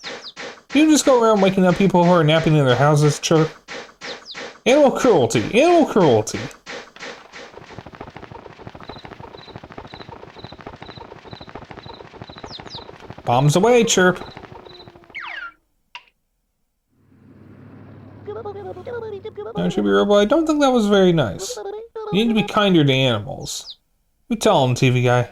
You just go around waking up people who are napping in their houses, Chirp? Animal cruelty! Animal cruelty! Bombs away, Chirp! No, Chibi-Robo, I don't think that was very nice. You need to be kinder to animals. You tell him, TV guy.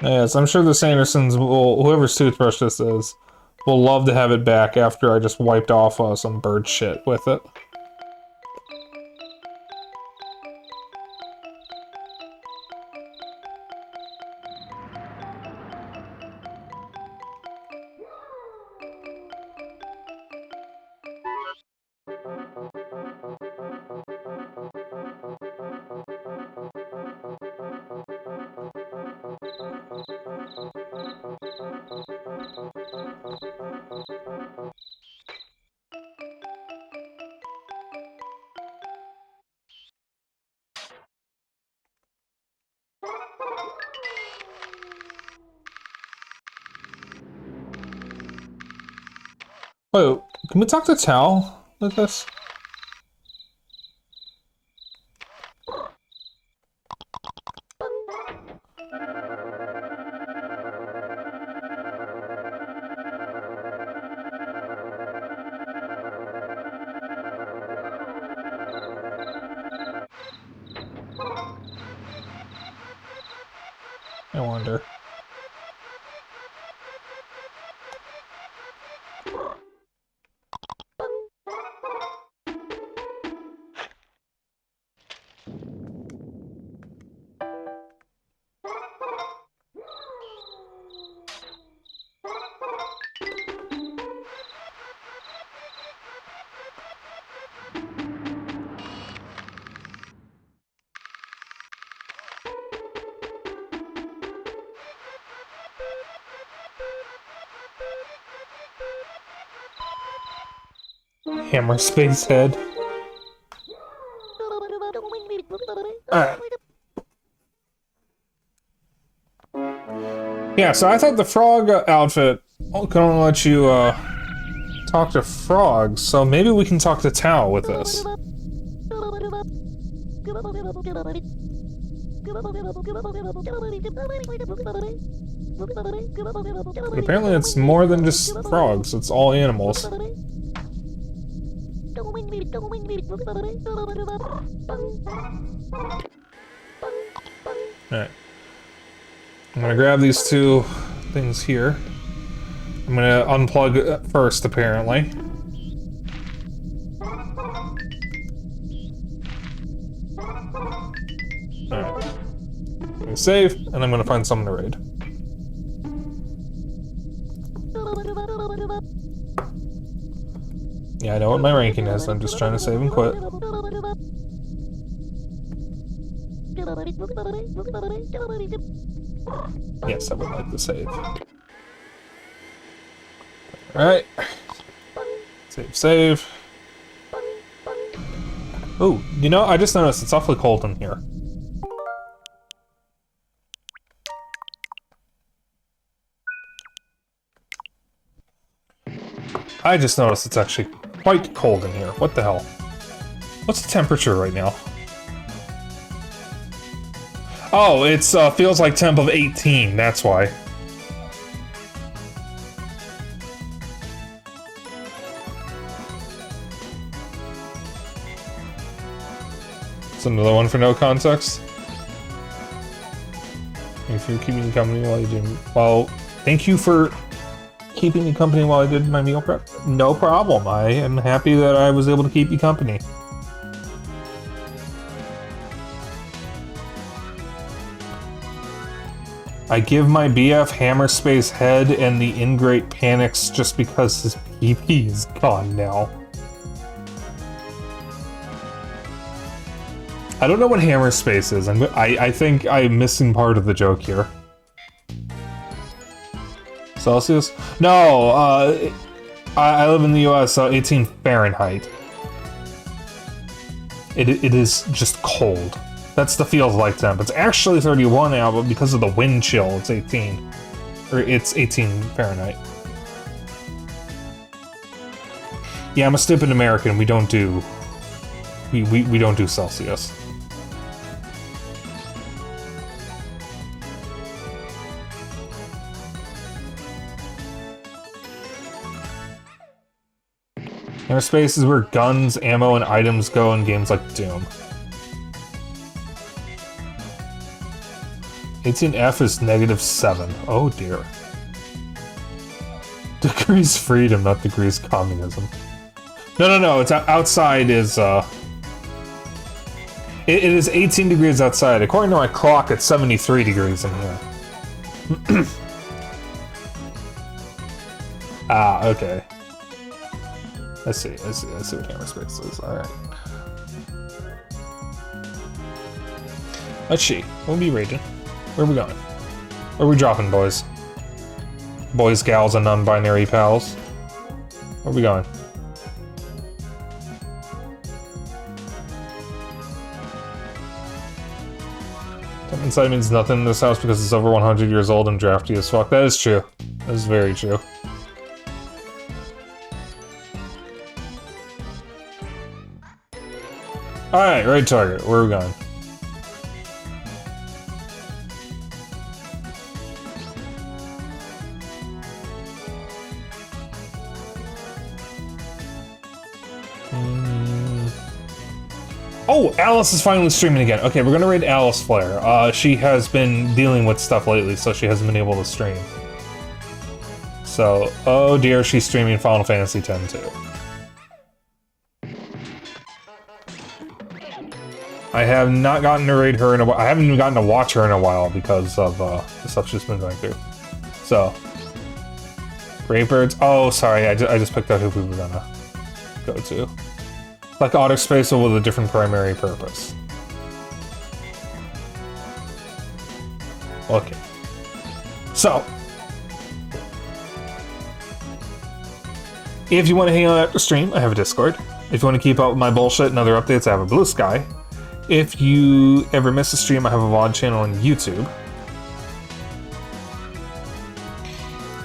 Yes, I'm sure the Sandersons will, whoever's toothbrush this is, will love to have it back after I just wiped off some bird shit with it. Wait, can we talk to Tal with this? I wonder. Hammer Space Head. Alright. Yeah, so I thought the frog outfit could only let you talk to frogs, so maybe we can talk to Tao with this. But apparently it's more than just frogs, it's all animals. Alright. I'm gonna grab these two things here. I'm gonna unplug it first, apparently. Alright. I'm gonna save, and I'm gonna find someone to raid. Yeah, I know what my ranking is, I'm just trying to save and quit. Yes, I would like to save. Alright. Save, save. Ooh, you know, I just noticed it's awfully cold in here. I just noticed it's actually quite cold in here. What the hell? What's the temperature right now? Oh, it's feels like temp of 18, that's why. It's another one for no context. Thanks for keeping me company while you did. Well, thank you for keeping me company while I did my meal prep. No problem. I am happy that I was able to keep you company. I give my BF Hammer Space Head and the Ingrate panics just because his PP is gone now. I don't know what Hammer Space is. I think I'm missing part of the joke here. Celsius? No, I live in the US, so 18 Fahrenheit. It is just cold. That's the feels like temp. It's actually 31 now, but because of the wind chill, it's 18. Or it's 18 Fahrenheit. Yeah, I'm a stupid American. We don't do Celsius. Inner space is where guns, ammo, and items go in games like Doom. 18F is -7. Oh dear. Degrees freedom, not degrees communism. No, it's outside is, It is 18 degrees outside. According to my clock, it's 73 degrees in here. Ah, okay. I see what hammer space is. Alright. Let's see. We'll be raging. Where are we going? Where are we dropping, boys? Boys, gals, and non-binary pals. Where are we going? Temp inside means nothing in this house because it's over 100 years old and drafty as fuck. That is true. That is very true. Alright, right target. Where are we going? Oh, Alice is finally streaming again. Okay, we're gonna raid Alice Flair. She has been dealing with stuff lately, so she hasn't been able to stream. So, oh dear, she's streaming Final Fantasy X too. I have not gotten to raid her in a while. I haven't even gotten to watch her in a while because of the stuff she's been going through. So, Greybirds. Oh, sorry, I just picked out who we were gonna go to. Like Outer Space, but with a different primary purpose. Okay. So, if you want to hang out after stream, I have a Discord. If you want to keep up with my bullshit and other updates, I have a Blue Sky. If you ever miss a stream, I have a VOD channel on YouTube.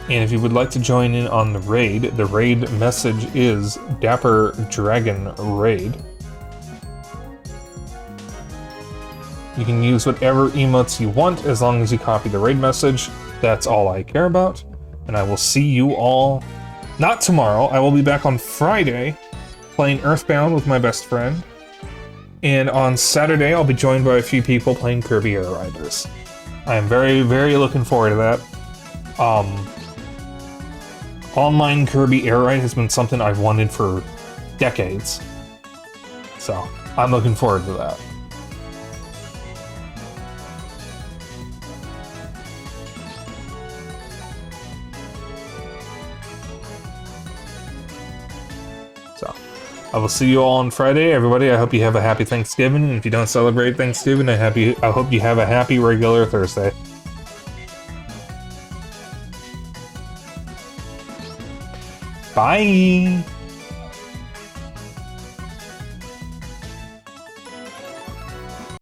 And if you would like to join in on the raid message is Dapper Dragon Raid. You can use whatever emotes you want as long as you copy the raid message. That's all I care about. And I will see you all, not tomorrow, I will be back on Friday playing Earthbound with my best friend. And on Saturday, I'll be joined by a few people playing Kirby Air Riders. I am very, very looking forward to that. Online Kirby Air Ride has been something I've wanted for decades. So, I'm looking forward to that. So, I will see you all on Friday, everybody. I hope you have a happy Thanksgiving, and if you don't celebrate Thanksgiving, I hope you have a happy regular Thursday. Bye!